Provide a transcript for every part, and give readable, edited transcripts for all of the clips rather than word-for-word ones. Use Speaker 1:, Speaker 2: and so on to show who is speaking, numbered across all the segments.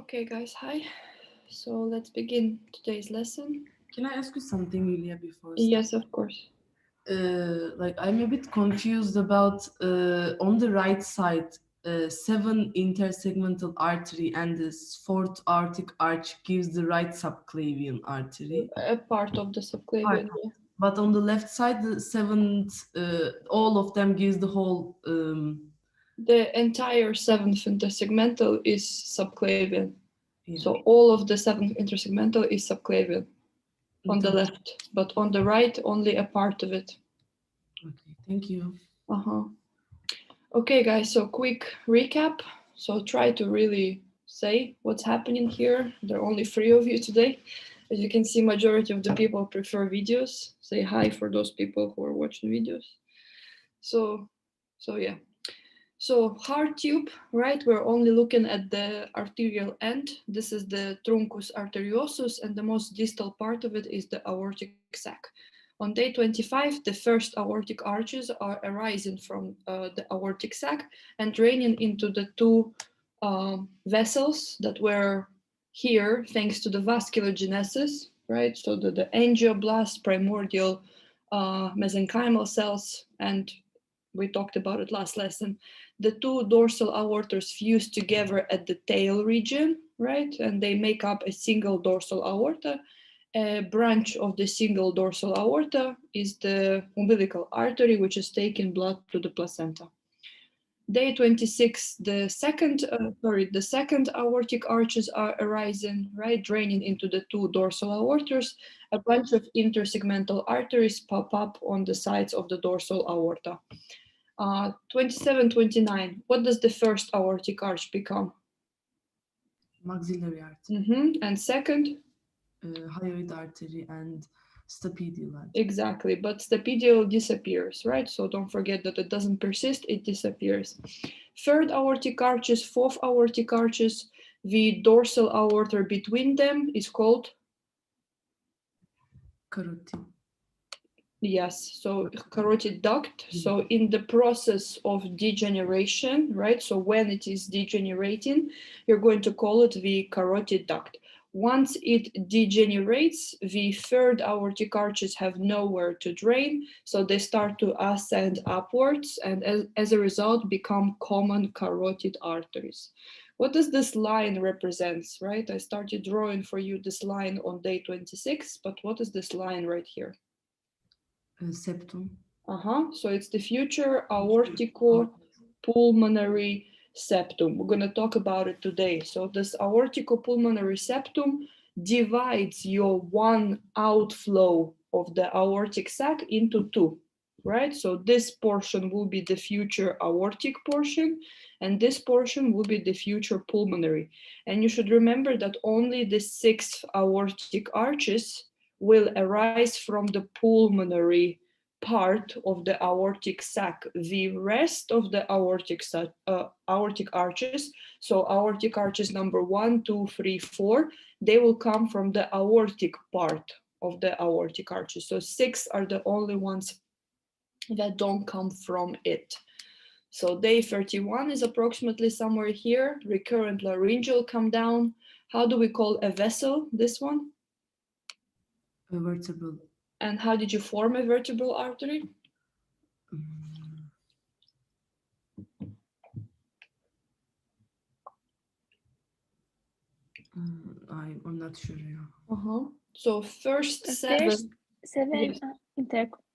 Speaker 1: Okay, guys, hi. So let's begin today's lesson.
Speaker 2: Can I ask you something, Yuliya, before start?
Speaker 1: Yes, of course.
Speaker 2: I'm a bit confused about on the right side, seven intersegmental artery and this fourth aortic arch gives the right subclavian artery.
Speaker 1: A part of the
Speaker 2: Part
Speaker 1: subclavian.
Speaker 2: of it. But on the left side, the seventh, all of them gives the whole.
Speaker 1: The entire seventh intersegmental is subclavian.
Speaker 2: Yeah.
Speaker 1: So all of the seventh intersegmental is subclavian on the
Speaker 2: Thank,
Speaker 1: left, but on the right, only a part of it.
Speaker 2: okay, thank you.
Speaker 1: Uh-huh. Okay, guys, so quick recap. So try to really say what's happening here. There are only three of you today. As you can see, majority of the people prefer videos. Say hi for those people who are watching videos. So, so yeah. So heart tube, right? We're only looking at the arterial end. This is the truncus arteriosus, and the most distal part of it is the aortic sac. On day 25, the first aortic arches are arising from the aortic sac and draining into the two vessels that were here thanks to the vascular genesis, right? So the angioblast, primordial mesenchymal cells, and we talked about it last lesson. The two dorsal aortas fuse together at the tail region, right? And they make up a single dorsal aorta. A branch of the single dorsal aorta is the umbilical artery, which is taking blood to the placenta. Day 26, the second aortic arches are arising, right, draining into the two dorsal aortas. A bunch of intersegmental arteries pop up on the sides of the dorsal aorta. 27, 29. What does the first aortic arch become?
Speaker 2: Maxillary artery,
Speaker 1: And second?
Speaker 2: hyoid artery, and stapedial artery.
Speaker 1: Exactly, but stapedial disappears, right? So don't forget that it doesn't persist, it disappears. Third aortic arches, fourth aortic arches, the dorsal aorta between them is called?
Speaker 2: Carotid.
Speaker 1: Yes, so carotid duct. So in the process of degeneration, right? So when it is degenerating, you're going to call it the carotid duct. Once it degenerates, the third aortic arches have nowhere to drain, so they start to ascend upwards and as a result become common carotid arteries. What does this line represents, right? I started drawing for you this line on day 26, but what is this line right here?
Speaker 2: Septum.
Speaker 1: So it's the future aorticopulmonary septum. We're going to talk about it today. So this aorticopulmonary septum divides your one outflow of the aortic sac into two, right? So this portion will be the future aortic portion, and this portion will be the future pulmonary. And you should remember that only the sixth aortic arches will arise from the pulmonary part of the aortic sac. The rest of the aortic arches, so aortic arches number 1, 2, 3, 4, they will come from the aortic part of the aortic arches. So 6 are the only ones that don't come from it. So day 31 is approximately somewhere here. Recurrent laryngeal come down. How do we call a vessel, this one?
Speaker 2: Vertebral.
Speaker 1: And how did you form a vertebral artery?
Speaker 2: I'm not sure. Yeah.
Speaker 1: So first
Speaker 3: There's
Speaker 1: seven,
Speaker 3: seven
Speaker 1: yes,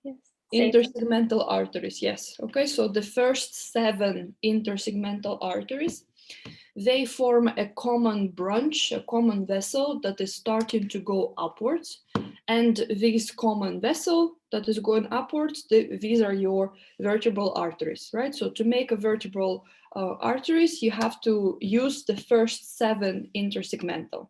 Speaker 3: yes,
Speaker 1: intersegmental arteries. Yes. Okay. So the first 7 intersegmental arteries, they form a common branch, a common vessel that is starting to go upwards. And this common vessel that is going upwards, these are your vertebral arteries, right? So to make a vertebral arteries, you have to use the first 7 intersegmental.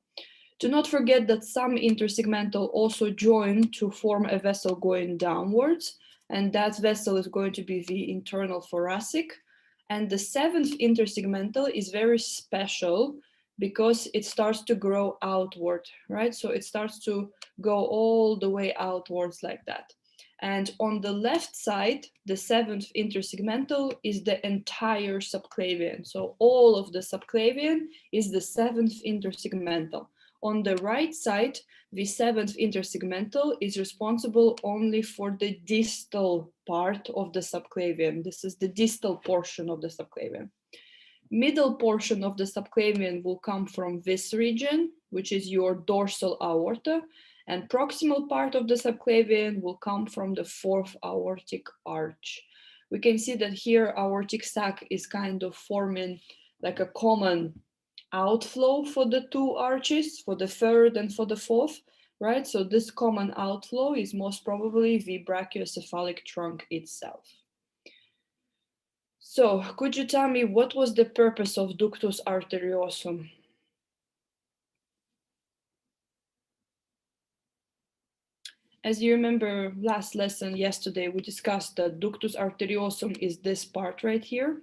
Speaker 1: Do not forget that some intersegmental also join to form a vessel going downwards, and that vessel is going to be the internal thoracic. And the 7th intersegmental is very special because it starts to grow outward, right? So it starts to go all the way outwards like that. And on the left side, the seventh intersegmental is the entire subclavian. So all of the subclavian is the seventh intersegmental. On the right side, the seventh intersegmental is responsible only for the distal part of the subclavian. This is the distal portion of the subclavian. Middle portion of the subclavian will come from this region, which is your dorsal aorta, and proximal part of the subclavian will come from the fourth aortic arch. We can see that here aortic sac is kind of forming like a common outflow for the two arches, for the third and for the fourth, right? So this common outflow is most probably the brachiocephalic trunk itself. So could you tell me what was the purpose of ductus arteriosum? As you remember last lesson yesterday, we discussed that ductus arteriosum is this part right here.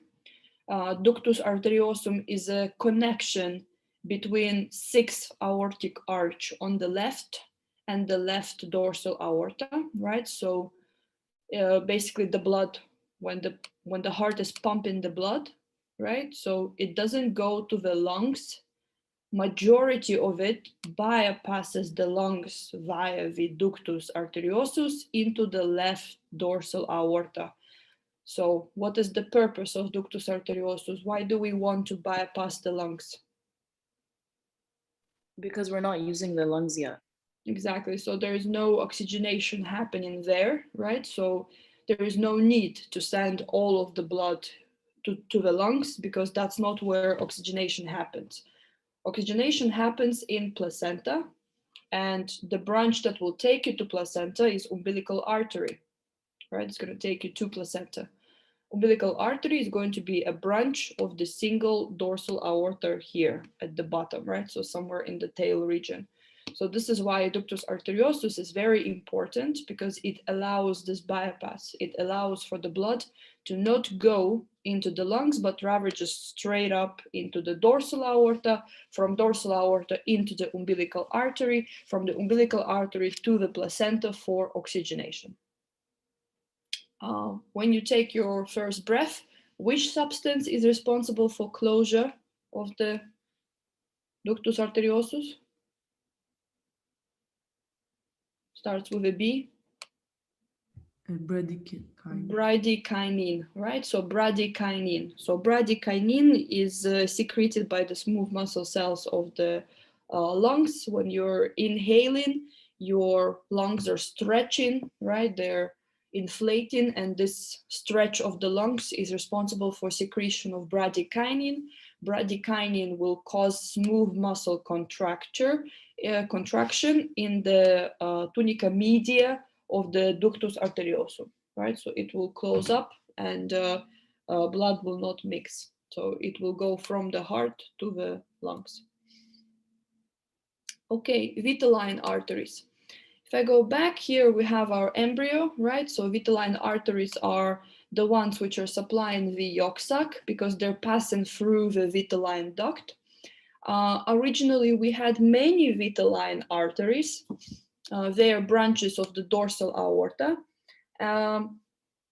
Speaker 1: Ductus arteriosum is a connection between sixth aortic arch on the left and the left dorsal aorta, right? So basically the blood, when the heart is pumping the blood, right? So it doesn't go to the lungs. Majority of it bypasses the lungs via the ductus arteriosus into the left dorsal aorta. So what is the purpose of ductus arteriosus? Why do we want to bypass the lungs?
Speaker 3: Because we're not using the lungs yet.
Speaker 1: Exactly. So there is no oxygenation happening there, right? So there is no need to send all of the blood to the lungs because that's not where oxygenation happens. Oxygenation happens in placenta, and the branch that will take you to placenta is umbilical artery, right? It's going to take you to placenta. Umbilical artery is going to be a branch of the single dorsal aorta here at the bottom, right? So somewhere in the tail region. So this is why ductus arteriosus is very important, because it allows this bypass. It allows for the blood to not go into the lungs, but rather just straight up into the dorsal aorta, from dorsal aorta into the umbilical artery, from the umbilical artery to the placenta for oxygenation. When you take your first breath, which substance is responsible for closure of the ductus arteriosus? Starts with a B. Bradykinin, right? So bradykinin. So bradykinin is secreted by the smooth muscle cells of the lungs. When you're inhaling, your lungs are stretching, right? They're inflating, and this stretch of the lungs is responsible for secretion of bradykinin. Bradykinin will cause smooth muscle contraction in the tunica media of the ductus arteriosum, right? So it will close up, and blood will not mix. So it will go from the heart to the lungs. Okay, vitelline arteries. If I go back here, we have our embryo, right? So vitelline arteries are the ones which are supplying the yolk sac because they're passing through the vitelline duct. Originally, we had many vitelline arteries. They are branches of the dorsal aorta,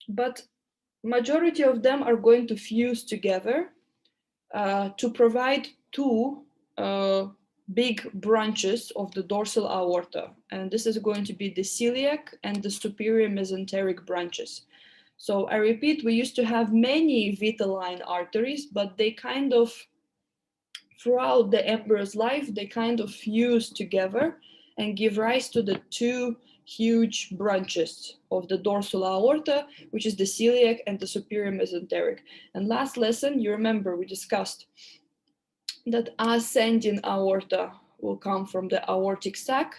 Speaker 1: but majority of them are going to fuse together to provide two big branches of the dorsal aorta. And this is going to be the celiac and the superior mesenteric branches. So I repeat, we used to have many vitelline arteries, but they kind of, throughout the embryo's life, they kind of fuse together and give rise to the two huge branches of the dorsal aorta, which is the celiac and the superior mesenteric. And last lesson, you remember we discussed that ascending aorta will come from the aortic sac.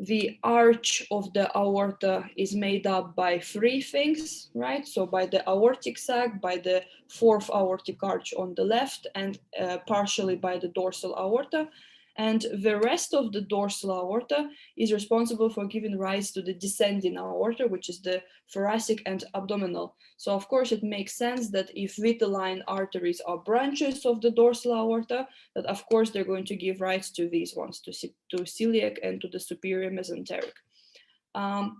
Speaker 1: The arch of the aorta is made up by three things, right? So by the aortic sac, by the fourth aortic arch on the left, and partially by the dorsal aorta. And the rest of the dorsal aorta is responsible for giving rise to the descending aorta, which is the thoracic and abdominal. So of course it makes sense that if vitelline arteries are branches of the dorsal aorta, that of course they're going to give rise to these ones, to celiac and to the superior mesenteric.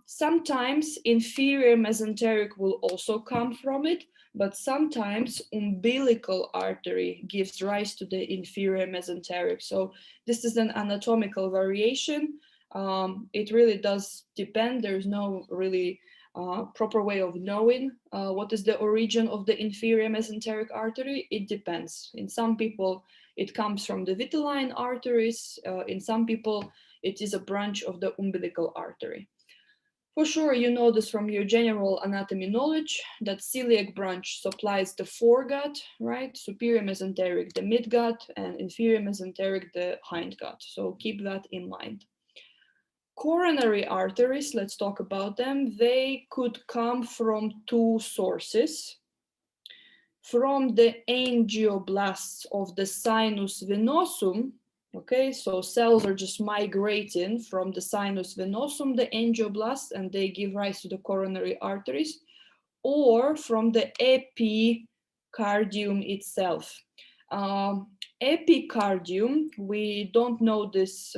Speaker 1: Sometimes inferior mesenteric will also come from it, but sometimes umbilical artery gives rise to the inferior mesenteric. So this is an anatomical variation. It really does depend. There's no really proper way of knowing what is the origin of the inferior mesenteric artery. It depends. In some people, it comes from the vitelline arteries. In some people, it is a branch of the umbilical artery. For sure, you know this from your general anatomy knowledge that celiac branch supplies the foregut, right? Superior mesenteric, the midgut, and inferior mesenteric, the hindgut. So keep that in mind. Coronary arteries, let's talk about them. They could come from two sources. From the angioblasts of the sinus venosum, okay, so cells are just migrating from the sinus venosum, the angioblasts, and they give rise to the coronary arteries, or from the epicardium itself. Epicardium, we don't know this.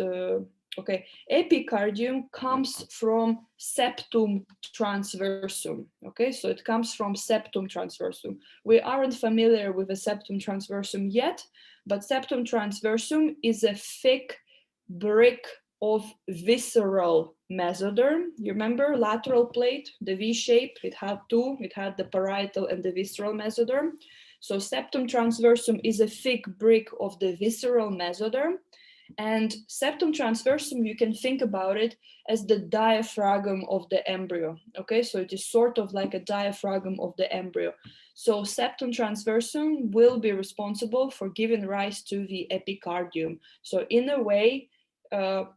Speaker 1: Okay, epicardium comes from septum transversum. Okay, so it comes from septum transversum. We aren't familiar with the septum transversum yet, but septum transversum is a thick brick of visceral mesoderm. You remember lateral plate, the V shape, it had two, it had the parietal and the visceral mesoderm. So septum transversum is a thick brick of the visceral mesoderm. And septum transversum, you can think about it as the diaphragm of the embryo. Okay, so it is sort of like a diaphragm of the embryo. So septum transversum will be responsible for giving rise to the epicardium. So in a way,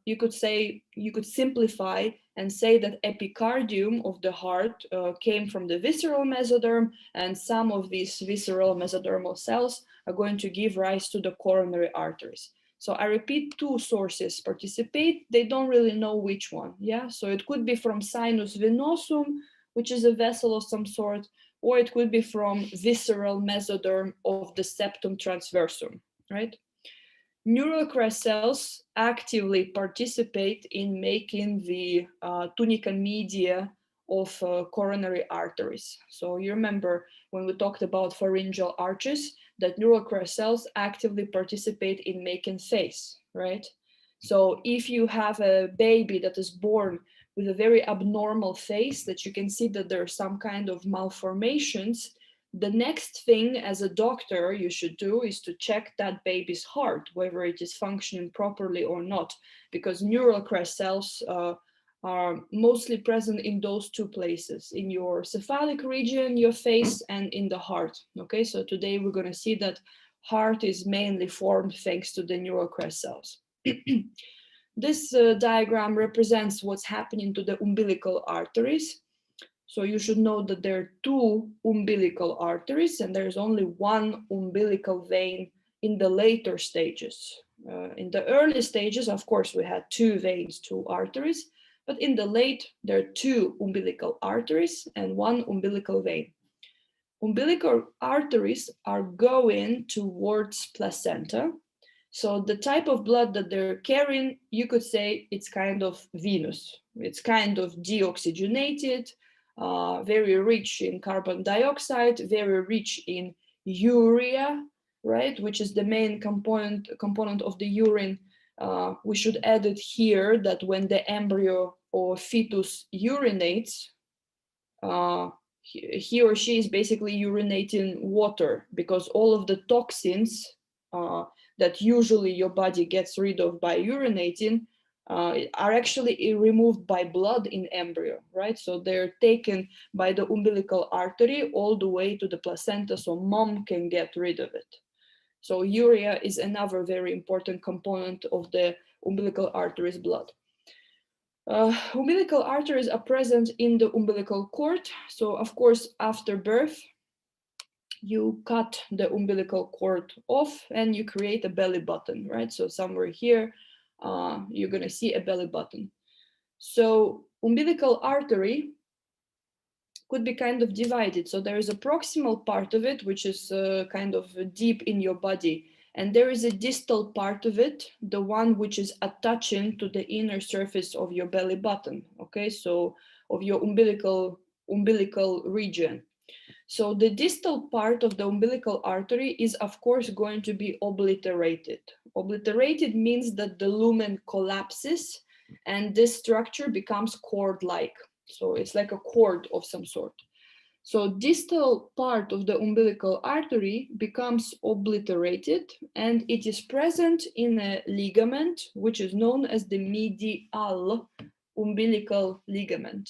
Speaker 1: you could say, you could simplify and say that epicardium of the heart came from the visceral mesoderm, and some of these visceral mesodermal cells are going to give rise to the coronary arteries. So I repeat, two sources participate. They don't really know which one. Yeah, so it could be from sinus venosum, which is a vessel of some sort, or it could be from visceral mesoderm of the septum transversum, right? Neural crest cells actively participate in making the tunica media of coronary arteries. So you remember when we talked about pharyngeal arches, that neural crest cells actively participate in making face, right? So if you have a baby that is born with a very abnormal face, that you can see that there are some kind of malformations, the next thing as a doctor you should do is to check that baby's heart, whether it is functioning properly or not, because neural crest cells are mostly present in those two places, in your cephalic region, your face, and in the heart. Okay, so today we're going to see that heart is mainly formed thanks to the neural crest cells. This diagram represents what's happening to the umbilical arteries. So you should know that there are two umbilical arteries and there's only one umbilical vein in the later stages. In the early stages, of course, we had two veins, two arteries, but in the late, there are two umbilical arteries and one umbilical vein. Umbilical arteries are going towards placenta. So the type of blood that they're carrying, you could say it's kind of venous. It's kind of deoxygenated, very rich in carbon dioxide, very rich in urea, right, which is the main component of the urine. We should add it here that when the embryo or fetus urinates, he or she is basically urinating water, because all of the toxins that usually your body gets rid of by urinating are actually removed by blood in embryo, right? So they're taken by the umbilical artery all the way to the placenta so mom can get rid of it. So urea is another very important component of the umbilical artery's blood. Umbilical arteries are present in the umbilical cord. So of course, after birth, you cut the umbilical cord off and you create a belly button, right? So somewhere here, you're gonna see a belly button. So umbilical artery could be kind of divided. So there is a proximal part of it, which is kind of deep in your body. And there is a distal part of it, the one which is attaching to the inner surface of your belly button, okay, so of your umbilical region. So the distal part of the umbilical artery is of course going to be obliterated. Obliterated means that the lumen collapses and this structure becomes cord-like. So it's like a cord of some sort. So distal part of the umbilical artery becomes obliterated and it is present in a ligament which is known as the medial umbilical ligament.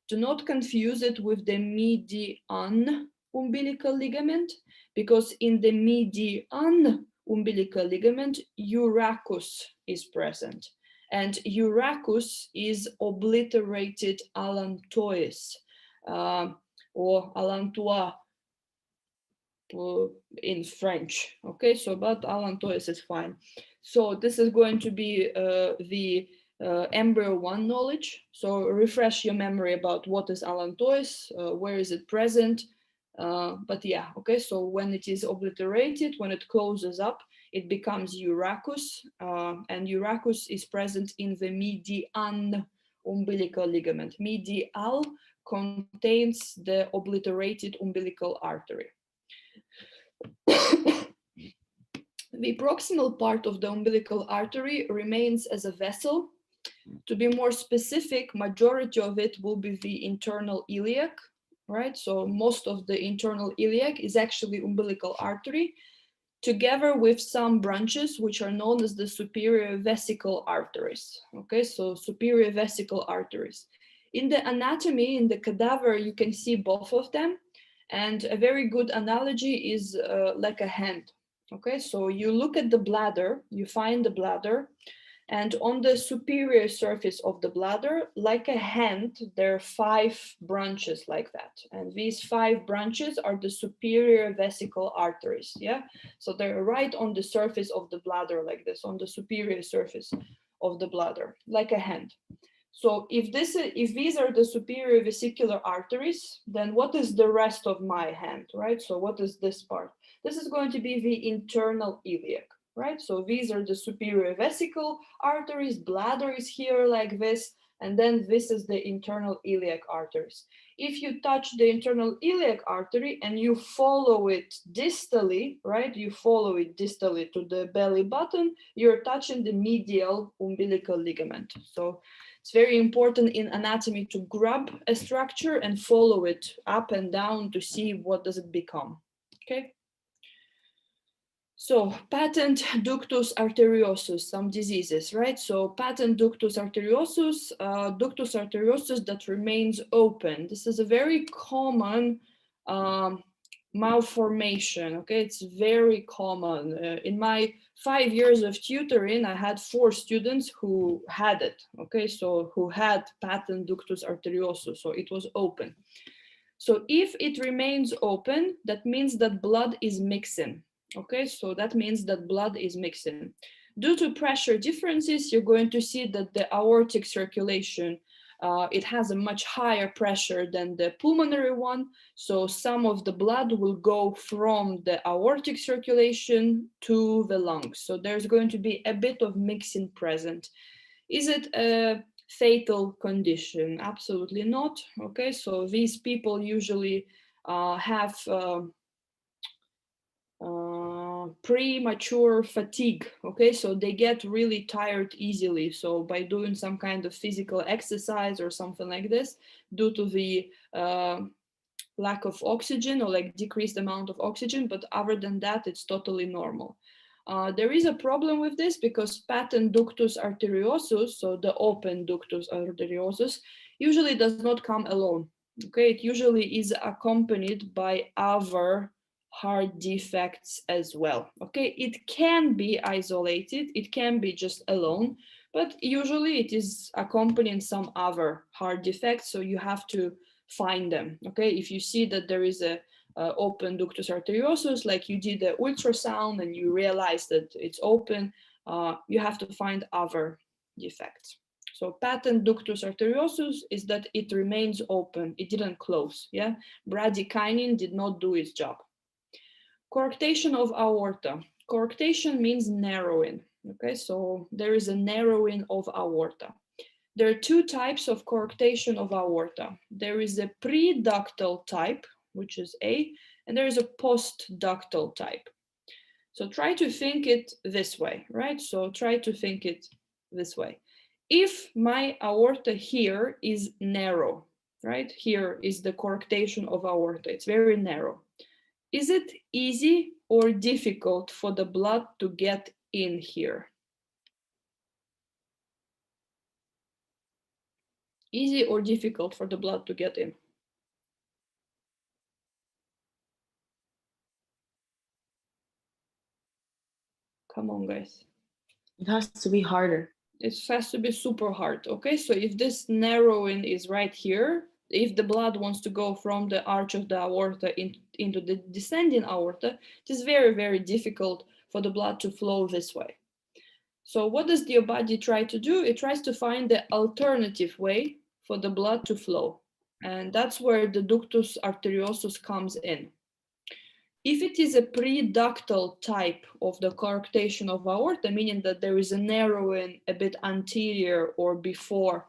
Speaker 1: Do not confuse it with the median umbilical ligament, because in the median umbilical ligament, urachus is present. And urachus is obliterated allantois, or allantois in French. Okay, so but allantois is fine. So this is going to be the embryo 1 knowledge. So refresh your memory about what is allantois, where is it present. But yeah, okay, so when it is obliterated, when it closes up, it becomes urachus, and urachus is present in the median umbilical ligament. Medial contains the obliterated umbilical artery. The proximal part of the umbilical artery remains as a vessel. To be more specific, majority of it will be the internal iliac, right? So most of the internal iliac is actually umbilical artery, together with some branches which are known as the superior vesical arteries. Okay, so superior vesical arteries. In the anatomy, in the cadaver, you can see both of them. And a very good analogy is like a hand. Okay, so you look at the bladder, you find the bladder, and on the superior surface of the bladder, like a hand, there are 5 branches like that. And these 5 branches are the superior vesical arteries, yeah? So they're right on the surface of the bladder like this, on the superior surface of the bladder, like a hand. So if these are the superior vesicular arteries, then what is the rest of my hand, right? So what is this part? This is going to be the internal iliac, right? So these are the superior vesical arteries, bladder is here like this, and then this is the internal iliac arteries. If you touch the internal iliac artery and you follow it distally, right? You follow it distally to the belly button, you're touching the medial umbilical ligament. So it's very important in anatomy to grab a structure and follow it up and down to see what does it become, okay? So patent ductus arteriosus, some diseases, right? So patent ductus arteriosus that remains open. This is a very common malformation, okay? It's very common. In my 5 years of tutoring, I had 4 students who had it, okay? So who had patent ductus arteriosus, so it was open. So if it remains open, that means that blood is mixing. Okay, so that means that blood is mixing. Due to pressure differences, you're going to see that the aortic circulation, it has a much higher pressure than the pulmonary one. So some of the blood will go from the aortic circulation to the lungs. So there's going to be a bit of mixing present. Is it a fatal condition? Absolutely not. Okay, so these people usually have premature fatigue. Okay, so they get really tired easily. So by doing some kind of physical exercise or something like this, due to the lack of oxygen or like decreased amount of oxygen, but other than that, it's totally normal. There is a problem with this because patent ductus arteriosus, so the open ductus arteriosus, usually does not come alone. Okay, it usually is accompanied by other heart defects as well. Okay, it can be isolated, it can be just alone, but usually it is accompanying some other heart defects, so you have to find them. Okay, if you see that there is a open ductus arteriosus, like you did the ultrasound and you realize that it's open, you have to find other defects. So patent ductus arteriosus is that it remains open, it didn't close, yeah? Bradykinin did not do its job. Coarctation of aorta. Coarctation means narrowing. Okay, so there is a narrowing of aorta. There are two types of coarctation of aorta. There is a pre-ductal type, which is A, and there is a post-ductal type. So try to think it this way, right? So try to think it this way. If my aorta here is narrow, right? Here is the coarctation of aorta. It's very narrow. Is it easy or difficult for the blood to get in here? Easy or difficult for the blood to get in? Come on, guys.
Speaker 3: It has to be harder.
Speaker 1: It has to be super hard. Okay, so if this narrowing is right here, if the blood wants to go from the arch of the aorta into the descending aorta, it is very, very difficult for the blood to flow this way. So what does your body try to do? It tries to find the alternative way for the blood to flow. And that's where the ductus arteriosus comes in. If it is a pre-ductal type of the coarctation of aorta, meaning that there is a narrowing a bit anterior or before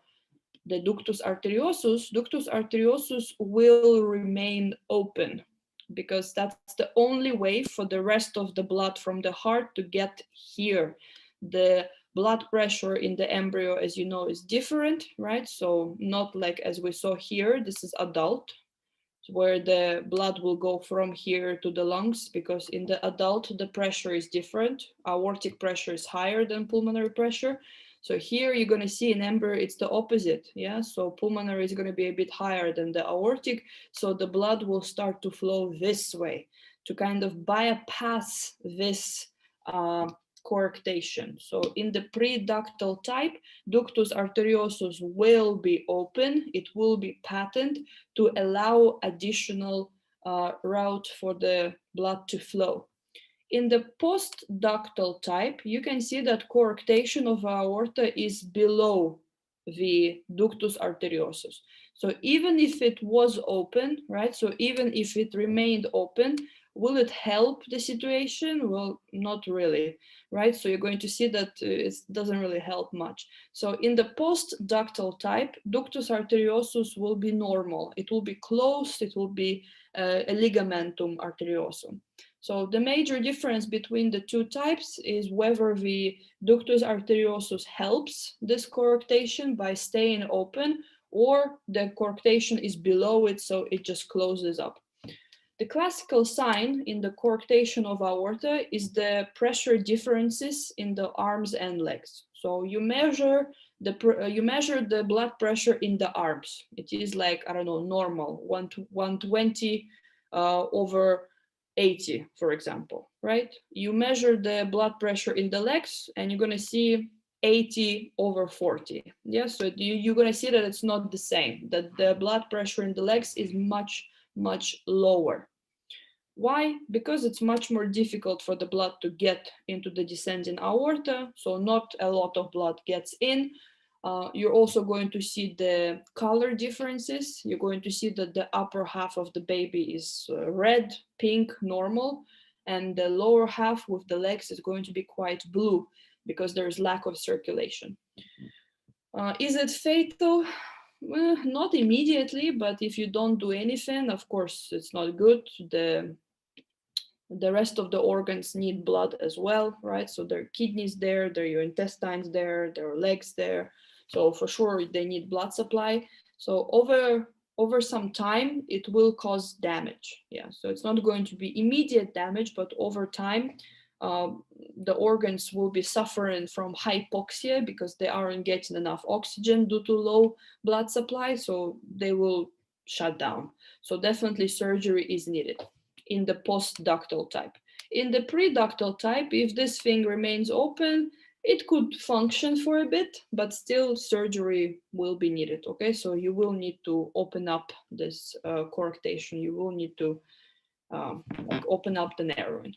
Speaker 1: the ductus arteriosus will remain open because that's the only way for the rest of the blood from the heart to get here. The blood pressure in the embryo, as you know, is different, right? So not like as we saw here, this is adult, where the blood will go from here to the lungs, because in the adult the pressure is different. Aortic pressure is higher than pulmonary pressure. So here you're going to see in embryo it's the opposite. Yeah, so pulmonary is going to be a bit higher than the aortic, so the blood will start to flow this way to kind of bypass this coarctation. So in the pre-ductal type, ductus arteriosus will be open, it will be patent to allow additional route for the blood to flow. In the post-ductal type, you can see that coarctation of aorta is below the ductus arteriosus. So even if it was open, right? So even if it remained open, will it help the situation? Well, not really, right? So you're going to see that it doesn't really help much. So in the post-ductal type, ductus arteriosus will be normal. It will be closed. It will be a ligamentum arteriosum. So the major difference between the two types is whether the ductus arteriosus helps this coarctation by staying open, or the coarctation is below it, so it just closes up. The classical sign in the coarctation of aorta is the pressure differences in the arms and legs. So you measure the blood pressure in the arms. It is like, I don't know, normal, 120 over 80, for example, right? You measure the blood pressure in the legs and you're going to see 80 over 40. Yeah, so you're going to see that it's not the same, that the blood pressure in the legs is much lower. Why? Because it's much more difficult for the blood to get into the descending aorta, so not a lot of blood gets in. You're also going to see the color differences. You're going to see that the upper half of the baby is red, pink, normal, and the lower half with the legs is going to be quite blue because there's lack of circulation. Is it fatal? Well, not immediately, but if you don't do anything, of course, it's not good. The rest of the organs need blood as well, right? So there are kidneys there, there are your intestines there, there are legs there. So for sure they need blood supply. So over some time it will cause damage. Yeah, so it's not going to be immediate damage, but over time the organs will be suffering from hypoxia because they aren't getting enough oxygen due to low blood supply, so they will shut down. So definitely surgery is needed in the post-ductal type. In the pre-ductal type, if this thing remains open, it could function for a bit, but still surgery will be needed, okay? So you will need to open up this coarctation. You will need to open up the narrowing.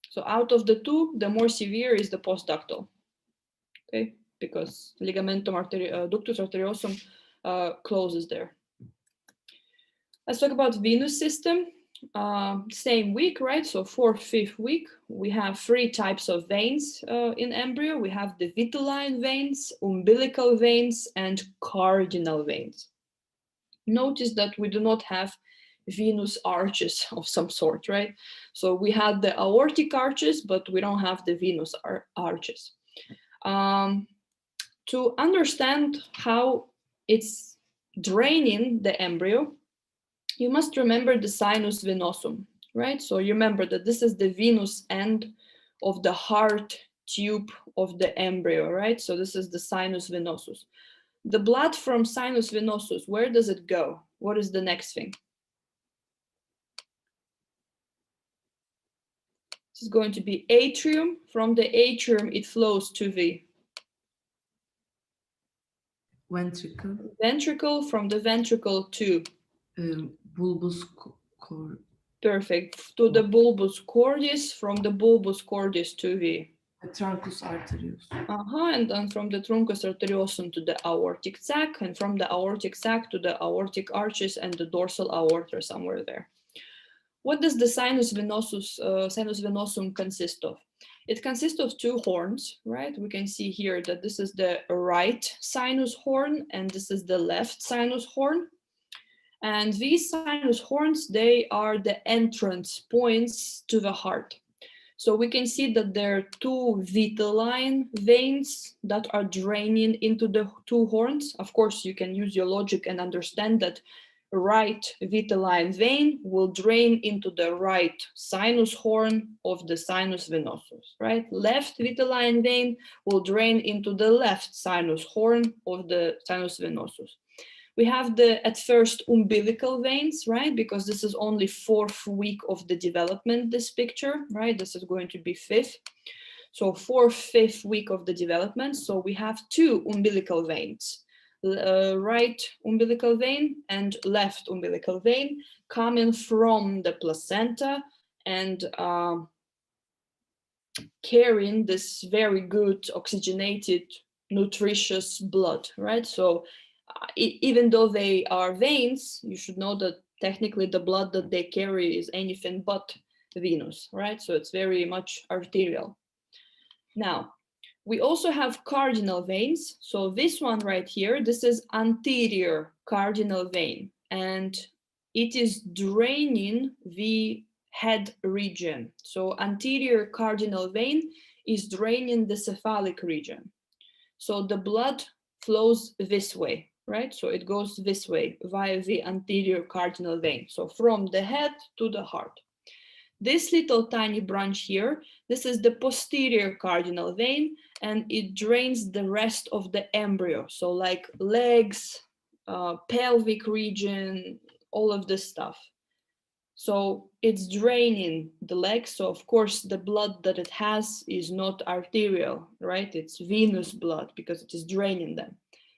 Speaker 1: So out of the two, the more severe is the post-ductal, okay? Because ligamentum ductus arteriosum closes there. Let's talk about venous system. same week, right? So 4th, 5th week, we have 3 types of veins in embryo. We have the vitelline veins, umbilical veins, and cardinal veins. Notice that we do not have venous arches of some sort, right? So we had the aortic arches, but we don't have the venous arches. To understand how it's draining the embryo, you must remember the sinus venosum, right? So you remember that this is the venous end of the heart tube of the embryo, right? So this is the sinus venosus. The blood from sinus venosus, where does it go? What is the next thing? This is going to be atrium. From the atrium, it flows to the
Speaker 2: Ventricle.
Speaker 1: ventricle. From the ventricle to
Speaker 2: Bulbous cord.
Speaker 1: perfect, to the bulbus cordis. From the bulbus cordis to the
Speaker 2: Truncus arterius.
Speaker 1: and then from the truncus arteriosum to the aortic sac, and from the aortic sac to the aortic arches and the dorsal aorta somewhere there. What does the sinus venosum consist of? It consists of 2 horns, right? We can see here that this is the right sinus horn and this is the left sinus horn. And these sinus horns, they are the entrance points to the heart. So we can see that there are 2 vitelline veins that are draining into the 2 horns. Of course, you can use your logic and understand that right vitelline vein will drain into the right sinus horn of the sinus venosus, right? Left vitelline vein will drain into the left sinus horn of the sinus venosus. We have the, at first, umbilical veins, right? Because this is only 4th week of the development, this picture, right? This is going to be 5th. So 4th, 5th week of the development. So we have 2 umbilical veins, right umbilical vein and left umbilical vein coming from the placenta and carrying this very good oxygenated, nutritious blood, right? So even though they are veins, you should know that technically the blood that they carry is anything but venous, right? So it's very much arterial. Now, we also have cardinal veins. So this one right here, this is anterior cardinal vein, and it is draining the head region. So anterior cardinal vein is draining the cephalic region. So the blood flows this way, right? So it goes this way via the anterior cardinal vein. So from the head to the heart. This little tiny branch here, this is the posterior cardinal vein, and it drains the rest of the embryo. So like legs, pelvic region, all of this stuff. So it's draining the legs. So of course the blood that it has is not arterial, right? It's venous blood because it is draining them.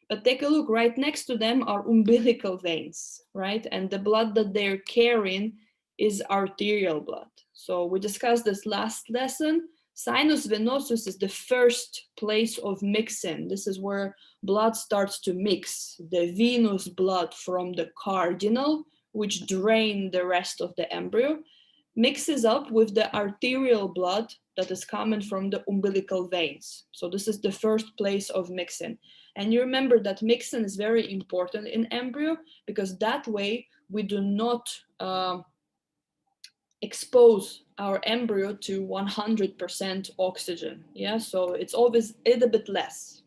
Speaker 1: But take a look, right next to them are umbilical veins, right? And the blood that they're carrying is arterial blood. So we discussed this last lesson. Sinus venosus is the first place of mixing. This is where blood starts to mix, the venous blood from the cardinal, which drain the rest of the embryo, mixes up with the arterial blood that is coming from the umbilical veins. So this is the first place of mixing. And you remember that mixing is very important in embryo because that way we do not expose our embryo to 100% oxygen. Yeah, so it's always a little bit less,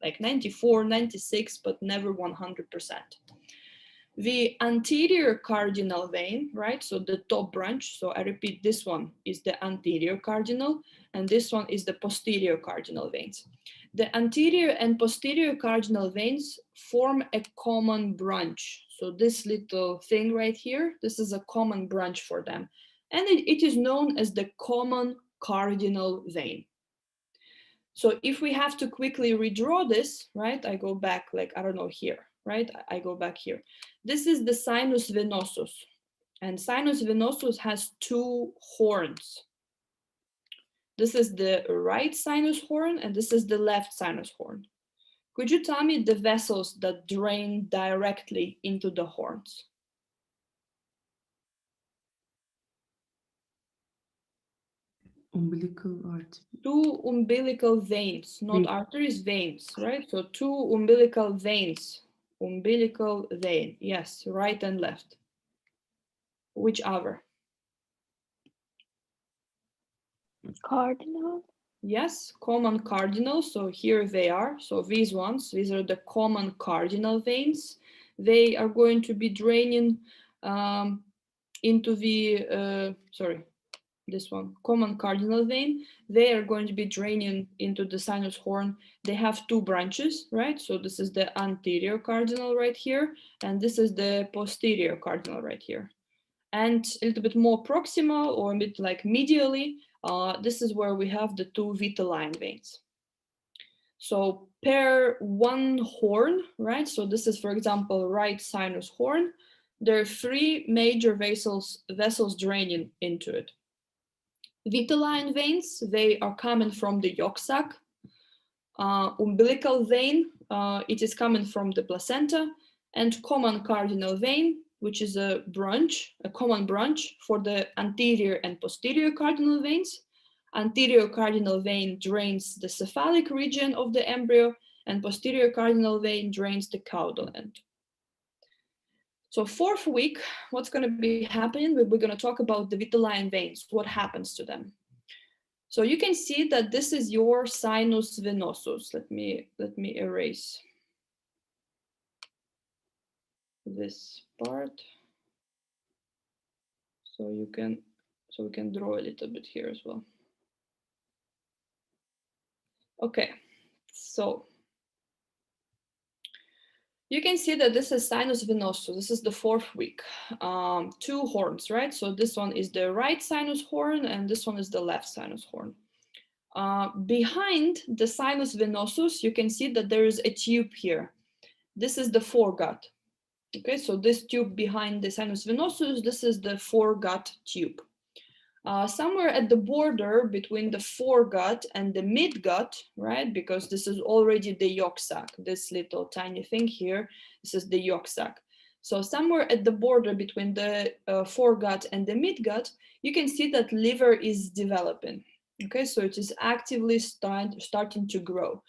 Speaker 1: like 94, 96, but never 100%. The anterior cardinal vein, right? So the top branch, so I repeat, this one is the anterior cardinal, and this one is the posterior cardinal veins. The anterior and posterior cardinal veins form a common branch. So this little thing right here, this is a common branch for them. And it is known as the common cardinal vein. So if we have to quickly redraw this, right, I go back like, I don't know, here, right? I go back here. This is the sinus venosus. And sinus venosus has 2 horns. This is the right sinus horn and this is the left sinus horn. Could you tell me the vessels that drain directly into the horns?
Speaker 2: Umbilical artery.
Speaker 1: Two umbilical veins, not arteries, veins, right? So two umbilical veins, umbilical vein, yes, right and left. Which other?
Speaker 3: Cardinal.
Speaker 1: Yes, common cardinal. So here they are. So these ones, these are the common cardinal veins. They are going to be draining into the, sorry, this one, common cardinal vein. They are going to be draining into the sinus horn. They have two branches, right? So this is the anterior cardinal right here, and this is the posterior cardinal right here. And a little bit more proximal or a bit like medially, this is where we have the two vitelline veins. So per one horn, right? So this is, for example, right sinus horn. There are three major vessels draining into it. Vitelline veins, they are coming from the yolk sac. Umbilical vein, it is coming from the placenta. And common cardinal vein, which is a branch, a common branch for the anterior and posterior cardinal veins. Anterior cardinal vein drains the cephalic region of the embryo, and posterior cardinal vein drains the caudal end. So fourth week, what's going to be happening? We're going to talk about the vitelline veins, what happens to them. So you can see that this is your sinus venosus. Let me erase this part. So we can draw a little bit here as well. Okay, so you can see that this is sinus venosus. This is the fourth week. Two horns, right? So this one is the right sinus horn and this one is the left sinus horn. Behind the sinus venosus, you can see that there is a tube here. This is the foregut. Okay, so this tube behind the sinus venosus, this is the foregut tube. Somewhere at the border between the foregut and the midgut, right? Because this is already the yolk sac, this little tiny thing here, this is the yolk sac. So somewhere at the border between the foregut and the midgut, you can see that liver is developing. Okay, so it is actively starting to grow.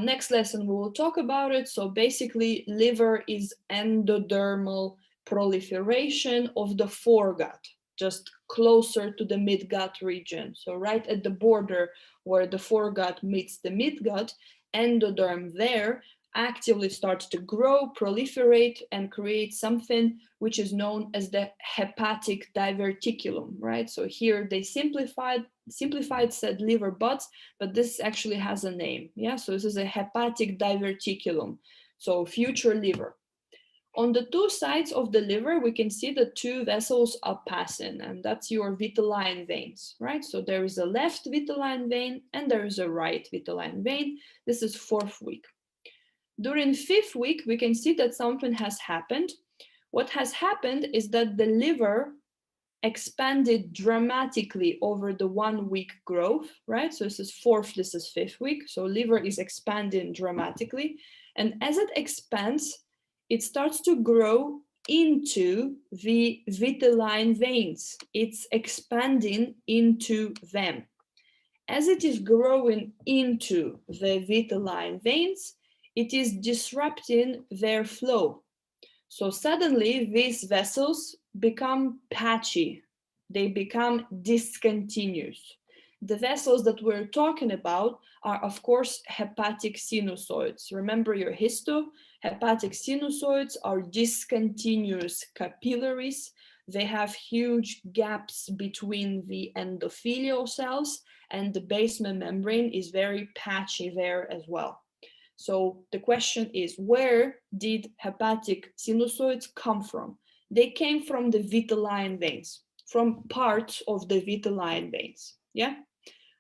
Speaker 1: Next lesson we will talk about it. So basically, liver is endodermal proliferation of the foregut, just closer to the midgut region. So right at the border where the foregut meets the midgut, endoderm there actively starts to grow, proliferate, and create something which is known as the hepatic diverticulum, right? So here they simplified said liver buds, but this actually has a name, yeah? So this is a hepatic diverticulum, so future liver. On the two sides of the liver, we can see the two vessels are passing, and that's your vitelline veins, right? So there is a left vitelline vein and there is a right vitelline vein. This is fourth week. During fifth week, we can see that something has happened. What has happened is that the liver expanded dramatically over the 1 week growth, right? So this is fourth, this is fifth week. So liver is expanding dramatically. And as it expands, it starts to grow into the vitelline veins. It's expanding into them. As it is growing into the vitelline veins, it is disrupting their flow. So suddenly these vessels become patchy. They become discontinuous. The vessels that we're talking about are, of course, hepatic sinusoids. Remember your histo? Hepatic sinusoids are discontinuous capillaries. They have huge gaps between the endothelial cells, and the basement membrane is very patchy there as well. So the question is, where did hepatic sinusoids come from? They came from the vitelline veins, from parts of the vitelline veins. Yeah.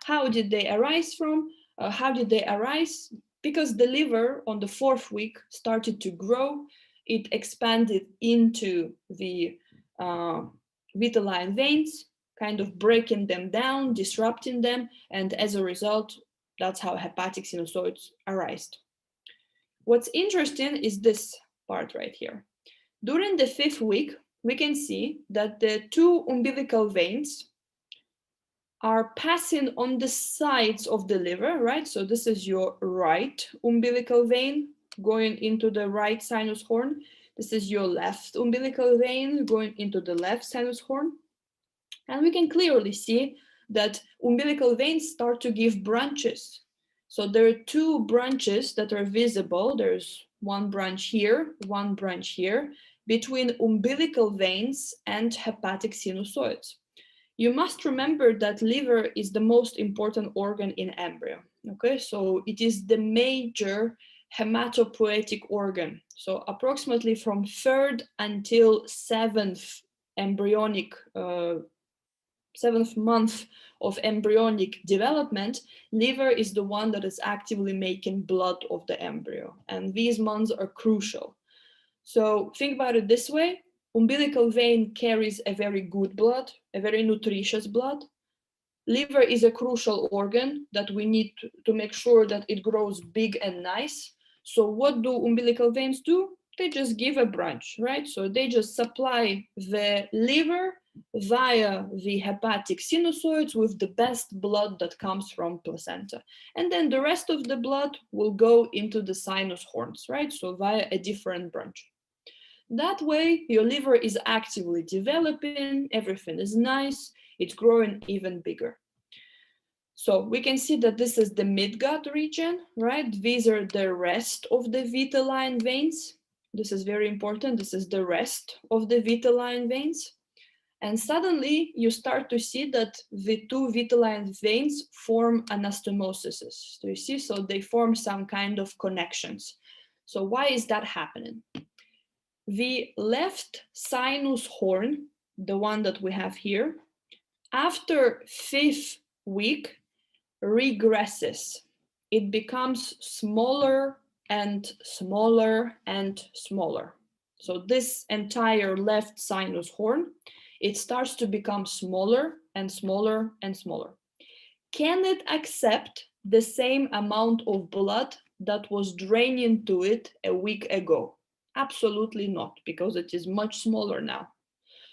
Speaker 1: How did they arise from? How did they arise? Because the liver on the fourth week started to grow. It expanded into the vitelline veins, kind of breaking them down, disrupting them, and as a result, that's how hepatic sinusoids arised. What's interesting is this part right here. During the fifth week, we can see that the two umbilical veins are passing on the sides of the liver, right? So this is your right umbilical vein going into the right sinus horn. This is your left umbilical vein going into the left sinus horn. And we can clearly see that umbilical veins start to give branches. So there are two branches that are visible. There's one branch here, one branch here, between umbilical veins and hepatic sinusoids. You must remember that liver is the most important organ in embryo. Okay, so it is the major hematopoietic organ. So approximately from third until seventh embryonic seventh month of embryonic development, liver is the one that is actively making blood of the embryo. And these months are crucial. So think about it this way. Umbilical vein carries a very good blood, a very nutritious blood. Liver is a crucial organ that we need to make sure that it grows big and nice. So what do umbilical veins do? They just give a branch, right? So they just supply the liver via the hepatic sinusoids with the best blood that comes from placenta. And then the rest of the blood will go into the sinus horns, right? So via a different branch. That way, your liver is actively developing, everything is nice, it's growing even bigger. So we can see that this is the midgut region, right? These are the rest of the vitelline veins. This is very important. This is the rest of the vitelline veins. And suddenly you start to see that the two vitelline veins form anastomosis. Do you see? So they form some kind of connections. So why is that happening? The left sinus horn, the one that we have here, after 5th week, regresses. It becomes smaller and smaller and smaller. So this entire left sinus horn, it starts to become smaller and smaller and smaller. Can it accept the same amount of blood that was draining to it a week ago? Absolutely not, because it is much smaller now.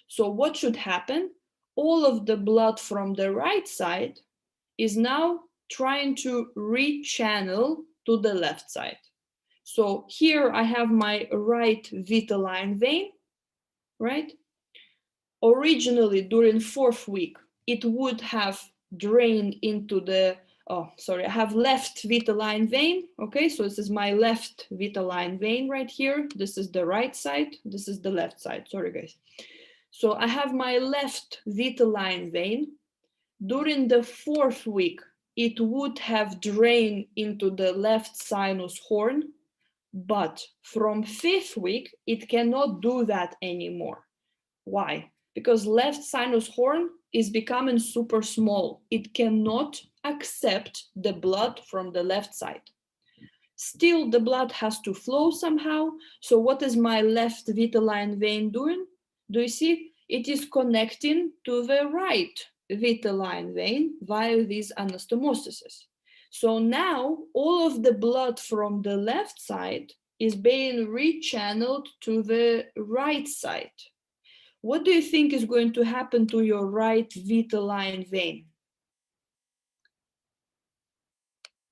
Speaker 1: So what should happen? All of the blood from the right side is now trying to rechannel to the left side. So here I have my right vitelline vein, right? Originally, during 4th week, it would have drained into the, oh, sorry, I have left vitelline vein. Okay, so this is my left vitelline vein right here. This is the right side. This is the left side. Sorry, guys. So I have my left vitelline vein. During the 4th week, it would have drained into the left sinus horn, but from 5th week, it cannot do that anymore. Why? Because left sinus horn is becoming super small. It cannot accept the blood from the left side. Still, the blood has to flow somehow. So what is my left vitelline vein doing? Do you see? It is connecting to the right vitelline vein via these anastomoses. So now all of the blood from the left side is being rechanneled to the right side. What do you think is going to happen to your right vitelline vein?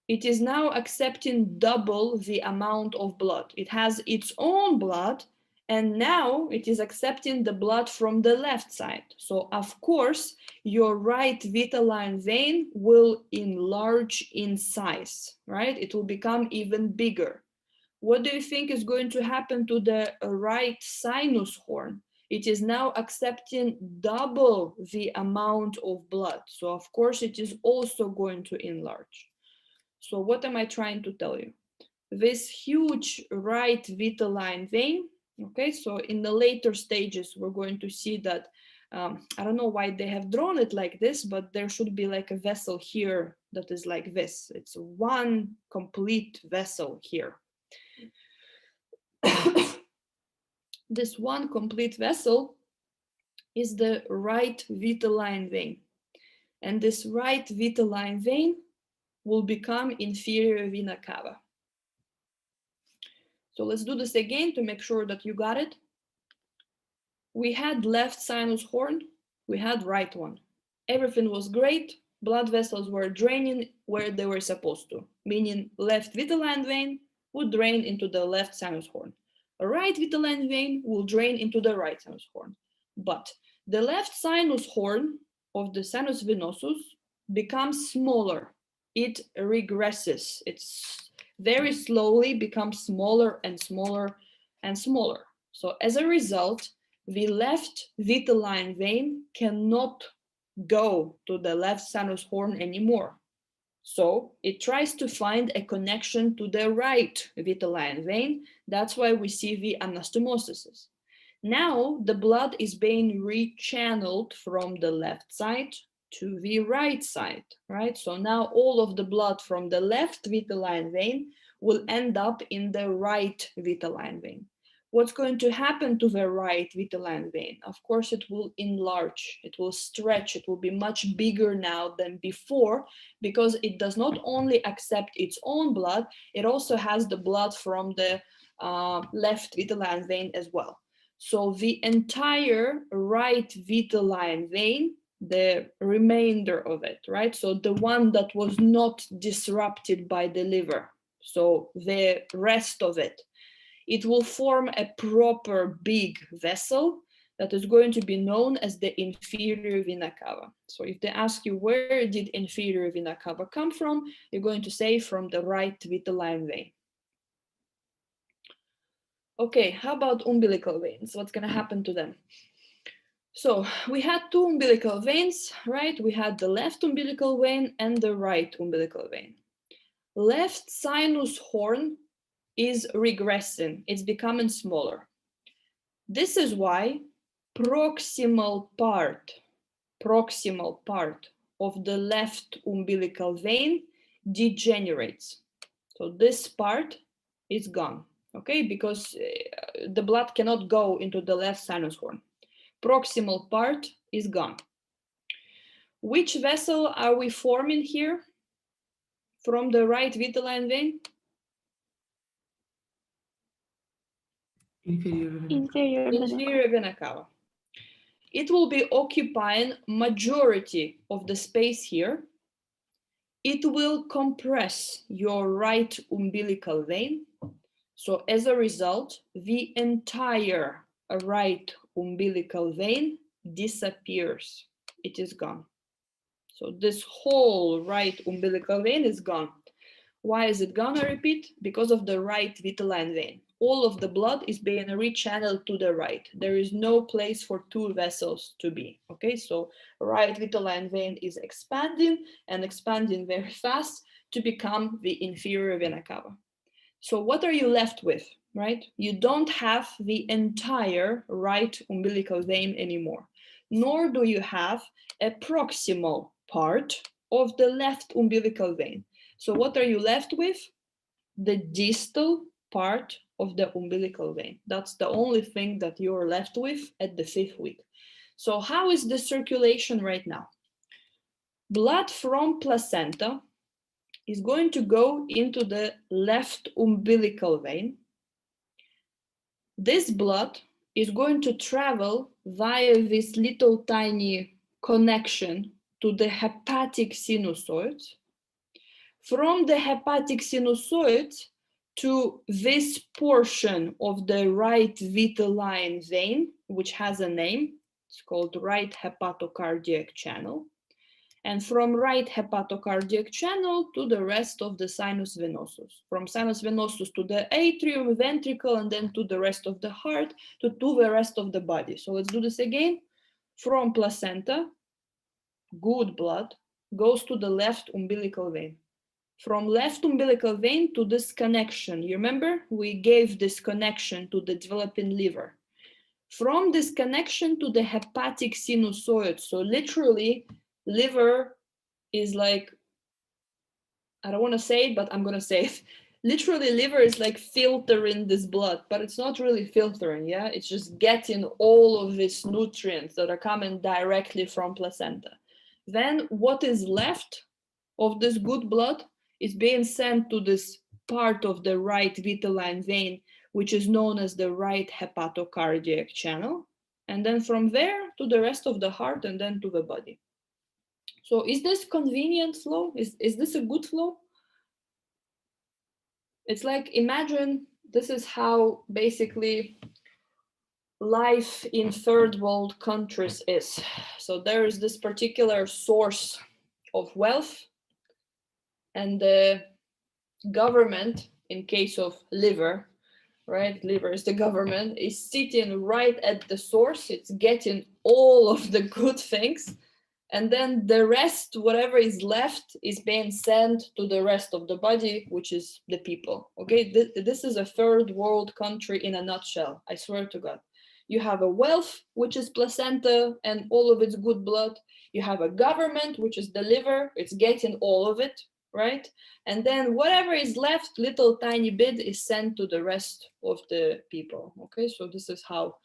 Speaker 1: It is now accepting double the amount of blood. It has its own blood, and now it is accepting the blood from the left side. So of course, your right vitelline vein will enlarge in size, right? It will become even bigger. What do you think is going to happen to the right sinus horn? It is now accepting double the amount of blood. So of course, it is also going to enlarge. So what am I trying to tell you? This huge right vitelline vein, okay, so in the later stages, we're going to see that, I don't know why they have drawn it like this, but there should be like a vessel here that is like this. It's one complete vessel here. This one complete vessel is the right vitelline vein. And this right vitelline vein will become inferior vena cava. So let's do this again to make sure that you got it. We had left sinus horn, we had right one. Everything was great. blood vessels were draining where they were supposed to, meaning left vitelline vein would drain into the left sinus horn. A right vitelline vein will drain into the right sinus horn. But the left sinus horn of the sinus venosus becomes smaller. It regresses. It's very slowly becomes smaller and smaller and smaller. So as a result, the left vitelline vein cannot go to the left sinus horn anymore. So it tries to find a connection to the right vitelline vein. That's why we see the anastomosis. Now the blood is being rechanneled from the left side to the right side, right? So now all of the blood from the left vitelline vein will end up in the right vitelline vein. What's going to happen to the right vitelline vein? Of course, it will enlarge, it will stretch, it will be much bigger now than before, because it does not only accept its own blood, it also has the blood from the left vitelline vein as well. So the entire right vitelline vein, the remainder of it, right? So the one that was not disrupted by the liver, so the rest of it, it will form a proper big vessel that is going to be known as the inferior vena cava. So if they ask you where did inferior vena cava come from, you're going to say from the right vitelline vein. Okay, how about umbilical veins? What's going to happen to them? So we had two umbilical veins, right? We had the left umbilical vein and the right umbilical vein. Left sinus horn is regressing, it's becoming smaller. This is why proximal part of the left umbilical vein degenerates. So this part is gone, okay? Because the blood cannot go into the left sinus horn. Proximal part is gone. Which vessel are we forming here from the right vitelline vein? Inferior vena cava. It will be occupying majority of the space here. It will compress your right umbilical vein. So as a result, the entire right umbilical vein disappears. It is gone. So this whole right umbilical vein is gone. Why is it gone? I repeat, because of the right vitelline vein. All of the blood is being rechanneled to the right. There is no place for two vessels to be. Okay, so right vitelline vein is expanding and expanding very fast to become the inferior vena cava. So what are you left with, right? You don't have the entire right umbilical vein anymore, nor do you have a proximal part of the left umbilical vein. So what are you left with? The distal part of the umbilical vein. That's the only thing that you're left with at the 5th week. So how is the circulation right now? Blood from placenta is going to go into the left umbilical vein. This blood is going to travel via this little tiny connection to the hepatic sinusoid. From the hepatic sinusoid to this portion of the right vitelline vein, which has a name, it's called right hepatocardiac channel. And from right hepatocardiac channel to the rest of the sinus venosus. From sinus venosus to the atrium, ventricle, and then to the rest of the heart, to the rest of the body. So let's do this again. From placenta, good blood goes to the left umbilical vein. From left umbilical vein to this connection. You remember? We gave this connection to the developing liver. From this connection to the hepatic sinusoid. So literally, liver is like, I don't want to say it, but I'm going to say it. Literally, liver is like filtering this blood, but it's not really filtering, yeah? It's just getting all of these nutrients that are coming directly from placenta. Then what is left of this good blood is being sent to this part of the right vitelline vein, which is known as the right hepatocardiac channel. And then from there to the rest of the heart and then to the body. So is this convenient flow? Is this a good flow? It's like, imagine this is how basically life in third world countries is. So there is this particular source of wealth, and the government, in case of liver, right? Liver is the government, is sitting right at the source. It's getting all of the good things. And then the rest, whatever is left, is being sent to the rest of the body, which is the people. Okay, this is a third world country in a nutshell. I swear to God. You have a wealth, which is placenta and all of its good blood. You have a government, which is the liver. It's getting all of it, right? And then whatever is left, little tiny bit, is sent to the rest of the people. Okay, so this is how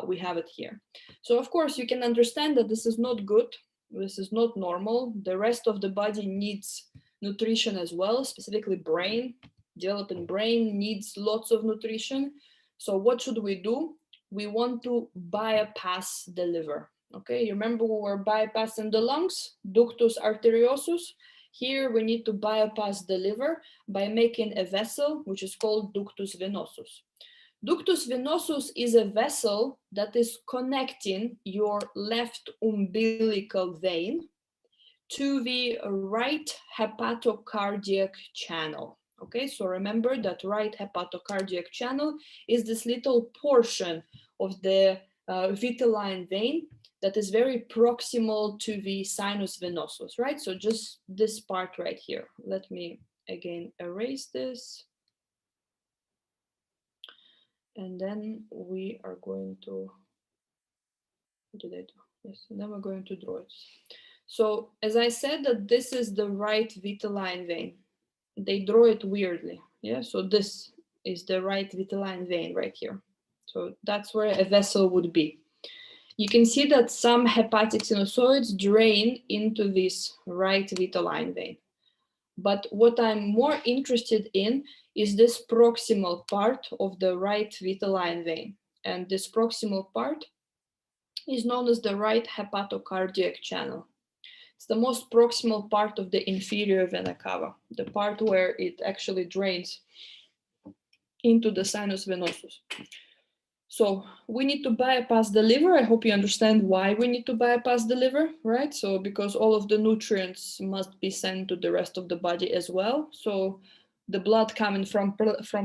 Speaker 1: we have it here. So of course you can understand that this is not good. This is not normal. The rest of the body needs nutrition as well, specifically brain. Developing brain needs lots of nutrition. So what should we do? We want to bypass the liver. Okay, you remember we were bypassing the lungs, ductus arteriosus. Here we need to bypass the liver by making a vessel which is called ductus venosus. Ductus venosus is a vessel that is connecting your left umbilical vein to the right hepatocardiac channel. Okay, so remember that right hepatocardiac channel is this little portion of the vitelline vein that is very proximal to the sinus venosus, right? So just this part right here. Let me again erase this. And then we are going to, what did I do? Yes, and then we're going to draw it. So as I said, that this is the right vitelline vein. They draw it weirdly. Yeah, so this is the right vitelline vein right here. So that's where a vessel would be. You can see that some hepatic sinusoids drain into this right vitelline vein. But what I'm more interested in is this proximal part of the right vitelline vein. And this proximal part is known as the right hepatocardiac channel. It's the most proximal part of the inferior vena cava, the part where it actually drains into the sinus venosus. So we need to bypass the liver. I hope you understand why we need to bypass the liver, right? So because all of the nutrients must be sent to the rest of the body as well. So the blood coming from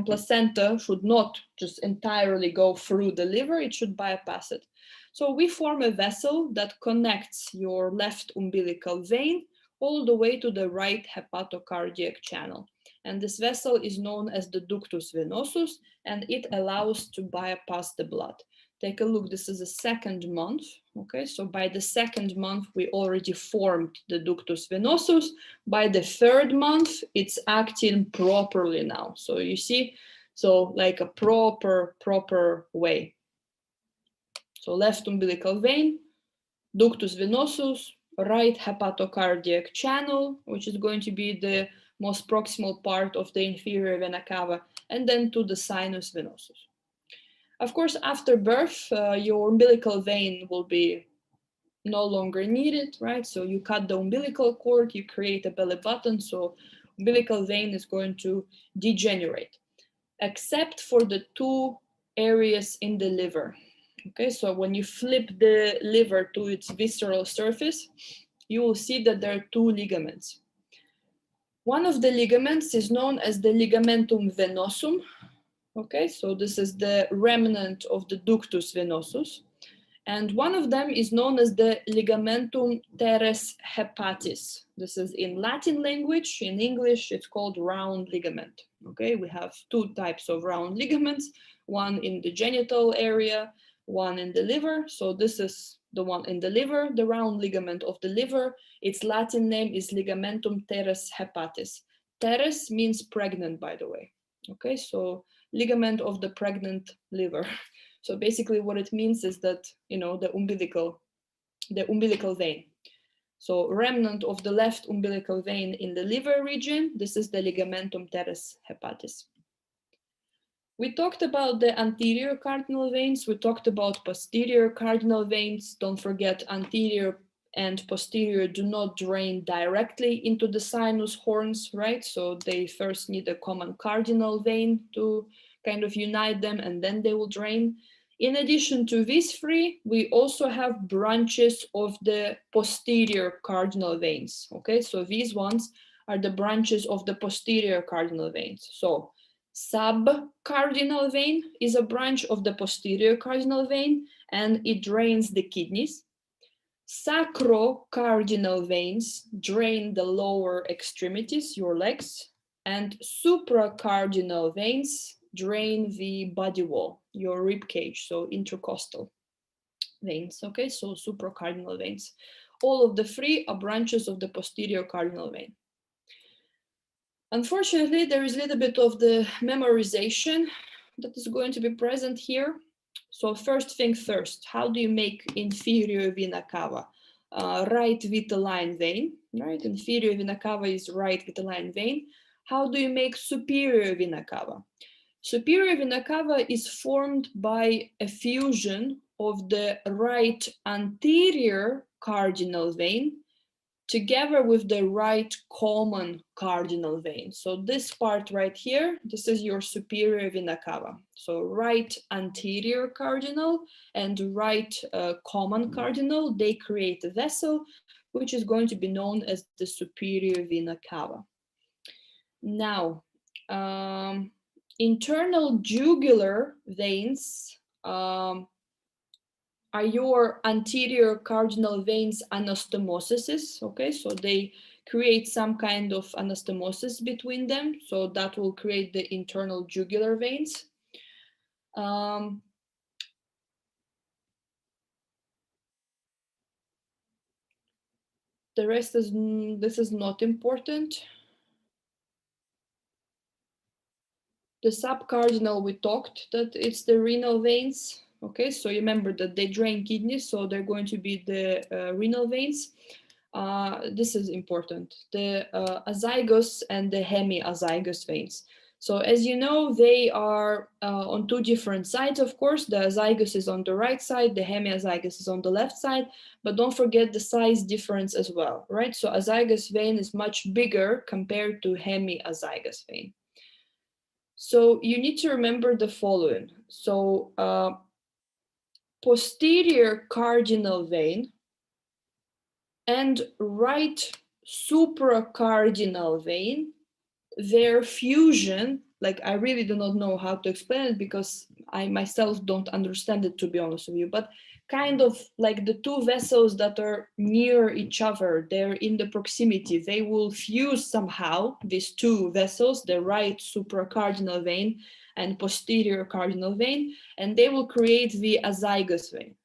Speaker 1: placenta should not just entirely go through the liver, it should bypass it. So we form a vessel that connects your left umbilical vein all the way to the right hepatocardiac channel. And this vessel is known as the ductus venosus, and it allows to bypass the blood. Take a look, this is the second month. Okay, so by the second month, we already formed the ductus venosus. By the third month, it's acting properly now. So you see, so like a proper way. So left umbilical vein, ductus venosus, right hepatocardiac channel, which is going to be the most proximal part of the inferior vena cava, and then to the sinus venosus. Of course, after birth, your umbilical vein will be no longer needed, right? So you cut the umbilical cord, you create a belly button, so umbilical vein is going to degenerate, except for the two areas in the liver. Okay, so when you flip the liver to its visceral surface, you will see that there are two ligaments. One of the ligaments is known as the ligamentum venosum. Okay, so this is the remnant of the ductus venosus. And one of them is known as the ligamentum teres hepatis. This is in Latin language. In English, it's called round ligament. Okay, we have two types of round ligaments, one in the genital area, one in the liver. So this is the one in the liver, the round ligament of the liver. Its Latin name is ligamentum teres hepatis. Teres means pregnant, by the way. Okay, so ligament of the pregnant liver. So basically what it means is that, you know, the umbilical vein. So remnant of the left umbilical vein in the liver region, this is the ligamentum teres hepatis. We talked about the anterior cardinal veins, we talked about posterior cardinal veins. Don't forget anterior and posterior do not drain directly into the sinus horns, right? So they first need a common cardinal vein to kind of unite them, and then they will drain. In addition to these three, we also have branches of the posterior cardinal veins, okay? So these ones are the branches of the posterior cardinal veins. So subcardinal vein is a branch of the posterior cardinal vein, and it drains the kidneys. Sacrocardinal veins drain the lower extremities, your legs, and supracardinal veins drain the body wall, your rib cage, so intercostal veins, okay? So supracardinal veins. All of the three are branches of the posterior cardinal vein. Unfortunately, there is a little bit of the memorization that is going to be present here. So first thing first, how do you make inferior vena cava? Right vitelline vein, right? Inferior vena cava is right vitelline vein. How do you make superior vena cava? Superior vena cava is formed by a fusion of the right anterior cardinal vein together with the right common cardinal vein. So this part right here, this is your superior vena cava. So right anterior cardinal and right common cardinal, they create a vessel, which is going to be known as the superior vena cava. Now, internal jugular veins are your anterior cardinal veins anastomoses, okay? So they create some kind of anastomosis between them, so that will create the internal jugular veins. The rest is, this is not important. The subcardinal, we talked that it's the renal veins. Okay, so remember that they drain kidneys, so they're going to be the renal veins. This is important, the azygos and the hemiazygos veins. So as you know, they are on two different sides, of course. The azygos is on the right side, the hemiazygos is on the left side, but don't forget the size difference as well, right? So azygos vein is much bigger compared to hemiazygos vein. So you need to remember the following. So posterior cardinal vein and right supracardinal vein, their fusion, like I really do not know how to explain it because I myself don't understand it, to be honest with you, but kind of like the two vessels that are near each other, they're in the proximity, they will fuse somehow, these two vessels, the right supracardinal vein and posterior cardinal vein, and they will create the azygos vein.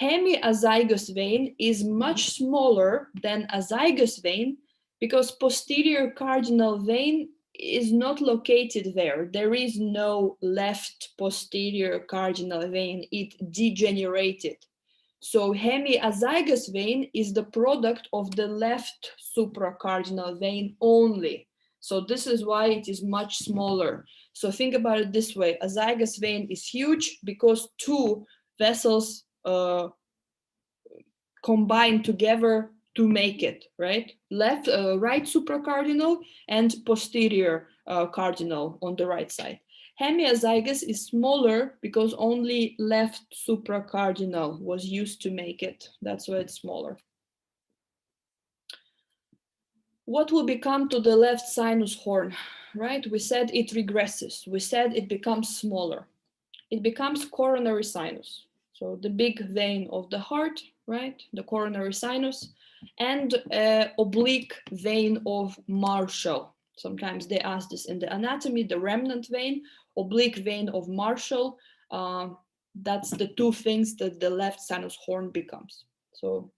Speaker 1: Hemiazygos vein is much smaller than azygos vein because posterior cardinal vein is not located there. There is no left posterior cardinal vein. It degenerated. So hemiazygos vein is the product of the left supracardinal vein only. So this is why it is much smaller. So think about it this way. Azygos vein is huge because two vessels combine together to make it, right? Right supracardinal and posterior cardinal on the right side. Hemiazygos is smaller because only left supracardinal was used to make it. That's why it's smaller. What will become to the left sinus horn, right? We said it regresses. We said it becomes smaller. It becomes coronary sinus. So the big vein of the heart, right? The coronary sinus, and oblique vein of Marshall. Sometimes they ask this in the anatomy, the remnant vein, oblique vein of Marshall. That's the two things that the left sinus horn becomes. So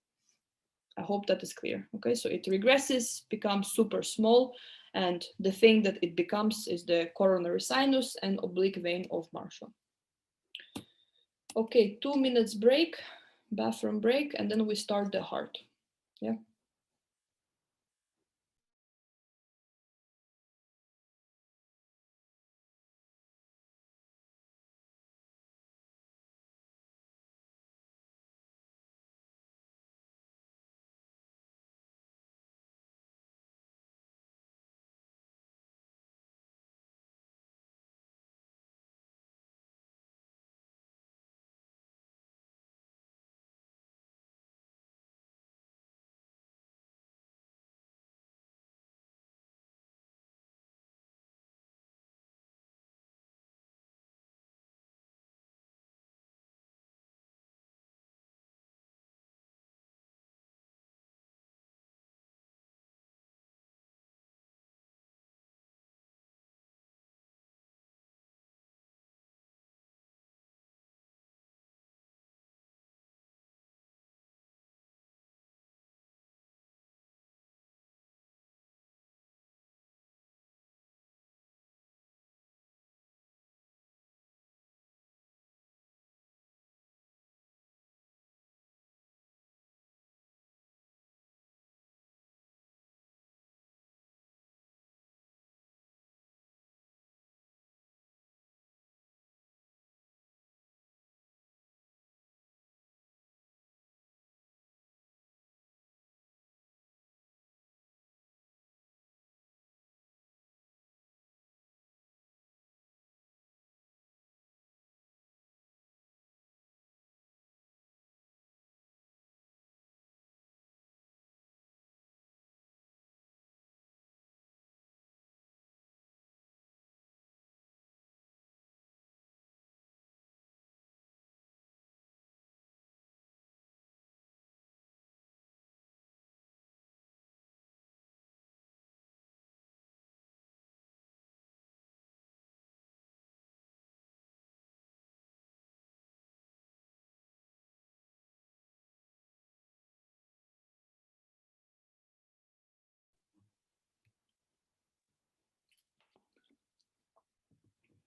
Speaker 1: I hope that is clear. Okay, so it regresses, becomes super small, and the thing that it becomes is the coronary sinus and oblique vein of Marshall. Okay, 2 minutes break, bathroom break, and then we start the heart. Yeah.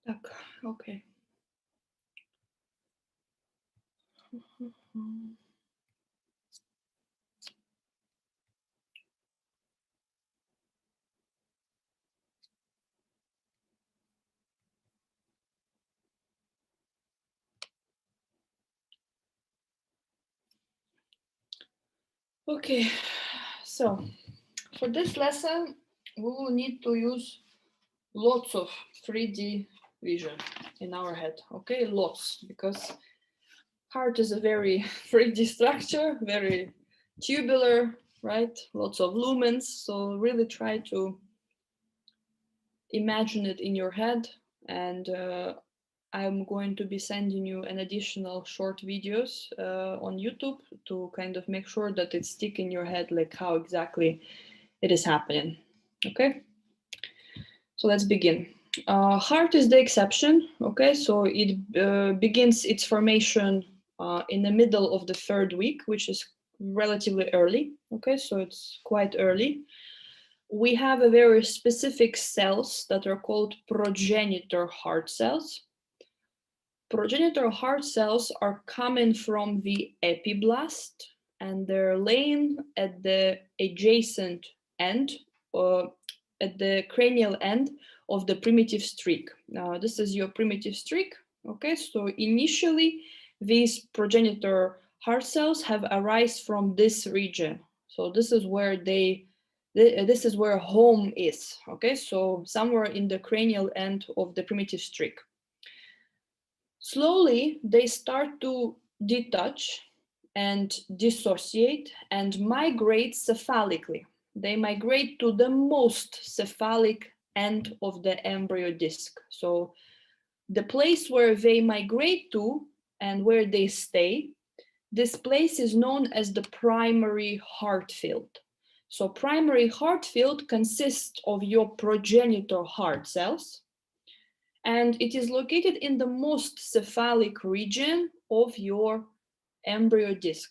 Speaker 1: Okay. Okay, so for this lesson, we will need to use lots of 3D vision in our head. Okay, lots, because heart is a very 3D structure, very tubular, right? Lots of lumens. So really try to imagine it in your head, and I'm going to be sending you an additional short videos on YouTube to kind of make sure that it stick in your head, like how exactly it is happening. Okay, so let's begin. Heart is the exception. Okay, so it begins its formation in the middle of the third week, which is relatively early. Okay, so it's quite early. We have a very specific cells that are called progenitor heart cells. Progenitor heart cells are coming from the epiblast, and they're laying at the adjacent end, or at the cranial end of the primitive streak. Now, this is your primitive streak. Okay, so initially, these progenitor heart cells have arisen from this region. So this is where this is where home is. Okay, so somewhere in the cranial end of the primitive streak. Slowly, they start to detach and dissociate and migrate cephalically. They migrate to the most cephalic end of the embryo disc. So the place where they migrate to and where they stay, this place is known as the primary heart field. So primary heart field consists of your progenitor heart cells, and it is located in the most cephalic region of your embryo disc.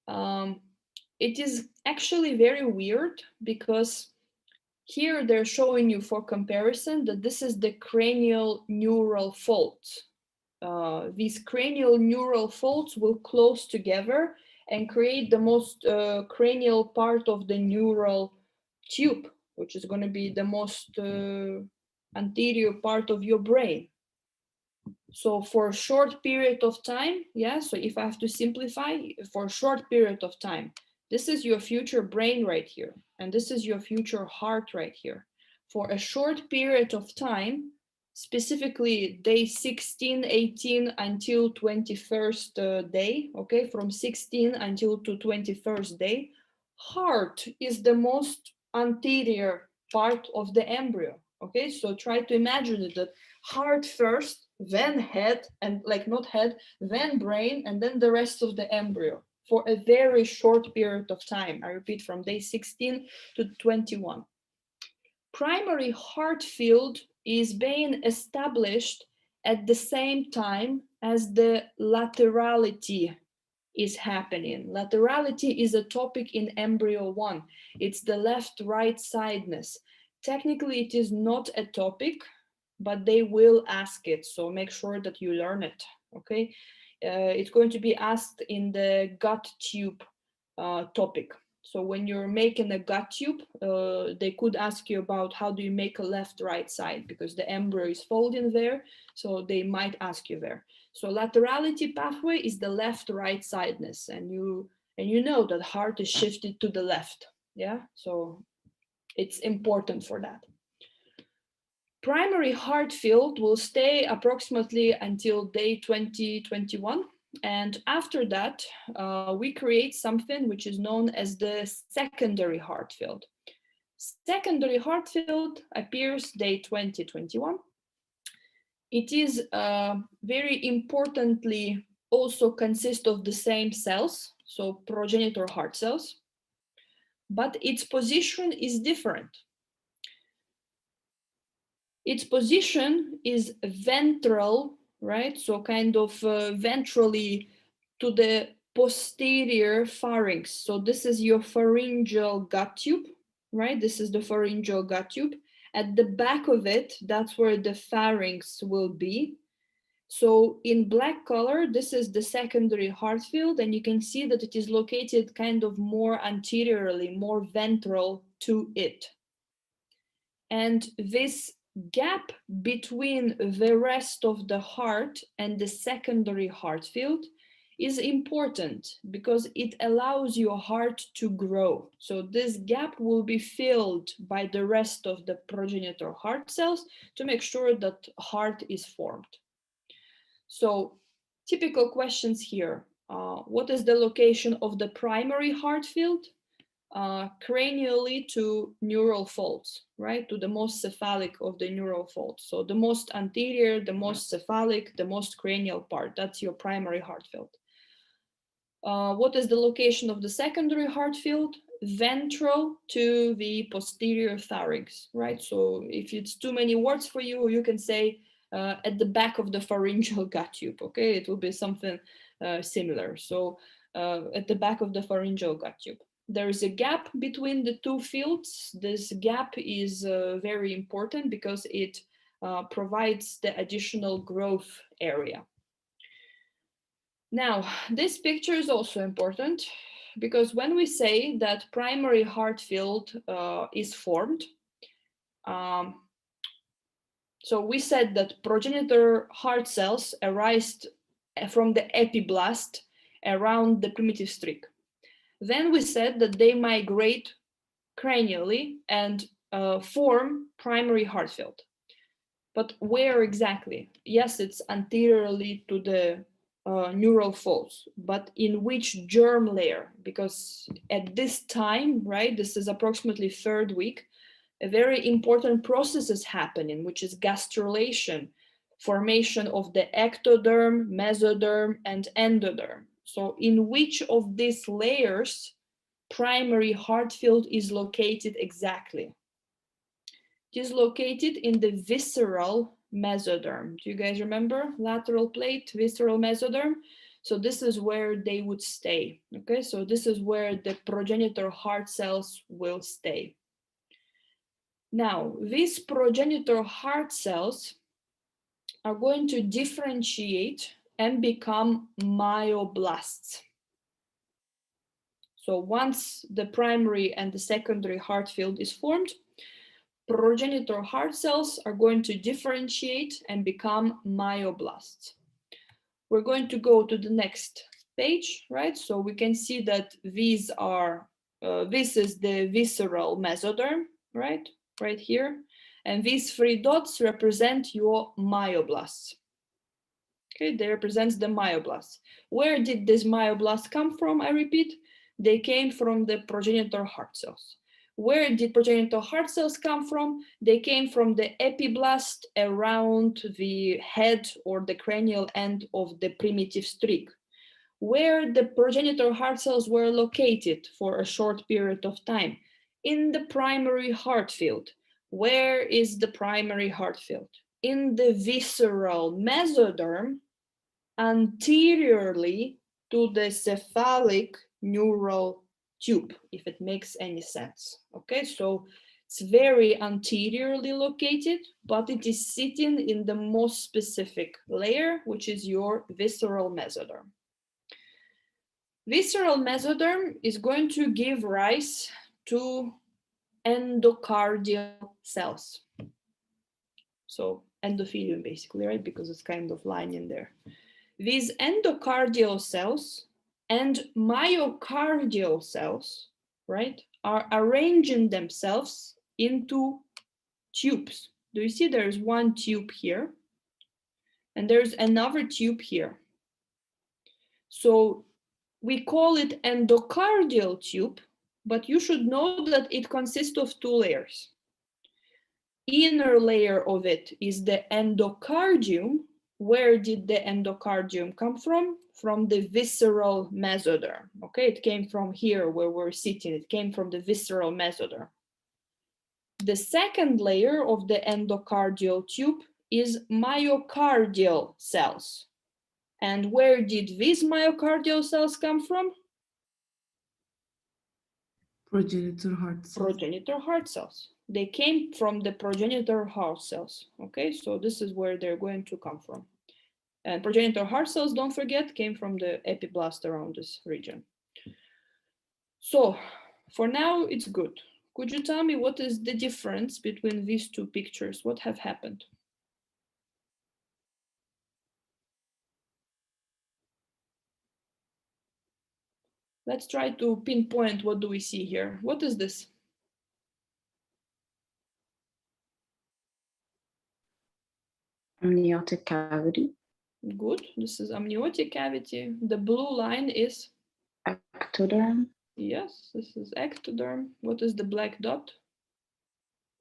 Speaker 1: It is actually very weird because here they're showing you for comparison that this is the cranial neural folds. These cranial neural folds will close together and create the most cranial part of the neural tube, which is going to be the most anterior part of your brain. So for a short period of time, yeah, so if I have to simplify, for a short period of time, this is your future brain right here, and this is your future heart right here. For a short period of time, specifically day 16, 18 until 21st day, okay, from 16 until to 21st day, heart is the most anterior part of the embryo. Okay, so try to imagine it that heart first, then head, and like not head, then brain, and then the rest of the embryo for a very short period of time. I repeat, from day 16 to 21. Primary heart field is being established at the same time as the laterality is happening. Laterality is a topic in embryo 1. It's the left-right sideness. Technically, it is not a topic, but they will ask it, so make sure that you learn it. Okay, it's going to be asked in the gut tube topic. So when you're making a gut tube, they could ask you about how do you make a left-right side, because the embryo is folding there, so they might ask you there. So laterality pathway is the left-right sideness, and you know that heart is shifted to the left. Yeah, so it's important for that. Primary heart field will stay approximately until day 20, 21. And after that, we create something which is known as the secondary heart field. Secondary heart field appears day 20, 21. It is very importantly also consists of the same cells, so progenitor heart cells, but its position is different. Its position is ventral, right? So kind of ventrally to the posterior pharynx. So this is your pharyngeal gut tube, right? This is the pharyngeal gut tube. At the back of it, that's where the pharynx will be. So in black color, this is the secondary heart field, and you can see that it is located kind of more anteriorly, more ventral to it. And this gap between the rest of the heart and the secondary heart field is important because it allows your heart to grow. So this gap will be filled by the rest of the progenitor heart cells to make sure that heart is formed. So typical questions here. What is the location of the primary heart field? Cranially to neural folds, right? To the most cephalic of the neural folds. So the most anterior, the most cephalic, the most cranial part. That's your primary heart field. What is the location of the secondary heart field? Ventral to the posterior pharynx, right? So if it's too many words for you, you can say at the back of the pharyngeal gut tube, okay? It will be something similar. So at the back of the pharyngeal gut tube. There is a gap between the two fields. This gap is very important because it provides the additional growth area. Now, this picture is also important because when we say that primary heart field is formed, so we said that progenitor heart cells arise from the epiblast around the primitive streak. Then we said that they migrate cranially and form primary heart field. But where exactly? Yes, it's anteriorly to the neural folds, but in which germ layer? Because at this time, right, this is approximately third week, a very important process is happening, which is gastrulation, formation of the ectoderm, mesoderm, and endoderm. So in which of these layers primary heart field is located exactly? It is located in the visceral mesoderm. Do you guys remember? Lateral plate, visceral mesoderm. So this is where they would stay. Okay, so this is where the progenitor heart cells will stay. Now, these progenitor heart cells are going to differentiate and become myoblasts. So once the primary and the secondary heart field is formed, progenitor heart cells are going to differentiate and become myoblasts. We're going to go to the next page, right? So we can see that these are, this is the visceral mesoderm, right? Right here. And these three dots represent your myoblasts. Okay, they represent the myoblasts. Where did this myoblasts come from? I repeat, they came from the progenitor heart cells. Where did progenitor heart cells come from? They came from the epiblast around the head or the cranial end of the primitive streak, where the progenitor heart cells were located for a short period of time, in the primary heart field. Where is the primary heart field? In the visceral mesoderm, anteriorly to the cephalic neural tube, if it makes any sense. Okay, so it's very anteriorly located, but it is sitting in the most specific layer, which is your visceral mesoderm. Visceral mesoderm is going to give rise to endocardial cells. So endothelium basically, right? Because it's kind of lining there. These endocardial cells and myocardial cells, right, are arranging themselves into tubes. Do you see there's one tube here? And there's another tube here. So we call it endocardial tube, but you should know that it consists of two layers. Inner layer of it is the endocardium. Where did the endocardium come from? From the visceral mesoderm. Okay, it came from here where we're sitting. It came from the visceral mesoderm. The second layer of the endocardial tube is myocardial cells. And where did these myocardial cells come from?
Speaker 2: Progenitor heart cells.
Speaker 1: Progenitor heart cells. they came from the progenitor heart cells. Okay, so this is where they're going to come from. And progenitor heart cells, don't forget, came from the epiblast around this region. So for now, it's good. Could you tell me what is the difference between these two pictures? What have happened? Let's try to pinpoint what do we see here. What is this?
Speaker 3: Amniotic cavity.
Speaker 1: Good. This is amniotic cavity. The blue line is?
Speaker 3: Ectoderm.
Speaker 1: Yes, this is ectoderm. What is the black dot?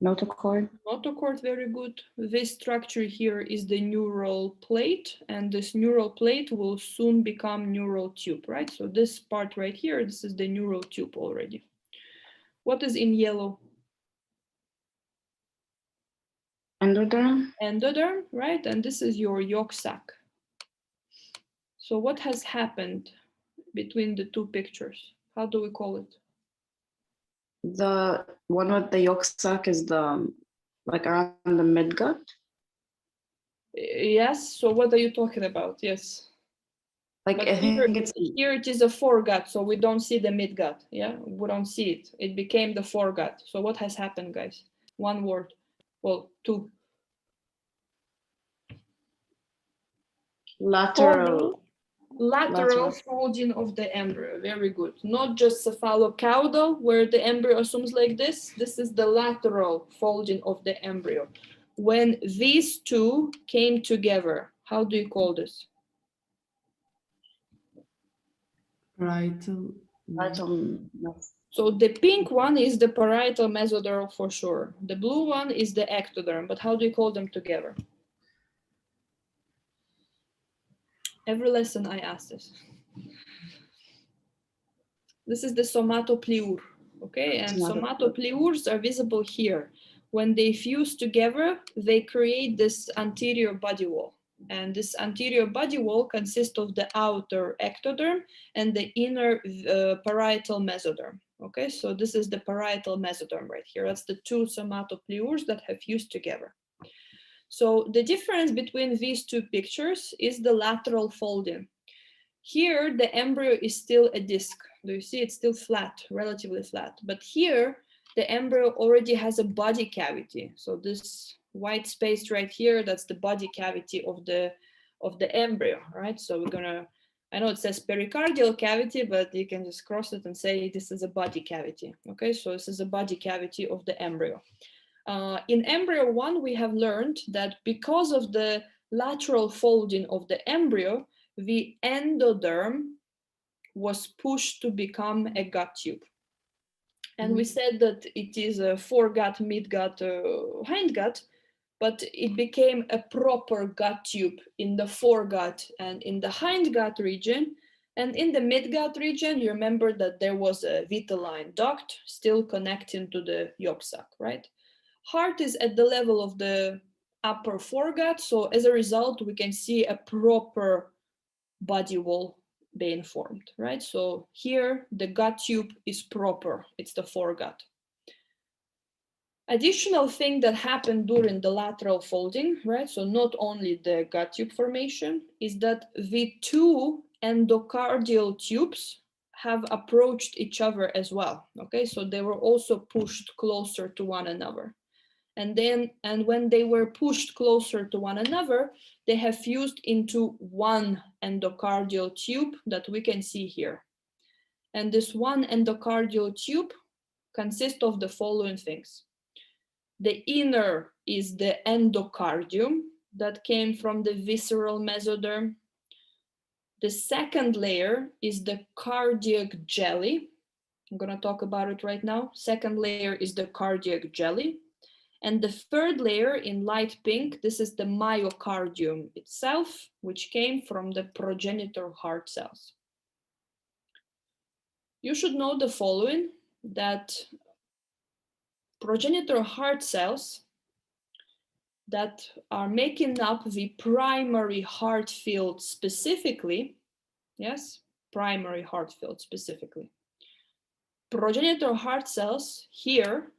Speaker 3: Notochord.
Speaker 1: Notochord, very good. This structure here is the neural plate, and this neural plate will soon become neural tube, right? So this part right here, this is the neural tube already. What is in yellow?
Speaker 3: Endoderm.
Speaker 1: Endoderm, right? And this is your yolk sac. So what has happened between the two pictures? How do we call it?
Speaker 3: The one with the yolk sac is the like around the midgut.
Speaker 1: Yes. So what are you talking about? Yes.
Speaker 3: Like
Speaker 1: But
Speaker 3: I think it's
Speaker 1: here it is a foregut, so we don't see the midgut. Yeah, we don't see it. It became the foregut. So what has happened, guys? One word. Well, two.
Speaker 3: lateral.
Speaker 1: Lateral folding of the embryo. Very good. Not just cephalocaudal, where the embryo assumes like this. This is the lateral folding of the embryo. When these two came together, how do you call this?
Speaker 2: Parietal.
Speaker 1: So the pink one is the parietal mesoderm for sure. The blue one is the ectoderm, but how do you call them together? Every lesson I ask this. This is the somatopleur, okay? And somatopleurs are visible here. When they fuse together, they create this anterior body wall. And this anterior body wall consists of the outer ectoderm and the inner parietal mesoderm. Okay, so this is the parietal mesoderm right here. That's the two somatopleurs that have fused together. So the difference between these two pictures is the lateral folding. Here, the embryo is still a disc. Do you see? It's still flat, relatively flat. But here, the embryo already has a body cavity. So this white space right here, that's the body cavity of the embryo, right? So we're gonna, I know it says pericardial cavity, but you can just cross it and say this is a body cavity. Okay, so this is a body cavity of the embryo. In embryo 1, we have learned that because of the lateral folding of the embryo, the endoderm was pushed to become a gut tube. And we said that it is a foregut, midgut, hindgut, but it became a proper gut tube in the foregut and in the hindgut region. And in the midgut region, you remember that there was a vitelline duct still connecting to the yolk sac, right? Heart is at the level of the upper foregut, so as a result, we can see a proper body wall being formed, right? So here, the gut tube is proper, it's the foregut. Additional thing that happened during the lateral folding, right? So not only the gut tube formation, is that the two endocardial tubes have approached each other as well, okay? So they were also pushed closer to one another. And when they were pushed closer to one another, they have fused into one endocardial tube that we can see here. And this one endocardial tube consists of the following things. The inner is the endocardium that came from the visceral mesoderm. The second layer is the cardiac jelly. I'm going to talk about it right now. Second layer is the cardiac jelly. And the third layer in light pink, this is the myocardium itself, which came from the progenitor heart cells. You should know the following, that progenitor heart cells that are making up the primary heart field specifically, yes, primary heart field specifically. Progenitor heart cells here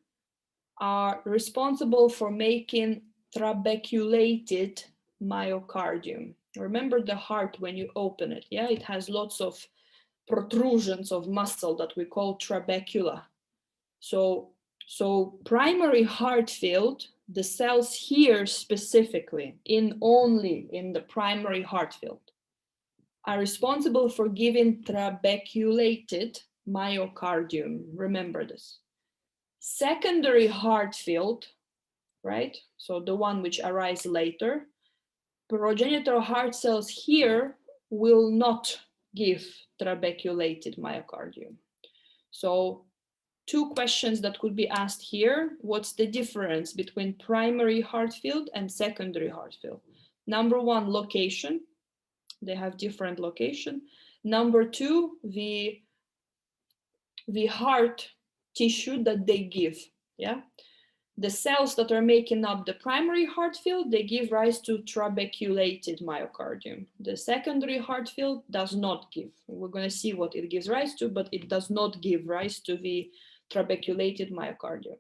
Speaker 1: are responsible for making trabeculated myocardium. Remember the heart when you open it, yeah? It has lots of protrusions of muscle that we call trabecula. So primary heart field, the cells here specifically, only in the primary heart field, are responsible for giving trabeculated myocardium. Remember this. Secondary heart field, right? So the one which arises later, progenitor heart cells here will not give trabeculated myocardium. So two questions that could be asked here. What's the difference between primary heart field and secondary heart field? Number one, location. They have different location. Number two, the heart tissue that they give, yeah? The cells that are making up the primary heart field, they give rise to trabeculated myocardium. The secondary heart field does not give. We're going to see what it gives rise to, but it does not give rise to the trabeculated myocardium.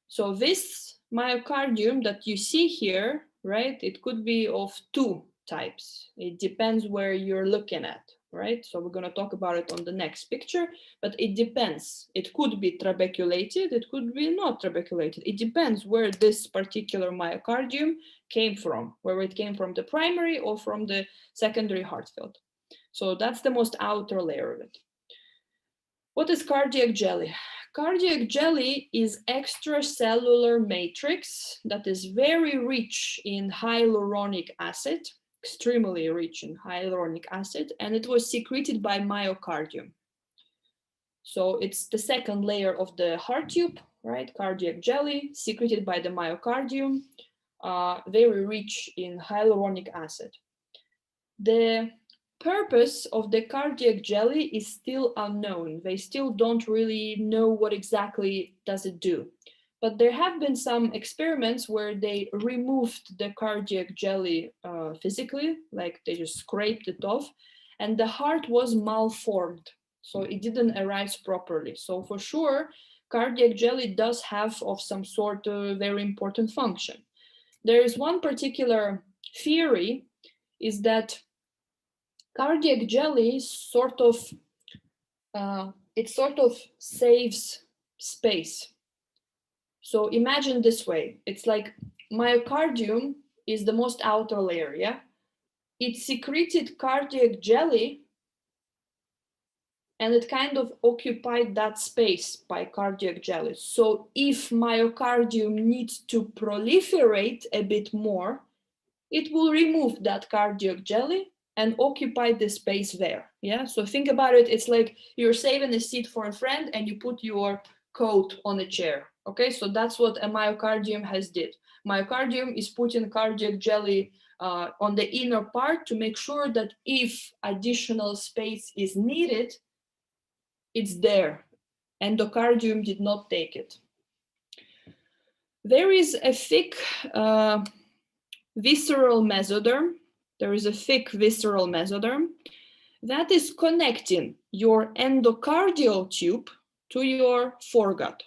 Speaker 1: So this myocardium that you see here, right, it could be of two types. It depends where you're looking at, right? So we're going to talk about it on the next picture, but it depends. It could be trabeculated, it could be not trabeculated. It depends where this particular myocardium came from, whether it came from the primary or from the secondary heart field. So that's the most outer layer of it. What is cardiac jelly? Cardiac jelly is extracellular matrix that is very rich in hyaluronic acid, extremely rich in hyaluronic acid, and it was secreted by myocardium. So it's the second layer of the heart tube, right? Cardiac jelly, secreted by the myocardium, very rich in hyaluronic acid. The purpose of the cardiac jelly is still unknown. They still don't really know what exactly does it do. But there have been some experiments where they removed the cardiac jelly physically, like they just scraped it off, and the heart was malformed. So it didn't arise properly. So for sure, cardiac jelly does have of some sort of very important function. There is one particular theory is that cardiac jelly sort of saves space. So imagine this way: it's like myocardium is the most outer layer, yeah? It secreted cardiac jelly, and it kind of occupied that space by cardiac jelly. So if myocardium needs to proliferate a bit more, it will remove that cardiac jelly and occupy the space there. Yeah, so think about it. It's like you're saving a seat for a friend and you put your coat on a chair. Okay, so that's what a myocardium has did. Myocardium is putting cardiac jelly on the inner part to make sure that if additional space is needed, it's there. Endocardium did not take it. There is a thick visceral mesoderm. There is a thick visceral mesoderm that is connecting your endocardial tube to your foregut.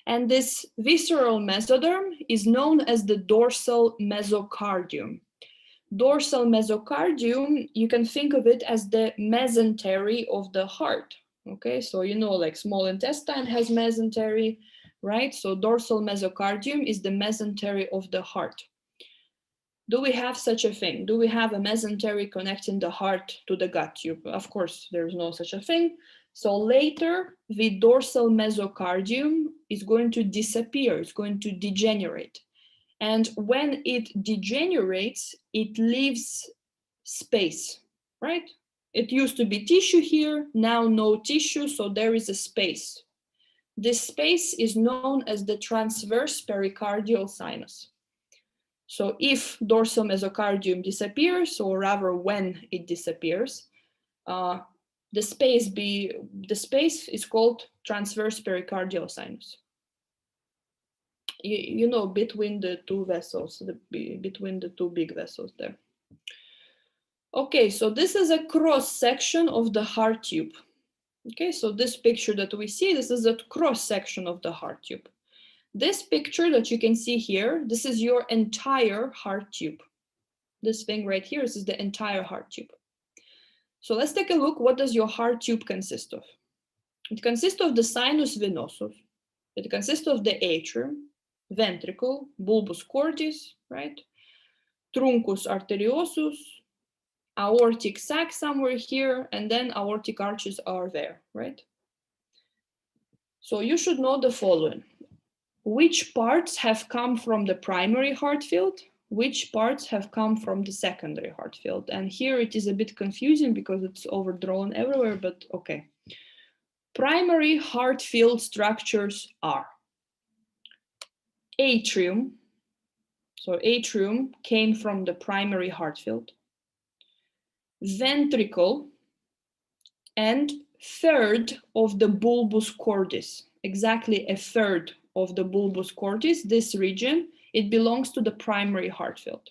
Speaker 1: And this visceral mesoderm is known as the dorsal mesocardium. Dorsal mesocardium, you can think of it as the mesentery of the heart. Okay, so you know, like small intestine has mesentery, right? So dorsal mesocardium is the mesentery of the heart. Do we have such a thing? Do we have a mesentery connecting the heart to the gut tube? Of course, there's no such a thing. So later, the dorsal mesocardium is going to disappear, it's going to degenerate. And when it degenerates, it leaves space, right? It used to be tissue here, now no tissue, so there is a space. This space is known as the transverse pericardial sinus. So if dorsal mesocardium disappears, or rather when it disappears, the space is called transverse pericardial sinus. You know, between the two vessels, between the two big vessels there. Okay, so this is a cross section of the heart tube. Okay, so this picture that we see, this is a cross section of the heart tube. This picture that you can see here, this is your entire heart tube. This thing right here, this is the entire heart tube. So let's take a look. What does your heart tube consist of? It consists of the sinus venosus. It consists of the atrium, ventricle, bulbus cordis, right? Truncus arteriosus, aortic sac somewhere here, and then aortic arches are there, right? So you should know the following. Which parts have come from the primary heart field? Which parts have come from the secondary heart field? And here it is a bit confusing because it's overdrawn everywhere, but okay. Primary heart field structures are atrium. So atrium came from the primary heart field. Ventricle and third of the bulbus cordis. Exactly a third of the bulbus cordis, this region, it belongs to the primary heart field.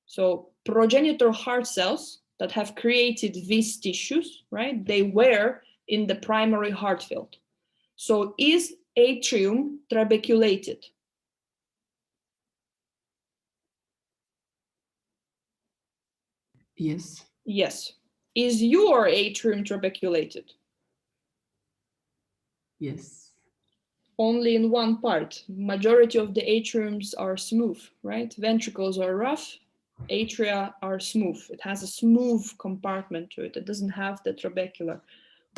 Speaker 1: So progenitor heart cells that have created these tissues, right, they were in the primary heart field. So is atrium trabeculated?
Speaker 2: Yes.
Speaker 1: Yes. Is your atrium trabeculated?
Speaker 2: Yes.
Speaker 1: Only in one part. Majority of the atriums are smooth, right? Ventricles are rough, atria are smooth. It has a smooth compartment to it. It doesn't have the trabecular.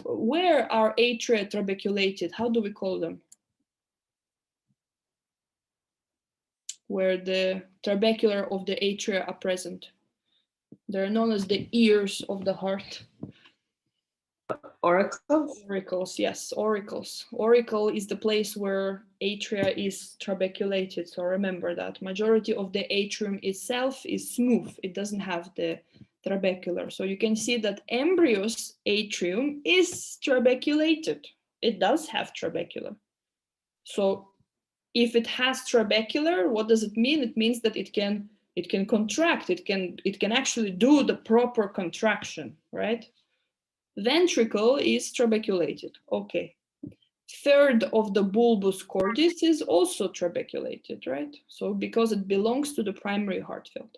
Speaker 1: Where are atria trabeculated? How do we call them? Where the trabecular of the atria are present. They're known as the ears of the heart.
Speaker 3: Auricles?
Speaker 1: Auricles, yes, auricles. Auricle is the place where atria is trabeculated. So remember that majority of the atrium itself is smooth. It doesn't have the trabecular. So you can see that embryo's atrium is trabeculated. It does have trabecular. So if it has trabecular, what does it mean? It means that it can contract. It can actually do the proper contraction, right? Ventricle is trabeculated. Okay. Third of the bulbus cordis is also trabeculated, right? So because it belongs to the primary heart field.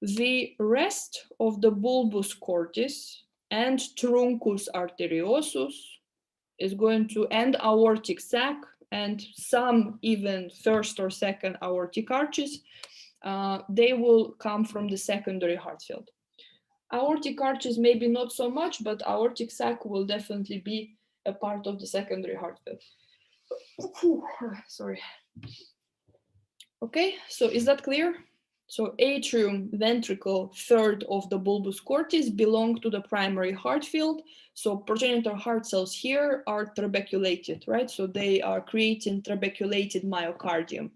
Speaker 1: The rest of the bulbus cordis and truncus arteriosus is going to end aortic sac and some even first or second aortic arches. They will come from the secondary heart field. Aortic arches maybe not so much, but aortic sac will definitely be a part of the secondary heart field. Sorry. Okay, so is that clear? So atrium, ventricle, third of the bulbus cordis belong to the primary heart field. So progenitor heart cells here are trabeculated, right? So they are creating trabeculated myocardium.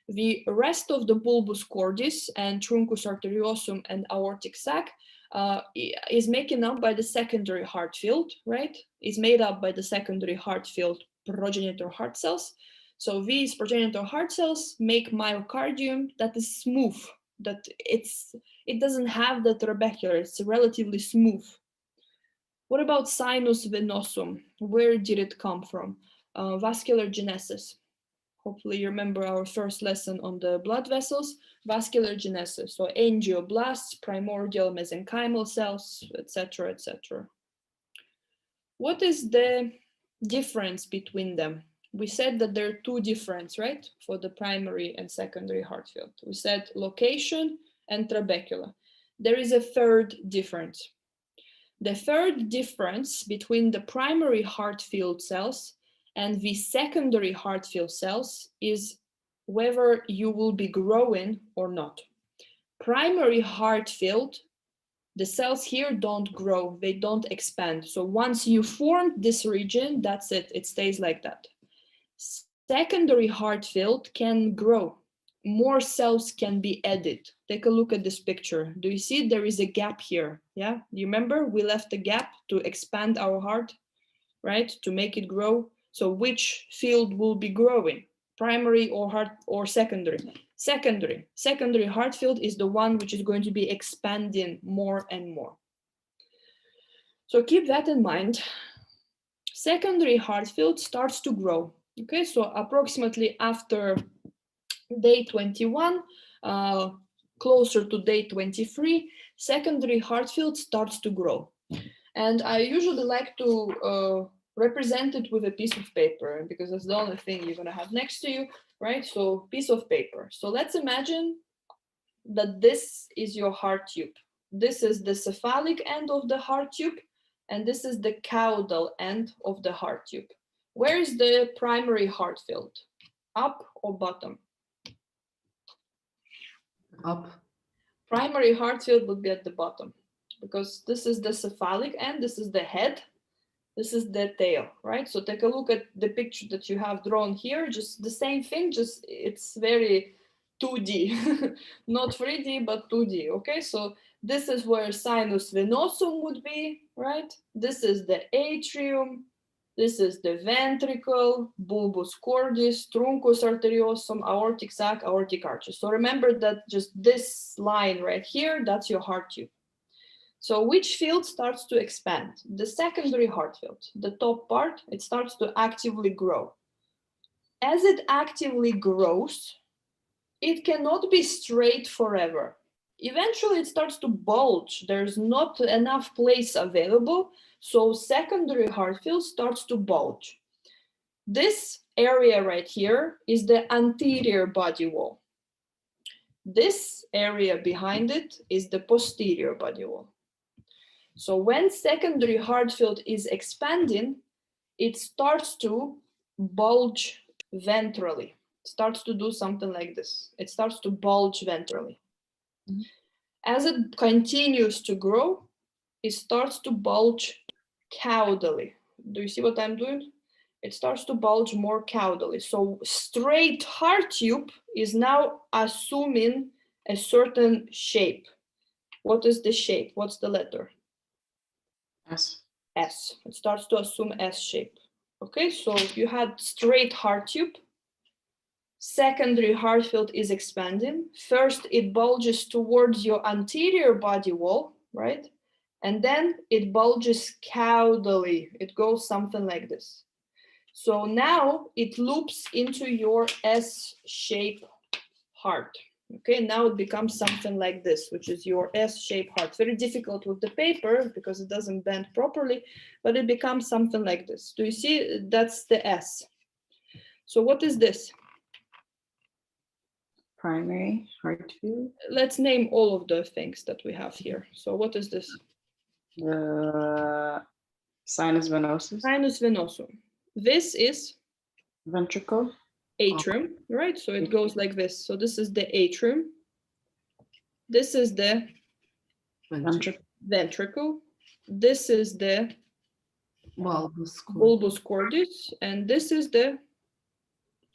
Speaker 1: The rest of the bulbus cordis and truncus arteriosum and aortic sac is making up by the secondary heart field, right? Is made up by the secondary heart field progenitor heart cells. So these progenitor heart cells make myocardium that is smooth, that it doesn't have the trabecular, it's relatively smooth. What about sinus venosum? Where did it come from? Vascular genesis. Hopefully you remember our first lesson on the blood vessels, vascular genesis, so angioblasts, primordial mesenchymal cells, etc., etc. What is the difference between them? We said that there are two differences, right, for the primary and secondary heart field. We said location and trabecula. There is a third difference. The third difference between the primary heart field cells and the secondary heart field cells is whether you will be growing or not. Primary heart field, the cells here don't grow, they don't expand. So once you form this region, that's it, it stays like that. Secondary heart field can grow. More cells can be added. Take a look at this picture. Do you see there is a gap here? Yeah, you remember we left a gap to expand our heart, right? To make it grow. So which field will be growing? Primary or heart or secondary? Secondary. Secondary heart field is the one which is going to be expanding more and more. So keep that in mind. Secondary heart field starts to grow. Okay, so approximately after day 21, closer to day 23, secondary heart field starts to grow. And I usually like to represent it with a piece of paper because that's the only thing you're going to have next to you, right? So piece of paper. So let's imagine that this is your heart tube. This is the cephalic end of the heart tube, and this is the caudal end of the heart tube. Where is the primary heart field? Up or bottom?
Speaker 2: Up.
Speaker 1: Primary heart field would be at the bottom because this is the cephalic end, this is the head, this is the tail, right? So take a look at the picture that you have drawn here, just the same thing, just it's very 2D, not 3D, but 2D, okay? So this is where sinus venosum would be, right? This is the atrium, this is the ventricle, bulbus cordis, truncus arteriosum, aortic sac, aortic arches. So remember that just this line right here, that's your heart tube. So which field starts to expand? The secondary heart field, the top part, it starts to actively grow. As it actively grows, it cannot be straight forever. Eventually it starts to bulge. There's not enough place available, so secondary heart field starts to bulge. This area right here is the anterior body wall. This area behind it is the posterior body wall. So when secondary heart field is expanding, it starts to bulge ventrally. It starts to do something like this. It starts to bulge ventrally. Mm-hmm. As it continues to grow, it starts to bulge caudally. Do you see what I'm doing? It starts to bulge more caudally. So straight heart tube is now assuming a certain shape. What is the shape? What's the letter?
Speaker 3: S.
Speaker 1: S. It starts to assume S shape. Okay, so you had straight heart tube. Secondary heart field is expanding. First, it bulges towards your anterior body wall, right? And then it bulges caudally. It goes something like this. So now it loops into your S-shaped heart. Okay, now it becomes something like this, which is your S-shaped heart. Very difficult with the paper because it doesn't bend properly, but it becomes something like this. Do you see? That's the S. So what is this?
Speaker 3: Primary heart field.
Speaker 1: Let's name all of the things that we have here. So what is this?
Speaker 3: The sinus venosus.
Speaker 1: Sinus venosum. This is
Speaker 3: ventricle.
Speaker 1: Atrium, right? So it goes like this. So this is the atrium. This is the ventricle. This is the bulbus cordis, and this is the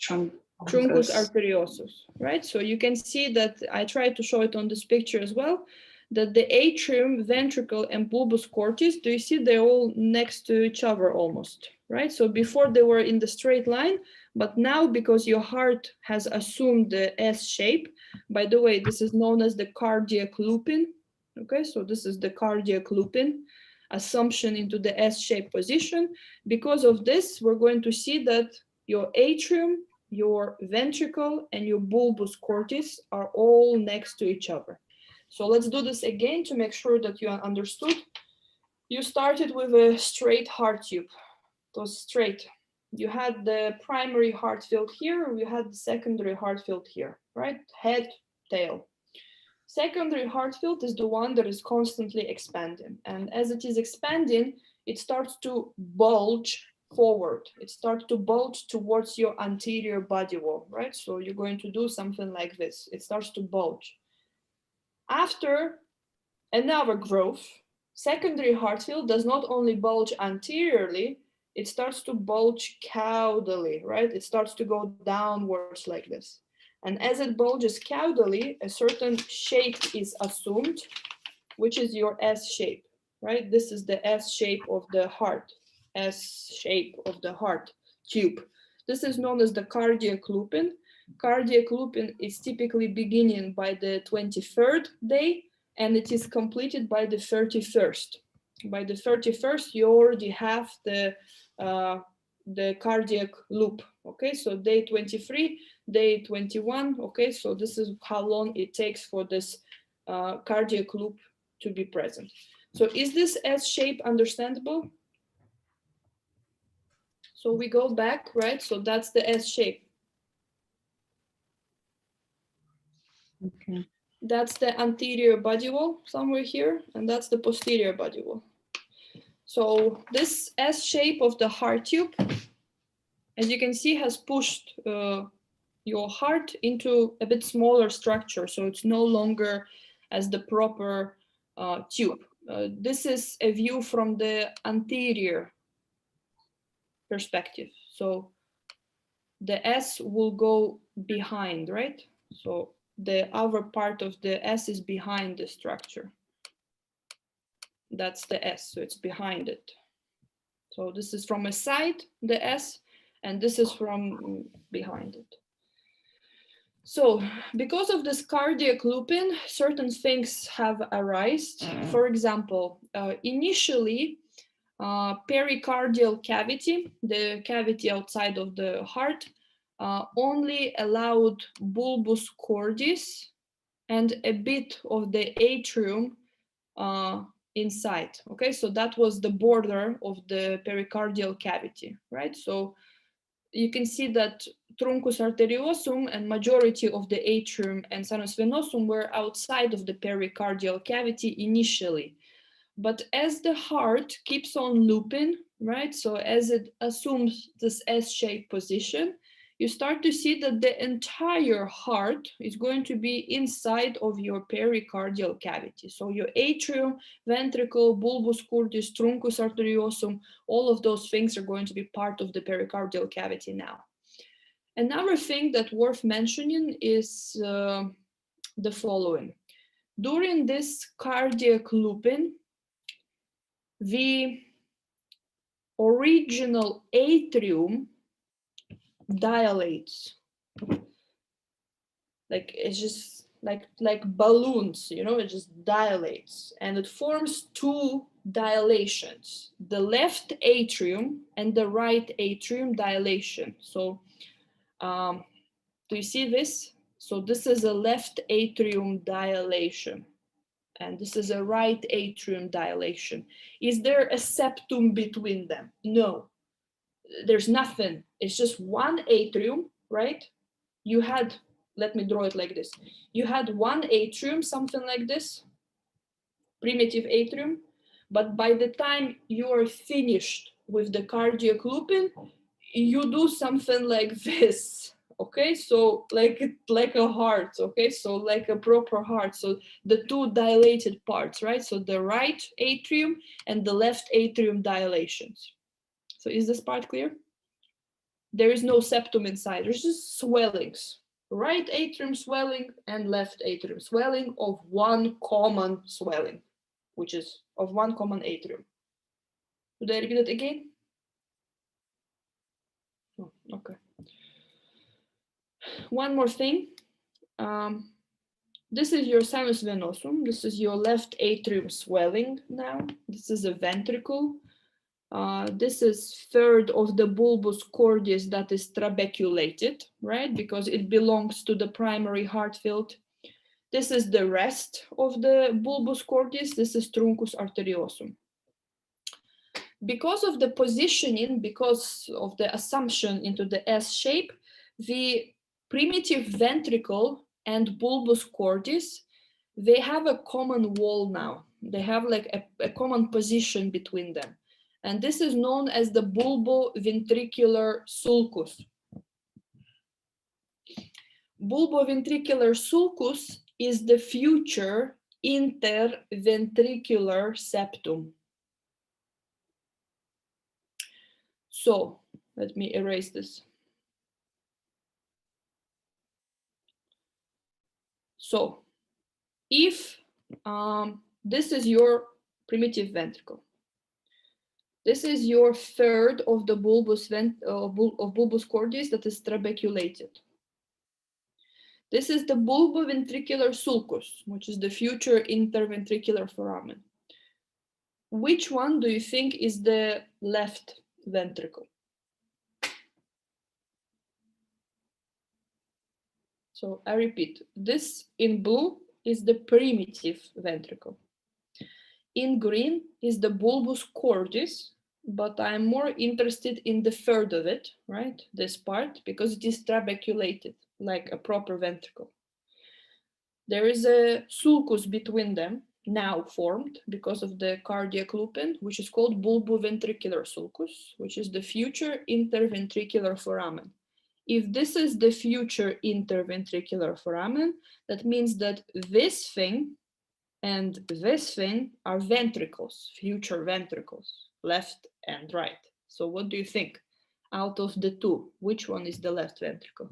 Speaker 1: truncus arteriosus, right? So you can see that I tried to show it on this picture as well, that the atrium, ventricle, and bulbus cordis, do you see they're all next to each other almost, right? So before they were in the straight line, but now because your heart has assumed the S shape, by the way, this is known as the cardiac looping, okay? So this is the cardiac looping, assumption into the S-shaped position. Because of this, we're going to see that your atrium, your ventricle, and your bulbus cordis are all next to each other. So let's do this again to make sure that you understood. You started with a straight heart tube. It was straight. You had the primary heart field here, you had the secondary heart field here, right? Head, tail. Secondary heart field is the one that is constantly expanding. And as it is expanding, it starts to bulge forward. It starts to bulge towards your anterior body wall, right? So you're going to do something like this. It starts to bulge. After another growth, secondary heart field does not only bulge anteriorly, it starts to bulge caudally, right? It starts to go downwards like this. And as it bulges caudally, a certain shape is assumed, which is your S shape, right? This is the S shape of the heart, S shape of the heart tube. This is known as the cardiac looping. Cardiac looping is typically beginning by the 23rd day, and it is completed by the 31st. By the 31st, you already have the cardiac loop, Okay, so day 23, day 21. Okay, so this is how long it takes for this cardiac loop to be present. So is this S shape understandable? So we go back, right? So that's the S shape.
Speaker 3: Okay.
Speaker 1: That's the anterior body wall somewhere here, and that's the posterior body wall. So this S shape of the heart tube, as you can see, has pushed your heart into a bit smaller structure. So it's no longer as the proper tube. This is a view from the anterior perspective. So the S will go behind, right? So the other part of the S is behind the structure. That's the S, so it's behind it. So this is from a side, the S, and this is from behind it. So because of this cardiac looping, certain things have arisen. For example, initially, pericardial cavity, the cavity outside of the heart, only allowed bulbus cordis and a bit of the atrium inside. Okay, so that was the border of the pericardial cavity, right? So you can see that truncus arteriosum and majority of the atrium and sinus venosum were outside of the pericardial cavity initially. But as the heart keeps on looping, right? So as it assumes this S-shaped position, you start to see that the entire heart is going to be inside of your pericardial cavity. So your atrium, ventricle, bulbus cordis, truncus arteriosum, all of those things are going to be part of the pericardial cavity now. Another thing that worth mentioning is the following. During this cardiac looping, the original atrium dilates. Like it's just like balloons, you know, it just dilates, and it forms two dilations, the left atrium and the right atrium dilation. So do you see this? So this is a left atrium dilation, and this is a right atrium dilation. Is there a septum between them? No, there's nothing. It's just one atrium, right? You had, let me draw it like this. You had one atrium, something like this, primitive atrium, but by the time you are finished with the cardiac looping, you do something like this. Okay, so like a heart. Okay, so like a proper heart. So the two dilated parts, right? So the right atrium and the left atrium dilations. So is this part clear? There is no septum inside. There's just swellings. Right atrium swelling and left atrium swelling of one common swelling, which is of one common atrium. Should I repeat it again? Oh, okay. One more thing. This is your sinus venosum. This is your left atrium swelling now. This is a ventricle. This is third of the bulbus cordis that is trabeculated, right? Because it belongs to the primary heart field. This is the rest of the bulbus cordis. This is truncus arteriosum. Because of the positioning, because of the assumption into the S shape, the primitive ventricle and bulbus cordis, they have a common wall now. They have like a common position between them. And this is known as the bulboventricular sulcus. Bulboventricular sulcus is the future interventricular septum. So let me erase this. So if this is your primitive ventricle, this is your third of the bulbus cordis that is trabeculated. This is the bulboventricular sulcus, which is the future interventricular foramen. Which one do you think is the left ventricle? So I repeat, this in blue is the primitive ventricle. In green is the bulbus cordis, but I'm more interested in the third of it, right? This part, because it is trabeculated, like a proper ventricle. There is a sulcus between them, now formed because of the cardiac lupin, which is called bulboventricular sulcus, which is the future interventricular foramen. If this is the future interventricular foramen, that means that this thing and this thing are ventricles, future ventricles, left and right. So what do you think? Out of the two, which one is the left ventricle?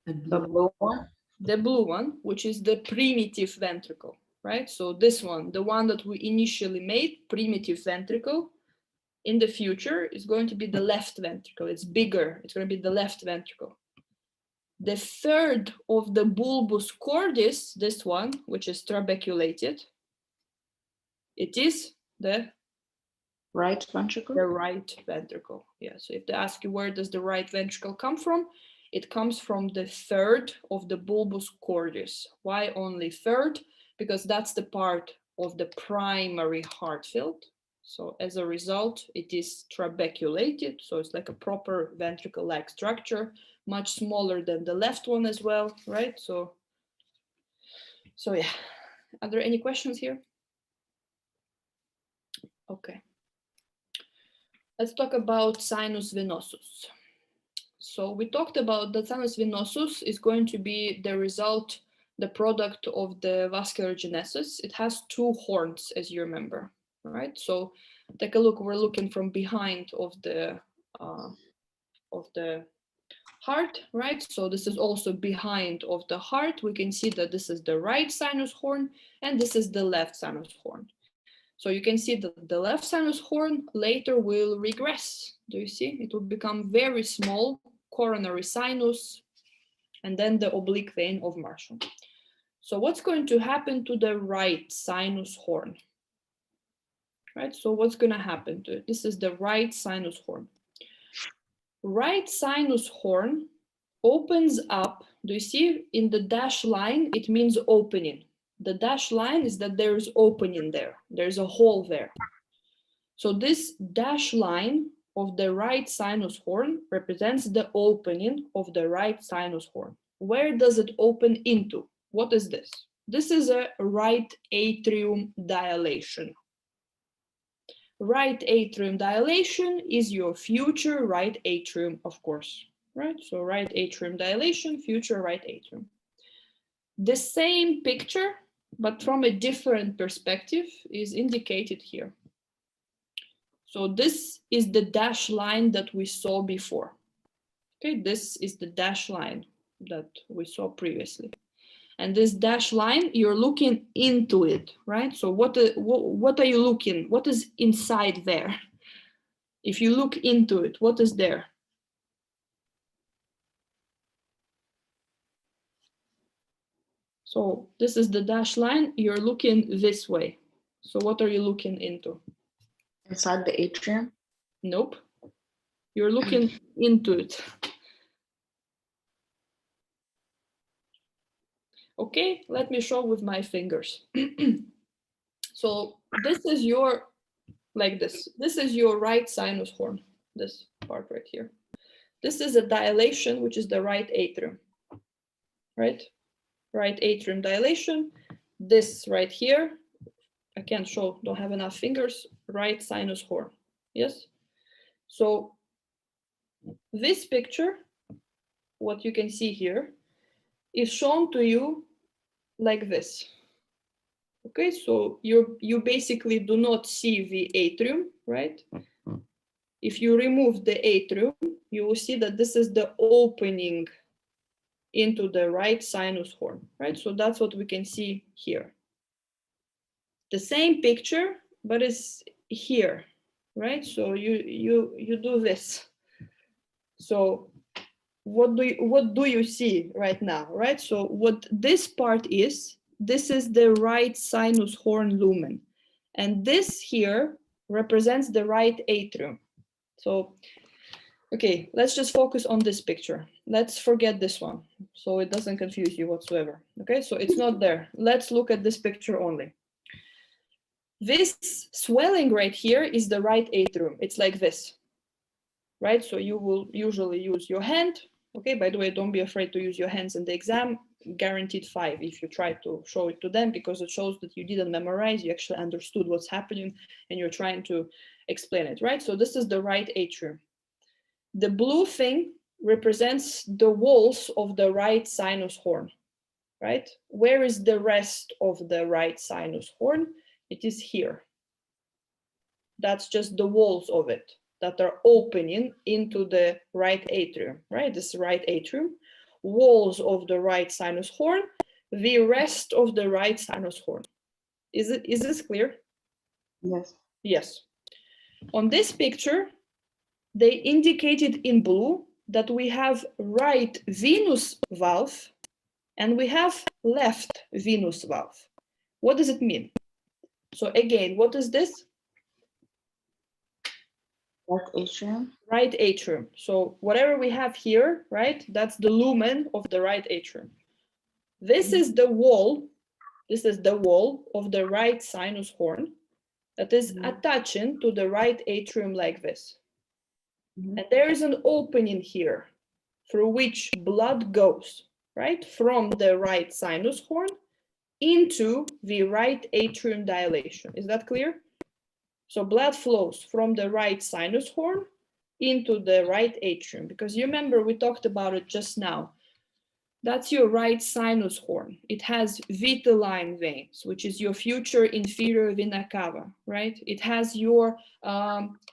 Speaker 3: The blue one?
Speaker 1: The blue one, which is the primitive ventricle, right? So this one, the one that we initially made, primitive ventricle, in the future is going to be the left ventricle. It's bigger. It's going to be the left ventricle. The third of the bulbus cordis, this one, which is trabeculated, it is the
Speaker 3: Right ventricle?
Speaker 1: The right ventricle. Yeah, so if they ask you where does the right ventricle come from, it comes from the third of the bulbus cordis. Why only third? Because that's the part of the primary heart field. So as a result, it is trabeculated. So it's like a proper ventricle-like structure, much smaller than the left one as well, right? So yeah, are there any questions here? Okay. Let's talk about sinus venosus. So we talked about that sinus venosus is going to be the result, the product of the vascular genesis. It has two horns, as you remember, right? So take a look. We're looking from behind of the heart, right? So this is also behind of the heart. We can see that this is the right sinus horn and this is the left sinus horn. So you can see that the left sinus horn later will regress. Do you see? It will become very small, coronary sinus, and then the oblique vein of Marshall. So what's going to happen to the right sinus horn? Right, so what's going to happen to it? This is the right sinus horn. Right sinus horn opens up. Do you see in the dashed line? It means opening. The dashed line is that there is opening there. There's a hole there. So this dashed line of the right sinus horn represents the opening of the right sinus horn. Where does it open into? What is this? This is a right atrium dilation. Right atrium dilation is your future right atrium, of course, right? So right atrium dilation, future right atrium. The same picture, but from a different perspective, is indicated here. So this is the dashed line that we saw before. Okay, this is the dashed line that we saw previously. And this dashed line, you're looking into it, right? So what are you looking? What is inside there? If you look into it, what is there? So this is the dashed line. You're looking this way. So what are you looking into?
Speaker 3: Inside the atrium?
Speaker 1: Nope. You're looking into it. Okay, let me show with my fingers. So this is your, like this. This is your right sinus horn, this part right here. This is a dilation, which is the right atrium, right? Right atrium dilation. This right here, I can't show, don't have enough fingers, right sinus horn, yes? So this picture, what you can see here, is shown to you like this. Okay, so you basically do not see the atrium, right? If you remove the atrium, you will see that this is the opening into the right sinus horn, right? So that's what we can see here. The same picture, but it's here, right? So you do this. So what do you see right now, right? So what this part is, this is the right sinus horn lumen, and this here represents the right atrium. So Okay, let's just focus on this picture. Let's forget this one, so it doesn't confuse you whatsoever. Okay, so it's not there. Let's look at this picture only. This swelling right here is the right atrium. It's like this, right? So you will usually use your hand. Okay, by the way, don't be afraid to use your hands in the exam. Guaranteed 5 if you try to show it to them, because it shows that you didn't memorize, you actually understood what's happening and you're trying to explain it, right? So this is the right atrium. The blue thing represents the walls of the right sinus horn, right? Where is the rest of the right sinus horn? It is here. That's just the walls of it that are opening into the right atrium, right? This right atrium, walls of the right sinus horn, the rest of the right sinus horn. Is this clear?
Speaker 3: Yes.
Speaker 1: Yes. On this picture, they indicated in blue that we have right venous valve and we have left venous valve. What does it mean? So again, what is this?
Speaker 3: Right atrium.
Speaker 1: Right atrium. So whatever we have here, right, that's the lumen of the right atrium. This is the wall. This is the wall of the right sinus horn that is attaching to the right atrium like this. And there is an opening here through which blood goes, right, from the right sinus horn into the right atrium dilation. Is that clear? So blood flows from the right sinus horn into the right atrium, because you remember we talked about it just now. That's your right sinus horn. It has vitelline veins, which is your future inferior vena cava, right? It has your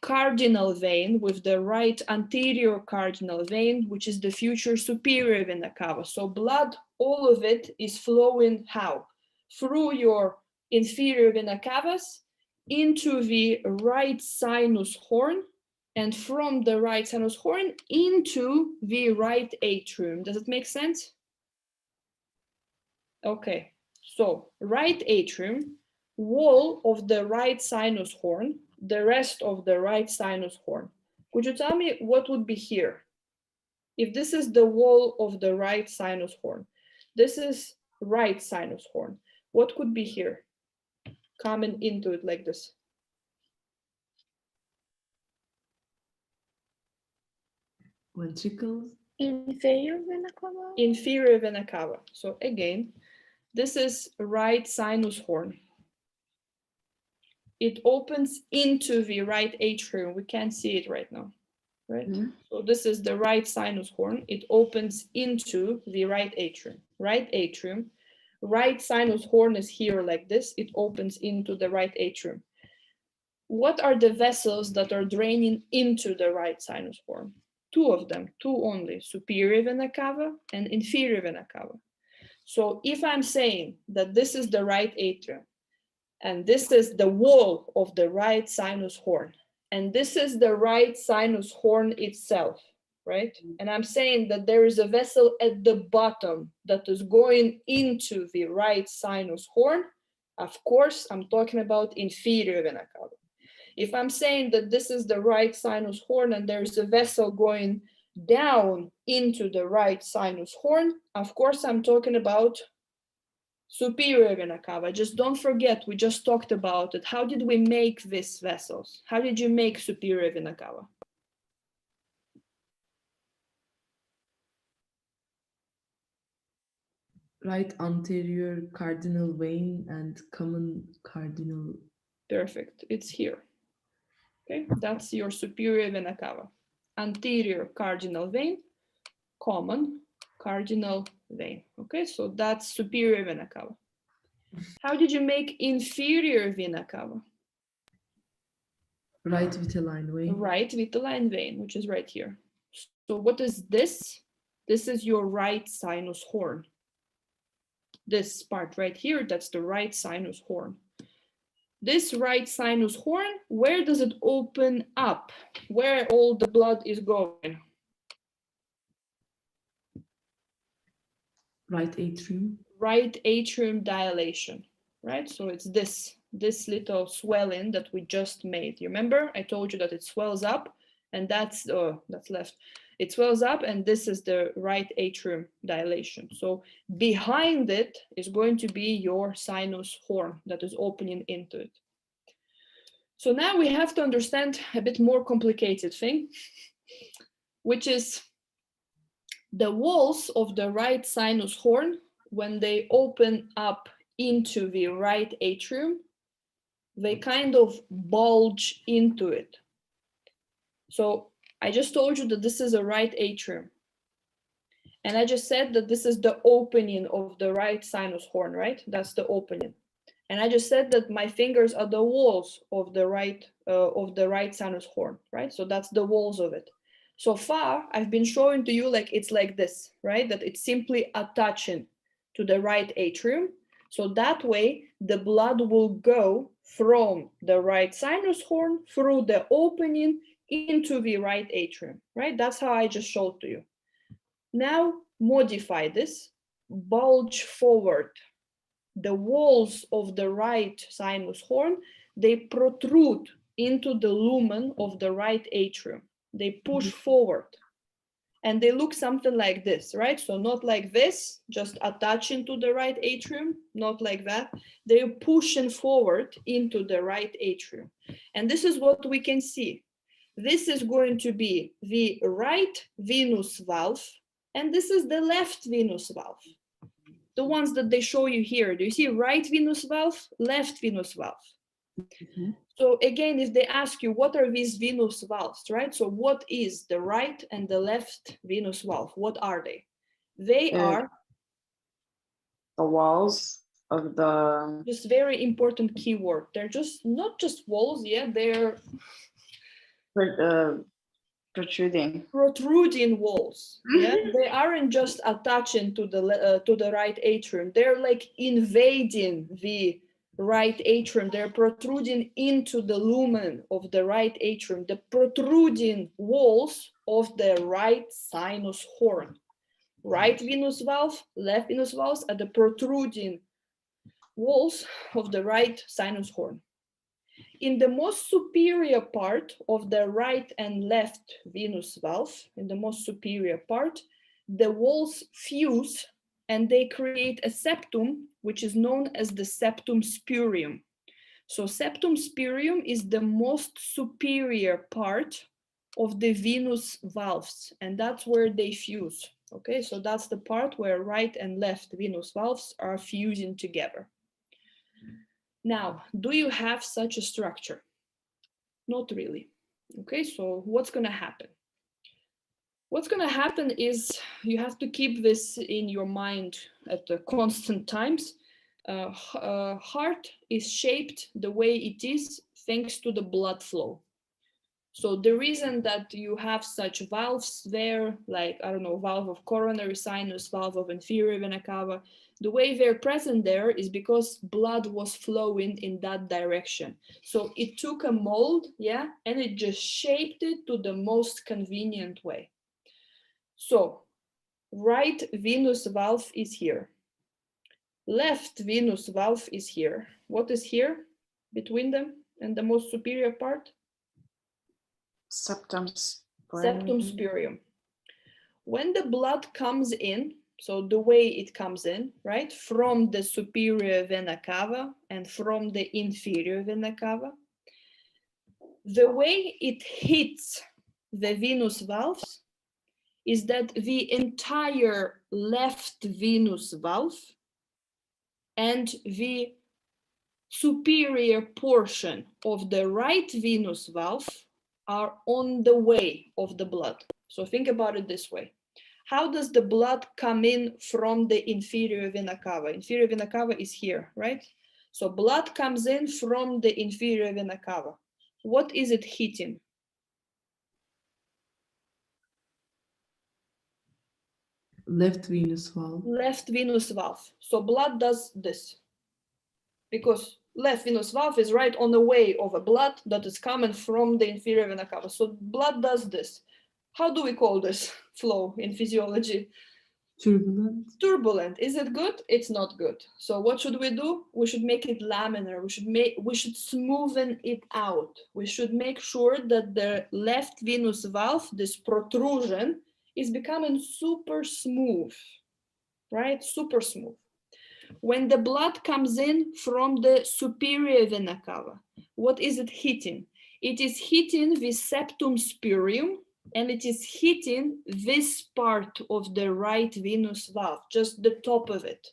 Speaker 1: cardinal vein with the right anterior cardinal vein, which is the future superior vena cava. So blood, all of it is flowing how? Through your inferior vena cavas into the right sinus horn, and from the right sinus horn into the right atrium. Does it make sense? Okay, so right atrium, wall of the right sinus horn, the rest of the right sinus horn. Could you tell me what would be here? If this is the wall of the right sinus horn, this is right sinus horn, what could be here? Coming into it like this.
Speaker 2: Ventricles.
Speaker 4: Inferior vena cava.
Speaker 1: Inferior vena cava. So again, this is right sinus horn. It opens into the right atrium. We can't see it right now, right? So this is the right sinus horn. It opens into the right atrium. Right atrium. Right sinus horn is here like this. It opens into the right atrium. What are the vessels that are draining into the right sinus horn? Two of them, two only, superior vena cava and inferior vena cava. So if I'm saying that this is the right atrium, and this is the wall of the right sinus horn, and this is the right sinus horn itself, right? And I'm saying that there is a vessel at the bottom that is going into the right sinus horn. Of course, I'm talking about inferior vena cava. If I'm saying that this is the right sinus horn and there's a vessel going down into the right sinus horn, of course, I'm talking about superior vena cava. Just don't forget, we just talked about it. How did we make these vessels? How did you make superior vena cava?
Speaker 2: Right anterior cardinal vein and common cardinal.
Speaker 1: Perfect, it's here. Okay, that's your superior vena cava. Anterior cardinal vein, common cardinal vein. Okay, so that's superior vena cava. How did you make inferior vena cava?
Speaker 2: Right vitelline vein.
Speaker 1: Right vitelline vein, which is right here. So what is this? This is your right sinus horn. This part right here, that's the right sinus horn. This right sinus horn, where does it open up? Where all the blood is going?
Speaker 2: Right atrium.
Speaker 1: Right atrium dilation, right? So it's this little swelling that we just made. You remember? I told you that it swells up and that's left. It swells up, and this is the right atrium dilation. So behind it is going to be your sinus horn that is opening into it. So now we have to understand a bit more complicated thing, which is the walls of the right sinus horn, when they open up into the right atrium, they kind of bulge into it. So I just told you that this is a right atrium. And I just said that this is the opening of the right sinus horn, right? That's the opening. And I just said that my fingers are the walls of the right sinus horn, right? So that's the walls of it. So far, I've been showing to you like it's like this, right? That it's simply attaching to the right atrium. So that way, the blood will go from the right sinus horn through the opening into the right atrium, right? That's how I just showed to you. Now modify this, bulge forward. The walls of the right sinus horn, they protrude into the lumen of the right atrium. They push forward, and they look something like this, right? So not like this, just attaching to the right atrium, not like that. They're pushing forward into the right atrium. And this is what we can see. This is going to be the right venous valve, and this is the left venous valve. The ones that they show you here. Do you see right venous valve, left venous valve? Mm-hmm. So again, if they ask you, what are these venous valves, right? So what is the right and the left venous valve? What are they? They are
Speaker 3: the walls of the...
Speaker 1: Just very important keyword. They're just not just walls, yeah, they're protruding walls. Yeah, they aren't just attaching to the right atrium. They're like invading the right atrium. They're protruding into the lumen of the right atrium, the protruding walls of the right sinus horn. Right venous valve, left venous valves are the protruding walls of the right sinus horn. In the most superior part of the right and left venous valve, in the most superior part, the walls fuse and they create a septum, which is known as the septum spurium. So septum spurium is the most superior part of the venous valves, and that's where they fuse. Okay, so that's the part where right and left venous valves are fusing together. Now, do you have such a structure? Not really. Okay, so what's going to happen? What's going to happen is you have to keep this in your mind at the constant times. Heart is shaped the way it is thanks to the blood flow. So the reason that you have such valves there, like, I don't know, valve of coronary sinus, valve of inferior vena cava, the way they're present there is because blood was flowing in that direction. So it took a mold, yeah, and it just shaped it to the most convenient way. So right venous valve is here. Left venous valve is here. What is here between them and the most superior part?
Speaker 3: Septum spurium.
Speaker 1: Septum spurium. When the blood comes in, so the way it comes in, right, from the superior vena cava and from the inferior vena cava, the way it hits the venous valves is that the entire left venous valve and the superior portion of the right venous valve are on the way of the blood. So think about it this way. How does the blood come in from the inferior vena cava? Inferior vena cava is here, right? So blood comes in from the inferior vena cava. What is it hitting?
Speaker 2: Left venous valve.
Speaker 1: Left venous valve. So blood does this. Because left venous valve is right on the way of a blood that is coming from the inferior vena cava. So blood does this. How do we call this flow in physiology?
Speaker 2: Turbulent.
Speaker 1: Turbulent. Is it good? It's not good. So what should we do? We should make it laminar. We should smoothen it out. We should make sure that the left venous valve, this protrusion, is becoming super smooth, right? Super smooth. When the blood comes in from the superior vena cava, what is it hitting? It is hitting the septum spurium, and it is hitting this part of the right venous valve, just the top of it.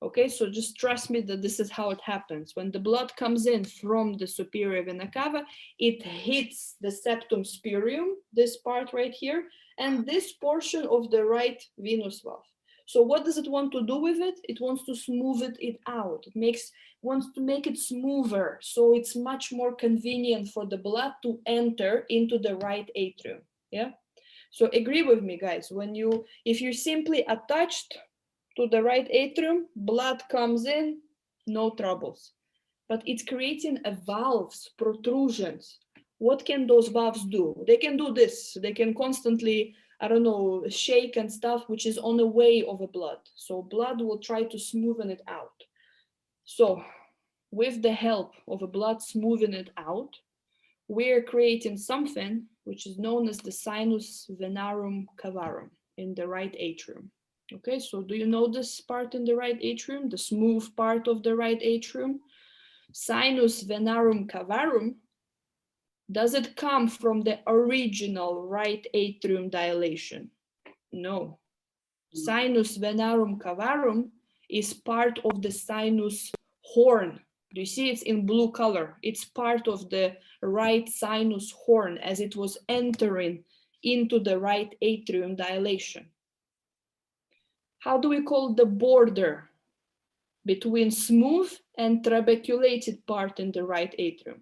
Speaker 1: Okay, so just trust me that this is how it happens. When the blood comes in from the superior vena cava, it hits the septum spurium, this part right here, and this portion of the right venous valve. So what does it want to do with it? It wants to smooth it out. Wants to make it smoother, so it's much more convenient for the blood to enter into the right atrium. Yeah. So agree with me, guys. If you're simply attached to the right atrium, blood comes in, no troubles. But it's creating a valves, protrusions. What can those valves do? They can do this. They can constantly, I don't know, shake and stuff, which is on the way of a blood. So blood will try to smoothen it out. So with the help of a blood smoothing it out, we're creating something which is known as the sinus venarum cavarum in the right atrium. Okay, so do you know this part in the right atrium, the smooth part of the right atrium? Sinus venarum cavarum, does it come from the original right atrium dilation? No. Sinus venarum cavarum is part of the sinus horn. Do you see it's in blue color? It's part of the right sinus horn as it was entering into the right atrium dilation. How do we call the border between smooth and trabeculated part in the right atrium?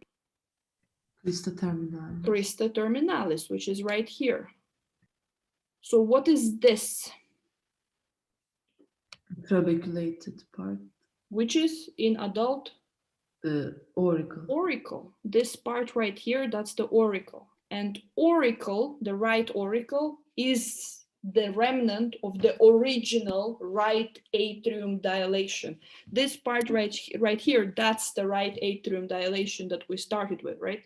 Speaker 2: Crista terminalis.
Speaker 1: Crista terminalis, which is right here. So what is this?
Speaker 2: Trabeculated part.
Speaker 1: Which is in adult?
Speaker 2: Auricle.
Speaker 1: Auricle. This part right here, that's the auricle. And auricle, the right auricle, is the remnant of the original right atrium dilation. This part right here, that's the right atrium dilation that we started with, right?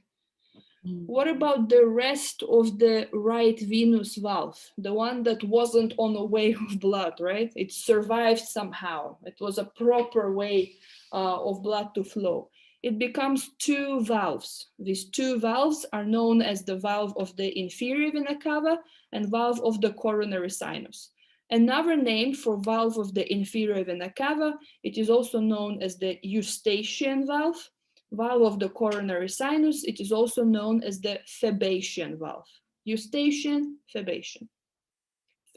Speaker 1: What about the rest of the right venous valve? The one that wasn't on a way of blood, right? It survived somehow. It was a proper way of blood to flow. It becomes two valves. These two valves are known as the valve of the inferior vena cava and valve of the coronary sinus. Another name for valve of the inferior vena cava, it is also known as the Eustachian valve. Valve of the coronary sinus, it is also known as the Fabacean valve. Eustachian, Fabacean.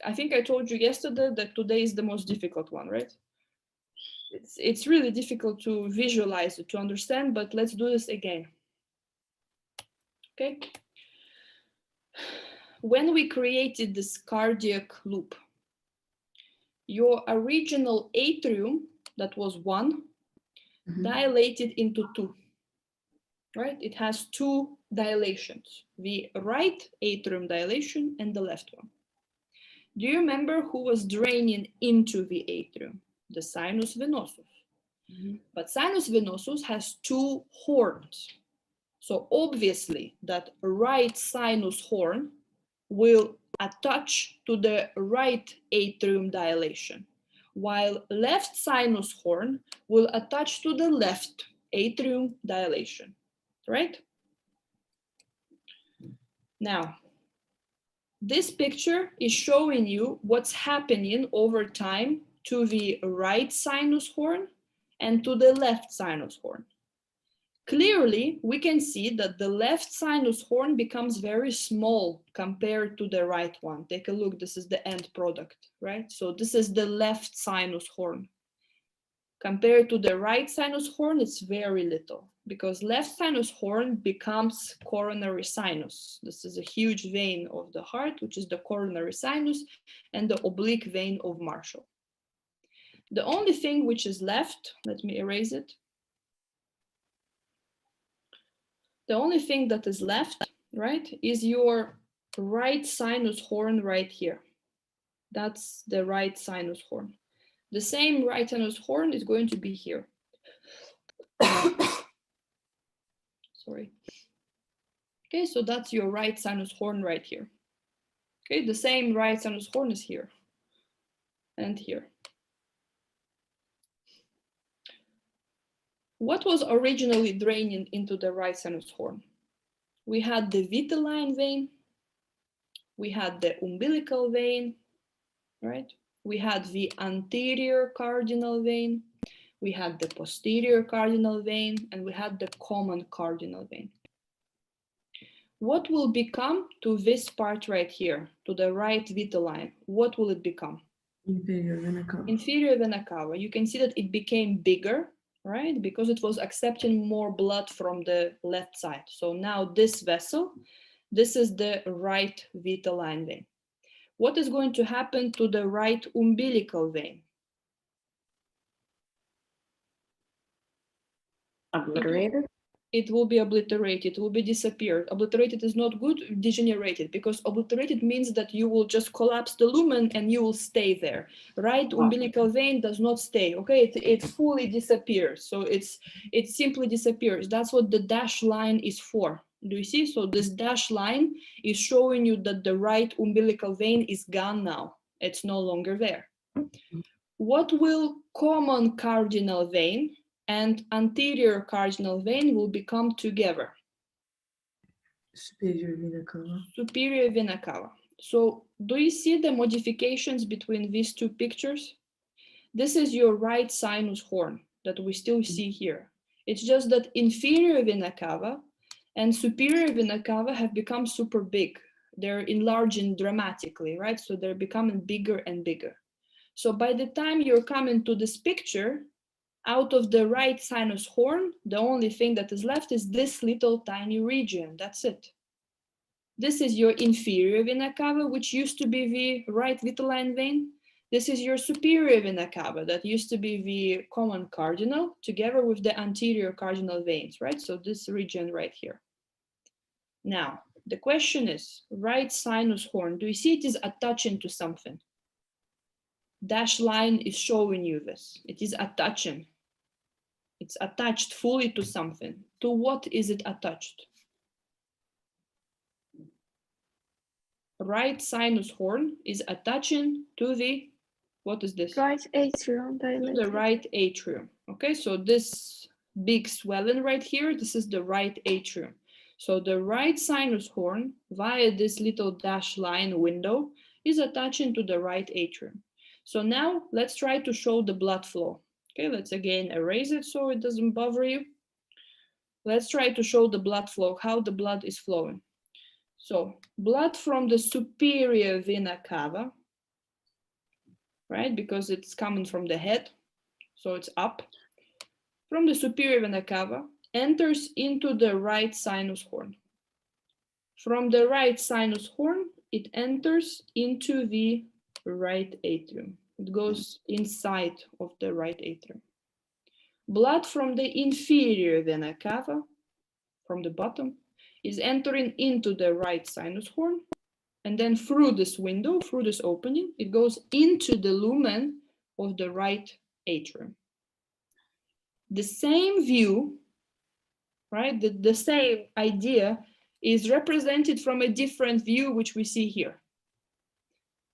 Speaker 1: I think I told you yesterday that today is the most difficult one, right? It's really difficult to visualize it, to understand, but let's do this again. Okay. When we created this cardiac loop, your original atrium, that was one, dilated into two. Right? It has two dilations, the right atrium dilation and the left one. Do you remember who was draining into the atrium? The sinus venosus. But sinus venosus has two horns. So obviously that right sinus horn will attach to the right atrium dilation, while left sinus horn will attach to the left atrium dilation. Right? Now, this picture is showing you what's happening over time to the right sinus horn and to the left sinus horn. Clearly, we can see that the left sinus horn becomes very small compared to the right one. Take a look, this is the end product, right? So this is the left sinus horn. Compared to the right sinus horn, it's very little because left sinus horn becomes coronary sinus. This is a huge vein of the heart, which is the coronary sinus, and the oblique vein of Marshall. The only thing which is left, let me erase it. The only thing that is left, right, is your right sinus horn right here. That's the right sinus horn. The same right sinus horn is going to be here. Sorry. Okay, so that's your right sinus horn right here. Okay, the same right sinus horn is here and here. What was originally draining into the right sinus horn? We had the vitelline vein, we had the umbilical vein, right? We had the anterior cardinal vein, we had the posterior cardinal vein, and we had the common cardinal vein. What will become to this part right here, to the right vitelline? What will it become?
Speaker 2: Inferior vena cava.
Speaker 1: Inferior vena cava. You can see that it became bigger, right? Because it was accepting more blood from the left side. So now this vessel, this is the right vitelline vein. What is going to happen to the right umbilical vein?
Speaker 3: Obliterated.
Speaker 1: It will be obliterated, it will be disappeared. Obliterated is not good, degenerated, because obliterated means that you will just collapse the lumen and you will stay there. Right umbilical vein does not stay, okay? It fully disappears, so it simply disappears. That's what the dash line is for. Do you see? So this dash line is showing you that the right umbilical vein is gone now. It's no longer there. What will common cardinal vein and anterior cardinal vein will become together?
Speaker 2: Superior vena cava.
Speaker 1: Superior vena cava. So do you see the modifications between these two pictures? This is your right sinus horn that we still see here. It's just that inferior vena cava and superior vena cava have become super big. They're enlarging dramatically, right? So they're becoming bigger and bigger. So by the time you're coming to this picture, out of the right sinus horn, the only thing that is left is this little tiny region. That's it. This is your inferior vena cava, which used to be the right vitelline vein. This is your superior vena cava, that used to be the common cardinal, together with the anterior cardinal veins, right? So this region right here. Now, the question is, right sinus horn, do you see it is attaching to something? Dash line is showing you this. It is attaching. It's attached fully to something. To what is it attached? Right sinus horn is attaching to the, what is this?
Speaker 4: Right atrium
Speaker 1: To
Speaker 4: dilated.
Speaker 1: the right atrium. Okay, so this big swelling right here, this is the right atrium. So the right sinus horn, via this little dash line window, is attaching to the right atrium. So now let's try to show the blood flow. Okay, let's again erase it so it doesn't bother you. Let's try to show the blood flow, how the blood is flowing. So blood from the superior vena cava, right? Because it's coming from the head, so it's up. From the superior vena cava, enters into the right sinus horn. From the right sinus horn, it enters into the right atrium. It goes inside of the right atrium. Blood from the inferior vena cava, from the bottom, is entering into the right sinus horn, and then through this window, through this opening, it goes into the lumen of the right atrium. The same view, right, the same idea is represented from a different view, which we see here.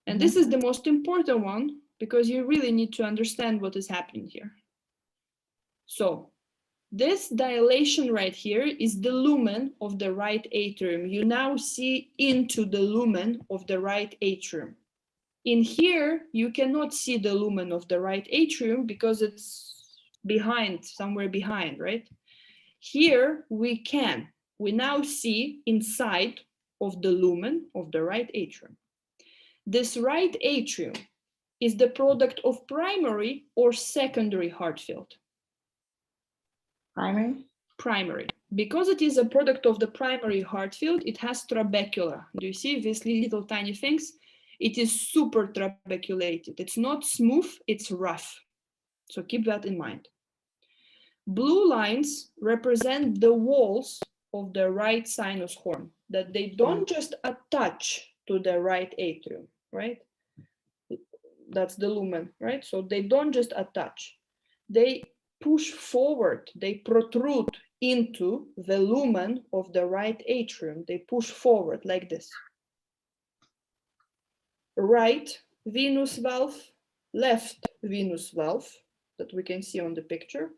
Speaker 1: And this is the most important one, because you really need to understand what is happening here. So this dilation right here is the lumen of the right atrium. You now see into the lumen of the right atrium. In here, you cannot see the lumen of the right atrium because it's behind, somewhere behind, right? Here we can. We now see inside of the lumen of the right atrium. This right atrium is the product of primary or secondary heart field?
Speaker 3: Primary.
Speaker 1: Primary. Because it is a product of the primary heart field, it has trabecula. Do you see these little tiny things? It is super trabeculated. It's not smooth, it's rough. So keep that in mind. Blue lines represent the walls of the right sinus horn, that they don't just attach to the right atrium, right? that's the lumen, right? So they don't just attach, they push forward, they protrude into the lumen of the right atrium. They push forward like this. Right venous valve, left venous valve that we can see on the picture.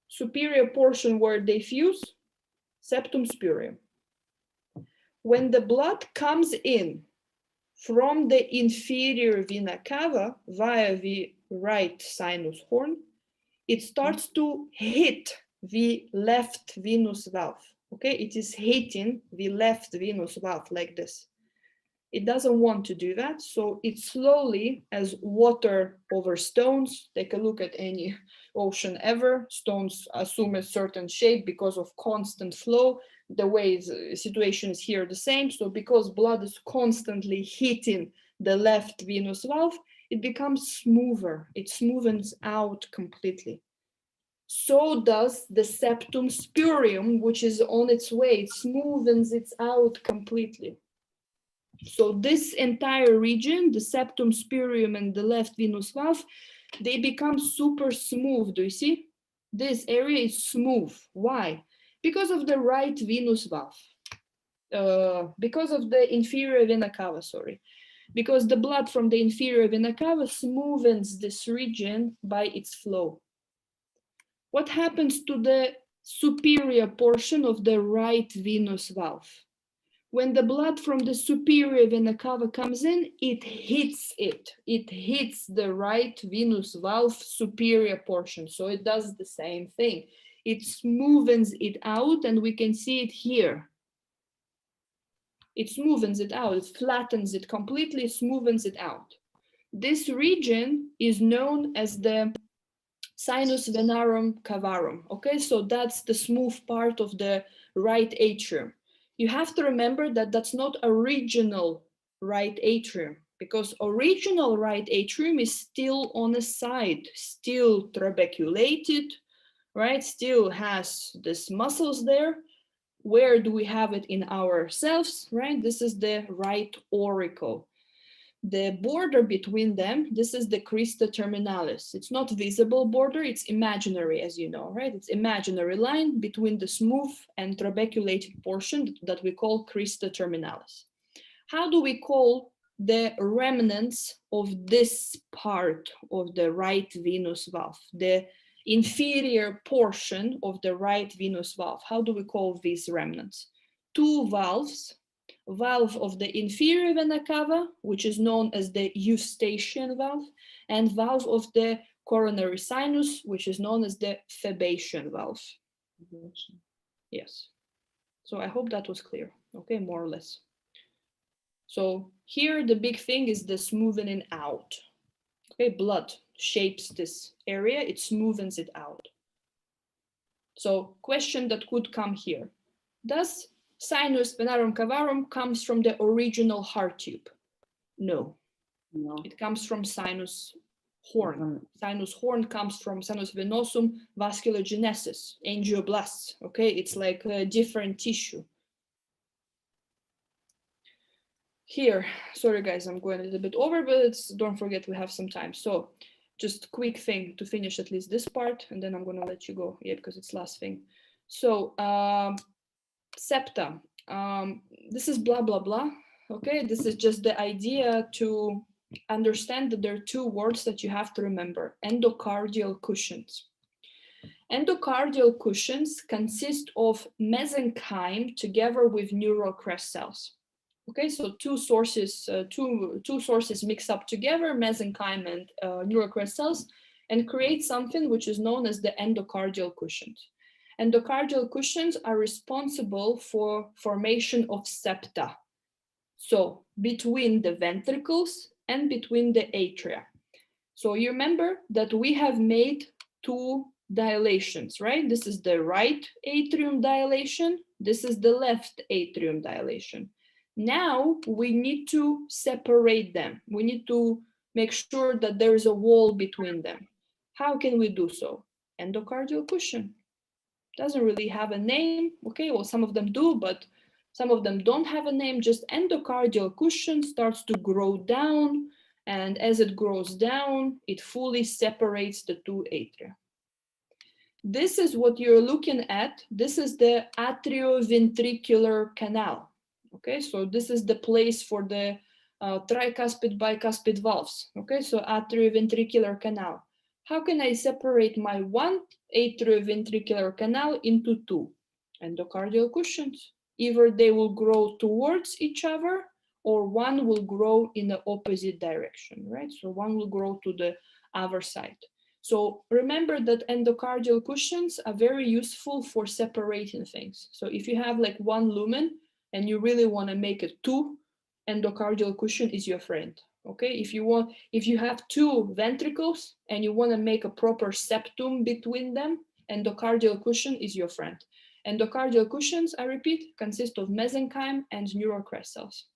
Speaker 1: Superior portion where they fuse, septum spurium. When the blood comes in from the inferior vena cava via the right sinus horn, it starts to hit the left venous valve. Okay, it is hitting the left venous valve like this. It doesn't want to do that, so it slowly, as water over stones, take a look at any ocean ever, stones assume a certain shape because of constant flow. The way the situation is here the same, so because blood is constantly hitting the left venous valve, it becomes smoother, it smoothens out completely. So does the septum spurium, which is on its way, it smoothens it out completely. So this entire region, the septum spurium and the left venous valve, they become super smooth. Do you see? This area is smooth. Why? Because of the right venous valve. Because of the inferior vena cava, sorry. Because the blood from the inferior vena cava smoothens this region by its flow. What happens to the superior portion of the right venous valve? When the blood from the superior vena cava comes in, it hits it. It hits the right venous valve superior portion. So it does the same thing. It smoothens it out, and we can see it here. It smoothens it out, it flattens it completely, smoothens it out. This region is known as the sinus venarum cavarum. Okay, so that's the smooth part of the right atrium. You have to remember that that's not original right atrium, because original right atrium is still on the side, still trabeculated, right? Still has these muscles there. Where do we have it in ourselves, right? This is the right auricle. The border between them, this is the crista terminalis. It's not visible border, it's imaginary, as you know, right? It's imaginary line between the smooth and trabeculated portion that we call crista terminalis. How do we call the remnants of this part of the right venous valve, the inferior portion of the right venous valve? How do we call these remnants? Two valves. Valve of the inferior vena cava, which is known as the eustachian valve, and valve of the coronary sinus, which is known as the Fabacean valve. Yes. So I hope that was clear. Okay, more or less. So here the big thing is the smoothing out. Okay, blood shapes this area, it smoothens it out. So question that could come here. Does sinus venarum cavarum comes from the original heart tube? No.
Speaker 3: No.
Speaker 1: It comes from sinus horn. Sinus horn comes from sinus venosum vasculogenesis, angioblasts. Okay, it's like a different tissue. Here, sorry guys, I'm going a little bit over, but don't forget we have some time. So just quick thing to finish at least this part, and then I'm going to let you go. Yeah, because it's last thing. So septa. This is blah, blah, blah. Okay, this is just the idea to understand that there are two words that you have to remember: endocardial cushions. Endocardial cushions consist of mesenchyme together with neural crest cells. Okay, so two sources mix up together, mesenchyme and neural crest cells, and create something which is known as the endocardial cushions. Endocardial cushions are responsible for formation of septa. So between the ventricles and between the atria. So you remember that we have made two dilations, right? This is the right atrium dilation. This is the left atrium dilation. Now we need to separate them. We need to make sure that there is a wall between them. How can we do so? Endocardial cushion. Doesn't really have a name. Okay, well, some of them do, but some of them don't have a name. Just endocardial cushion starts to grow down And as it grows down, it fully separates the two atria. This is what you're looking at. This is the atrioventricular canal. Okay, so this is the place for the tricuspid bicuspid valves. Okay, so atrioventricular canal. How can I separate my one atrioventricular canal into two? Endocardial cushions. Either they will grow towards each other or one will grow in the opposite direction, right? So one will grow to the other side. So remember that endocardial cushions are very useful for separating things. So if you have like one lumen and you really want to make it two, endocardial cushion is your friend. Okay, if you have two ventricles and you want to make a proper septum between them, endocardial cushion is your friend. Endocardial cushions, I repeat, consist of mesenchyme and neurocrest cells.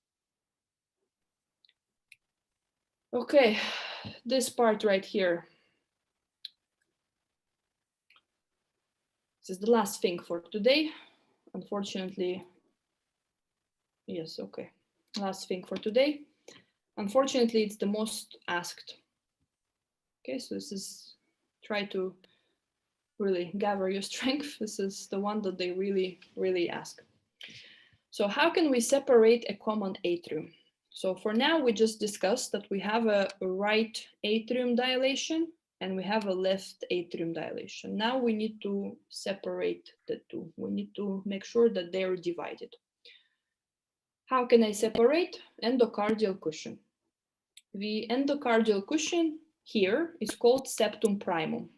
Speaker 1: Okay, this part right here. This is the last thing for today. Unfortunately, yes, okay. Last thing for today. Unfortunately, it's the most asked. Okay, so this is, try to really gather your strength. This is the one that they really ask. So how can we separate a common atrium? So for now, we just discussed that we have a right atrium dilation and we have a left atrium dilation. Now we need to separate the two. We need to make sure that they're divided. How can I separate? Endocardial cushion. The endocardial cushion here is called septum primum.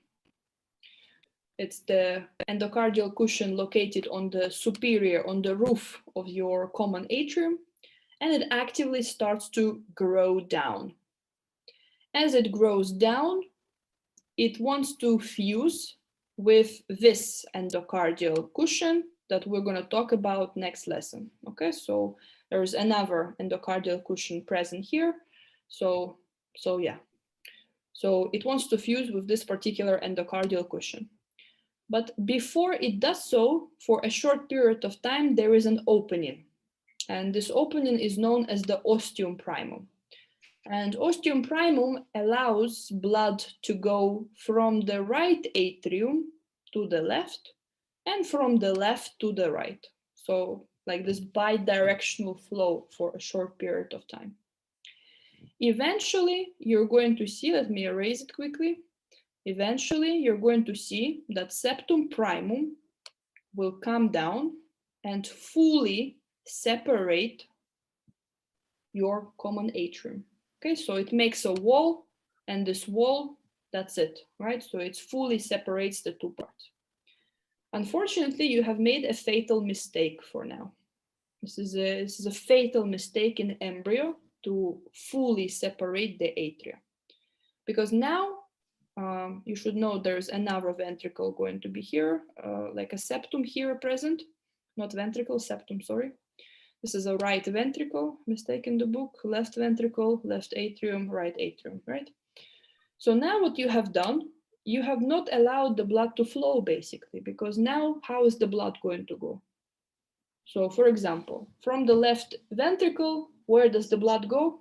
Speaker 1: It's the endocardial cushion located on the superior, on the roof of your common atrium, and it actively starts to grow down. As it grows down, it wants to fuse with this endocardial cushion that we're going to talk about next lesson. Okay, so there's another endocardial cushion present here. So yeah. So it wants to fuse with this particular endocardial cushion. But before it does so, for a short period of time, there is an opening. And this opening is known as the ostium primum. And ostium primum allows blood to go from the right atrium to the left and from the left to the right. So like this bi-directional flow for a short period of time. Eventually, you're going to see, let me erase it quickly. Eventually, you're going to see that septum primum will come down and fully separate your common atrium. Okay, so it makes a wall, and this wall, that's it, right? So it fully separates the two parts. Unfortunately, you have made a fatal mistake for now. This is a fatal mistake in embryo to fully separate the atria. Because now you should know there's another ventricle going to be here, like a septum here present, not ventricle, septum, sorry. This is a right ventricle, mistake in the book, left ventricle, left atrium, right atrium, right? So now what you have done, you have not allowed the blood to flow basically, because now how is the blood going to go? So for example, from the left ventricle, where does the blood go?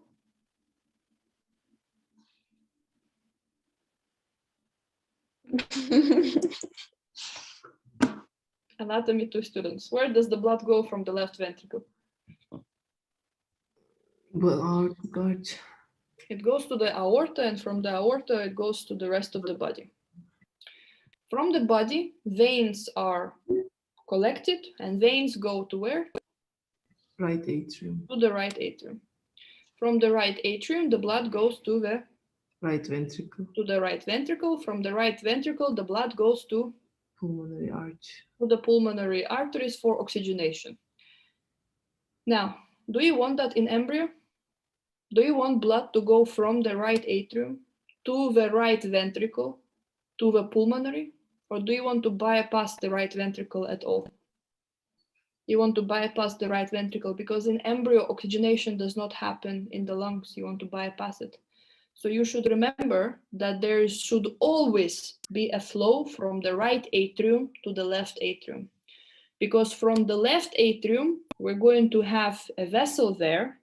Speaker 1: Anatomy to students. Where does the blood go from the left ventricle?
Speaker 2: Well, aortic arch.
Speaker 1: It goes to the aorta, and from the aorta, it goes to the rest of the body. From the body, veins are collected, and veins go to where?
Speaker 2: Right atrium.
Speaker 1: To the right atrium. From the right atrium, the blood goes to the
Speaker 2: Right ventricle.
Speaker 1: To the right ventricle. From the right ventricle, the blood goes to
Speaker 2: Pulmonary arch.
Speaker 1: the pulmonary arteries for oxygenation. Now, do you want that in embryo? Do you want blood to go from the right atrium to the right ventricle to the pulmonary? Or do you want to bypass the right ventricle at all? You want to bypass the right ventricle because in embryo, oxygenation does not happen in the lungs. You want to bypass it. So you should remember that there should always be a flow from the right atrium to the left atrium. Because from the left atrium, we're going to have a vessel there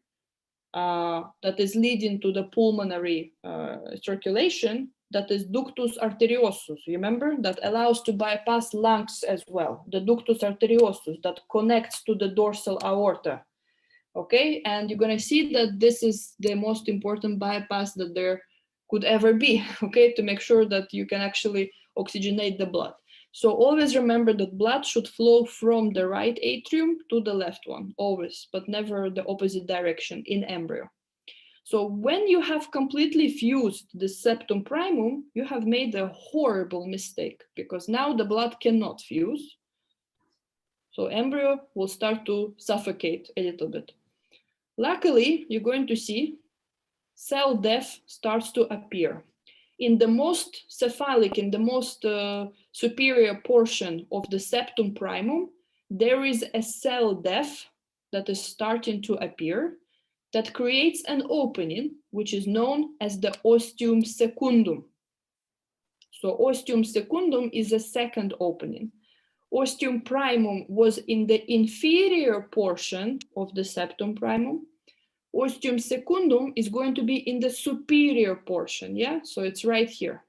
Speaker 1: that is leading to the pulmonary circulation, that is ductus arteriosus, remember, that allows to bypass lungs as well, the ductus arteriosus that connects to the dorsal aorta. Okay, and you're gonna see that this is the most important bypass that there could ever be, okay, to make sure that you can actually oxygenate the blood. So always remember that blood should flow from the right atrium to the left one, always, but never the opposite direction in embryo. So when you have completely fused the septum primum, you have made a horrible mistake, because now the blood cannot fuse. So embryo will start to suffocate a little bit. Luckily, you're going to see cell death starts to appear. In the most cephalic, in the most superior portion of the septum primum, there is a cell death that is starting to appear, that creates an opening, which is known as the ostium secundum. So ostium secundum is a second opening. Ostium primum was in the inferior portion of the septum primum. Ostium secundum is going to be in the superior portion, yeah? So it's right here.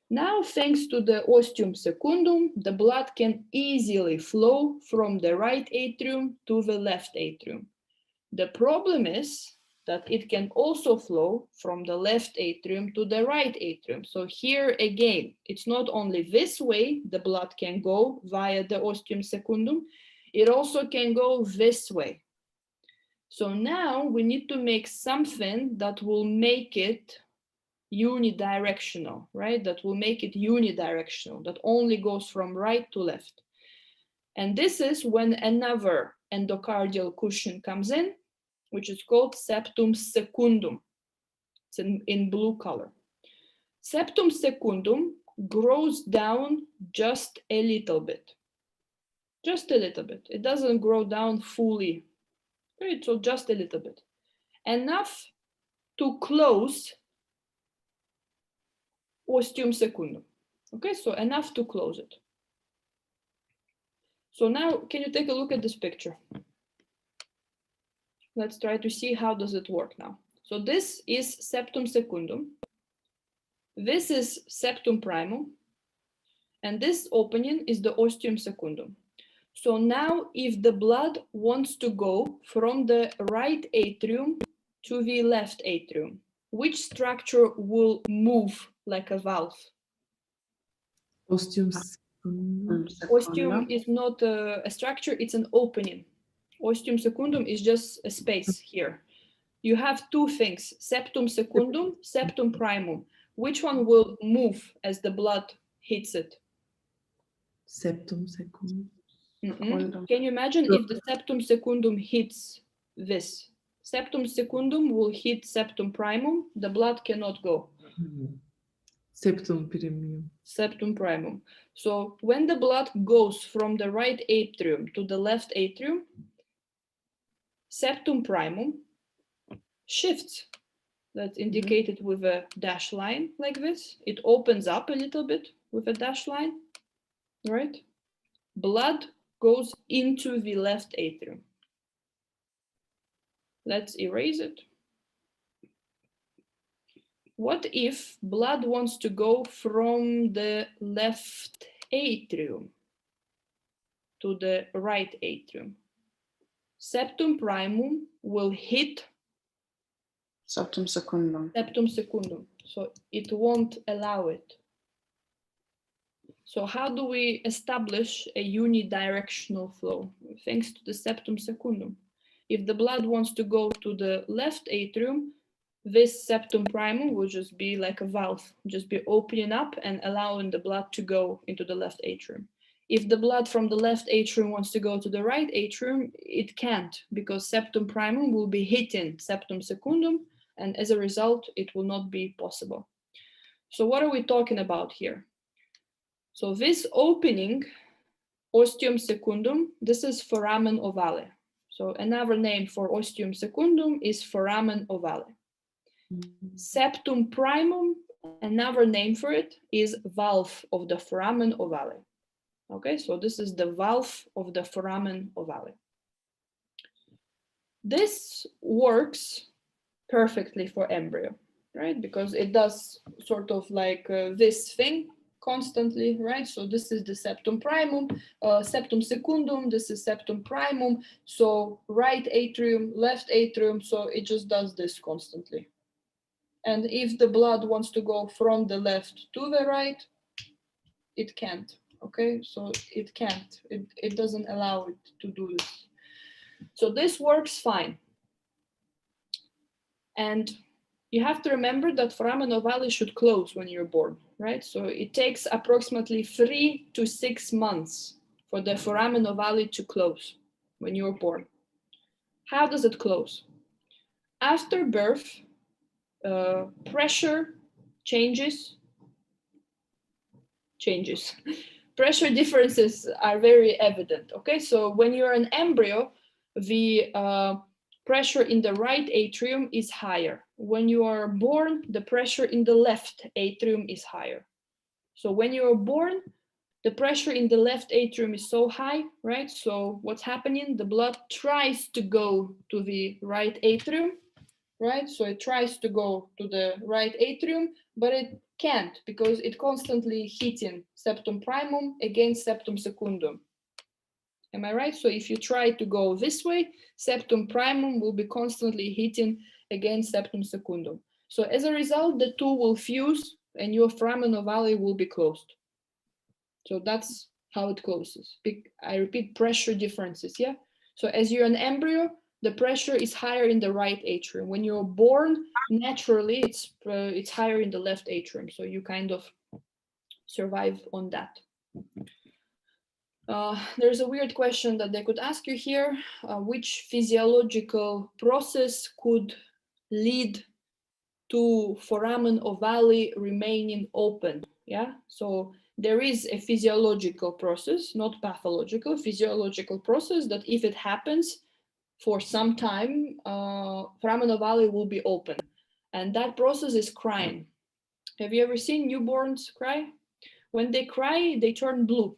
Speaker 1: Now, thanks to the ostium secundum, the blood can easily flow from the right atrium to the left atrium. The problem is that it can also flow from the left atrium to the right atrium. So here again, it's not only this way the blood can go via the ostium secundum, it also can go this way. So now we need to make something that will make it unidirectional, right? That will make it unidirectional, that only goes from right to left. And this is when another endocardial cushion comes in, which is called septum secundum. It's in blue color. Septum secundum grows down just a little bit. Just a little bit. It doesn't grow down fully. Right? So just a little bit. Enough to close ostium secundum. Okay, so enough to close it. So now, can you take a look at this picture? Let's try to see how does it work now. So this is septum secundum. This is septum primum. And this opening is the ostium secundum. So now if the blood wants to go from the right atrium to the left atrium, which structure will move like a valve?
Speaker 2: Ostium secundum.
Speaker 1: Ostium is not a structure, it's an opening. Ostium secundum is just a space here. You have two things, septum secundum, septum primum. Which one will move as the blood hits it?
Speaker 2: Septum secundum.
Speaker 1: Can you imagine if the septum secundum hits this? Septum secundum will hit septum primum, the blood cannot go.
Speaker 2: Septum primum.
Speaker 1: Septum primum. So when the blood goes from the right atrium to the left atrium, septum primum shifts. That's indicated with a dash line like this. It opens up a little bit with a dash line, right? Blood goes into the left atrium. Let's erase it. What if blood wants to go from the left atrium to the right atrium? Septum primum will hit
Speaker 3: Septum secundum.
Speaker 1: septum secundum, so it won't allow it. So how do we establish a unidirectional flow? Thanks to the septum secundum. If the blood wants to go to the left atrium, this septum primum will just be like a valve, just be opening up and allowing the blood to go into the left atrium. If the blood from the left atrium wants to go to the right atrium, it can't, because septum primum will be hitting septum secundum, and as a result, it will not be possible. So what are we talking about here? So this opening, ostium secundum, this is foramen ovale. So another name for ostium secundum is foramen ovale. Septum primum, another name for it is valve of the foramen ovale. Okay, so this is the valve of the foramen ovale. This works perfectly for embryo, right? Because it does sort of like this thing constantly, right? So this is the septum primum, septum secundum, this is septum primum. So right atrium, left atrium, so it just does this constantly. And if the blood wants to go from the left to the right, it can't, okay? So it can't, it doesn't allow it to do this. So this works fine. And you have to remember that foramen ovale should close when you're born, right? So it takes approximately 3 to 6 months for the foramen ovale to close when you're born. How does it close? After birth, pressure changes. Pressure differences are very evident, okay? So when you're an embryo, the pressure in the right atrium is higher. When you are born, the pressure in the left atrium is higher. So when you are born, the pressure in the left atrium is so high, right? So what's happening? The blood tries to go to the right atrium, right? So it tries to go to the right atrium, but it can't because it constantly hitting septum primum against septum secundum. Am I right? So if you try to go this way, septum primum will be constantly hitting against septum secundum. So as a result, the two will fuse and your foramen ovale will be closed. So that's how it closes. I repeat, pressure differences, yeah? So as you're an embryo, the pressure is higher in the right atrium. When you're born, naturally, it's higher in the left atrium. So you kind of survive on that. There's a weird question that they could ask you here. Which physiological process could lead to foramen ovale remaining open? Yeah, so there is a physiological process, not pathological, physiological process that if it happens for some time, foramen ovale will be open. And that process is crying. Have you ever seen newborns cry? When they cry, they turn blue.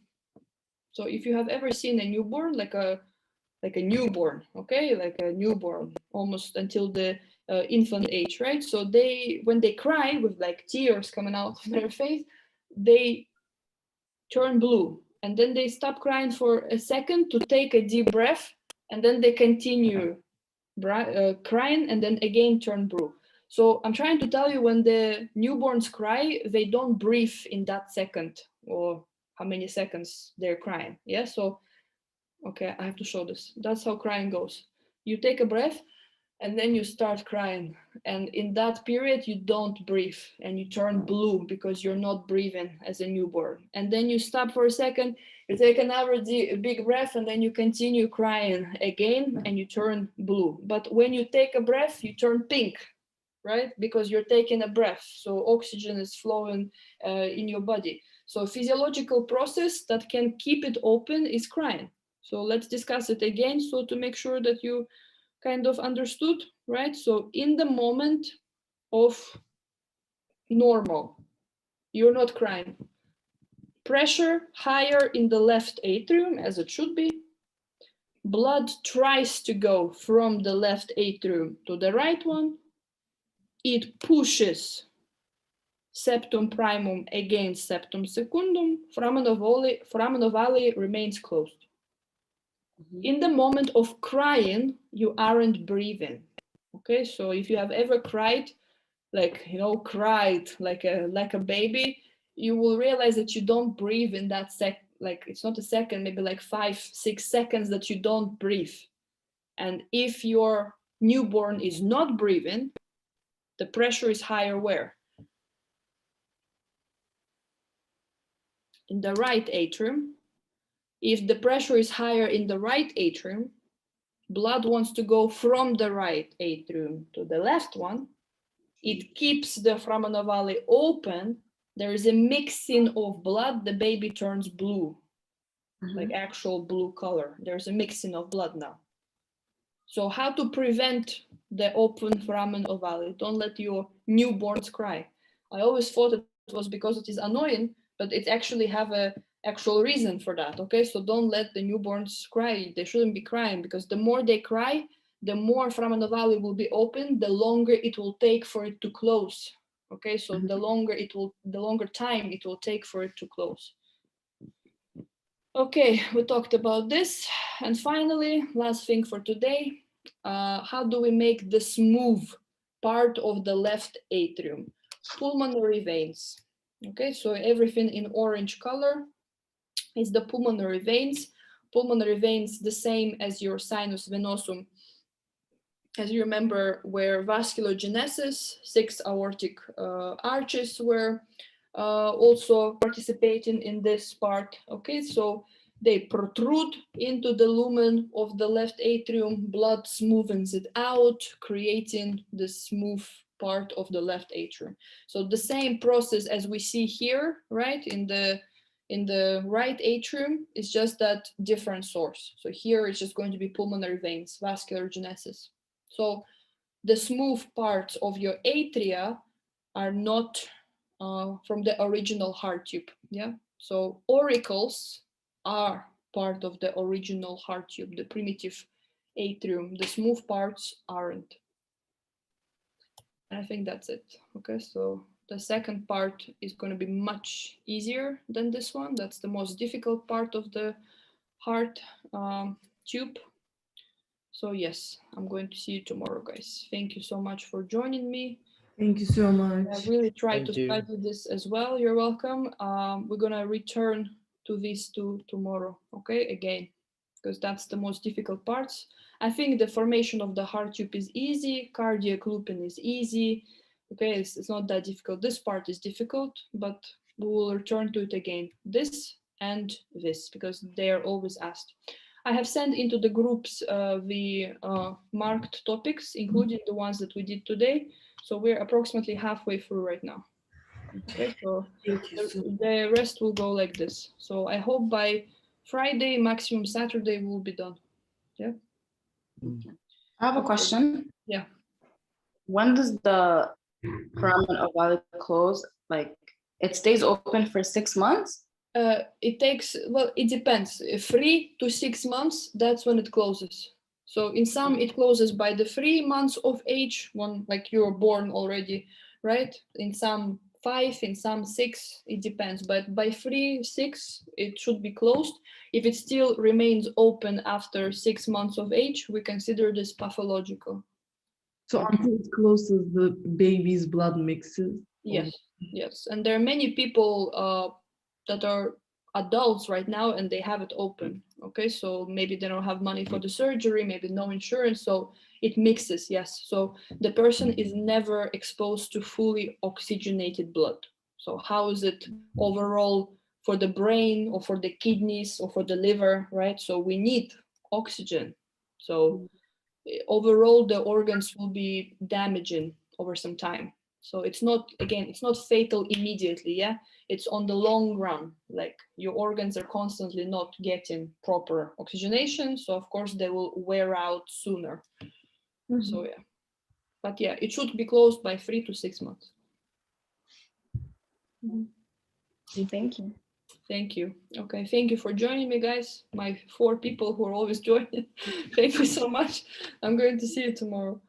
Speaker 1: So if you have ever seen a newborn, like a newborn, okay, like a newborn, almost until the infant age, right? So when they cry with like tears coming out of their face, they turn blue, and then they stop crying for a second to take a deep breath, and then they continue crying, and then again turn blue. So I'm trying to tell you, when the newborns cry, they don't breathe in that second, or how many seconds they're crying. Yeah, so okay, I have to show this. That's how crying goes. You take a breath and then you start crying. And in that period, you don't breathe and you turn blue because you're not breathing as a newborn. And then you stop for a second, you take another big breath, and then you continue crying again and you turn blue. But when you take a breath, you turn pink, right? Because you're taking a breath. So oxygen is flowing in your body. So physiological process that can keep it open is crying. So let's discuss it again, so to make sure that you kind of understood, right? So in the moment of normal, you're not crying. Pressure higher in the left atrium, as it should be. Blood tries to go from the left atrium to the right one. It pushes septum primum against septum secundum. Foramen ovale remains closed. In the moment of crying, you aren't breathing. Okay, so if you have ever cried, like, you know, cried like a baby, you will realize that you don't breathe in that like it's not a second, maybe like 5-6 seconds that you don't breathe. And if your newborn is not breathing, the pressure is higher where? In the right atrium. If the pressure is higher in the right atrium, blood wants to go from the right atrium to the left one. It keeps the foramen ovale open. There is a mixing of blood. The baby turns blue, like actual blue color. There's a mixing of blood now. So how to prevent the open foramen ovale? Don't let your newborns cry. I always thought it was because it is annoying, but it actually have a actual reason for that. Okay, so don't let the newborns cry. They shouldn't be crying, because the more they cry, the more foramen ovale will be open, the longer it will take for it to close. Okay, so the longer time it will take for it to close. Okay, we talked about this. And finally, last thing for today, how do we make the smooth part of the left atrium? Pulmonary veins. Okay, so everything in orange color is the pulmonary veins. Pulmonary veins, the same as your sinus venosum, as you remember, were vascular genesis, 6 aortic arches were also participating in this part. Okay, so they protrude into the lumen of the left atrium, blood smoothens it out, creating the smooth part of the left atrium. So the same process as we see here, right, in the right atrium, is just that different source. So here it's just going to be pulmonary veins, vascular genesis. So the smooth parts of your atria are not from the original heart tube. Yeah. So auricles are part of the original heart tube, the primitive atrium. The smooth parts aren't. And I think that's it. Okay. So the second part is going to be much easier than this one. That's the most difficult part of the heart tube. So yes, I'm going to see you tomorrow, guys. Thank you so much for joining me.
Speaker 2: Thank you so much.
Speaker 1: I really tried to study this as well. You're welcome. We're gonna return to these two tomorrow, okay? Again, because that's the most difficult parts. I think the formation of the heart tube is easy. Cardiac looping is easy. Okay, it's not that difficult. This part is difficult, but we will return to it again. This and this, because they are always asked. I have sent into the groups the marked topics, including the ones that we did today. So we're approximately halfway through right now. Okay, so the rest will go like this. So I hope by Friday, maximum Saturday, we'll be done. Yeah.
Speaker 3: I have a question.
Speaker 1: Yeah.
Speaker 3: When does the foramen ovale close? Like, it stays open for 6 months?
Speaker 1: It takes, well, it depends. 3 to 6 months, that's when it closes. So in some, it closes by the 3 months of age, when like you're born already, right? In some 5, in some 6, it depends. But by 3, 6, it should be closed. If it still remains open after 6 months of age, we consider this pathological.
Speaker 2: So until it closes, the baby's blood mixes?
Speaker 1: Yes, yes. And there are many people that are adults right now and they have it open. Okay, so maybe they don't have money for the surgery, maybe no insurance, so it mixes. Yes, so the person is never exposed to fully oxygenated blood. So how is it overall for the brain or for the kidneys or for the liver, right? So we need oxygen. So overall the organs will be damaging over some time. So it's not, again, it's not fatal immediately. Yeah, it's on the long run. Like your organs are constantly not getting proper oxygenation, so of course they will wear out sooner. So yeah, but yeah, it should be closed by 3 to 6 months.
Speaker 4: Thank you.
Speaker 1: Thank you. Okay, thank you for joining me, guys. My 4 people who are always joining. Thank you so much. I'm going to see you tomorrow.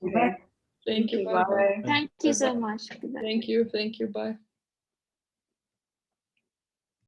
Speaker 3: Okay.
Speaker 1: Thank you. Bye.
Speaker 4: Thank you so much.
Speaker 1: Thank you. Bye.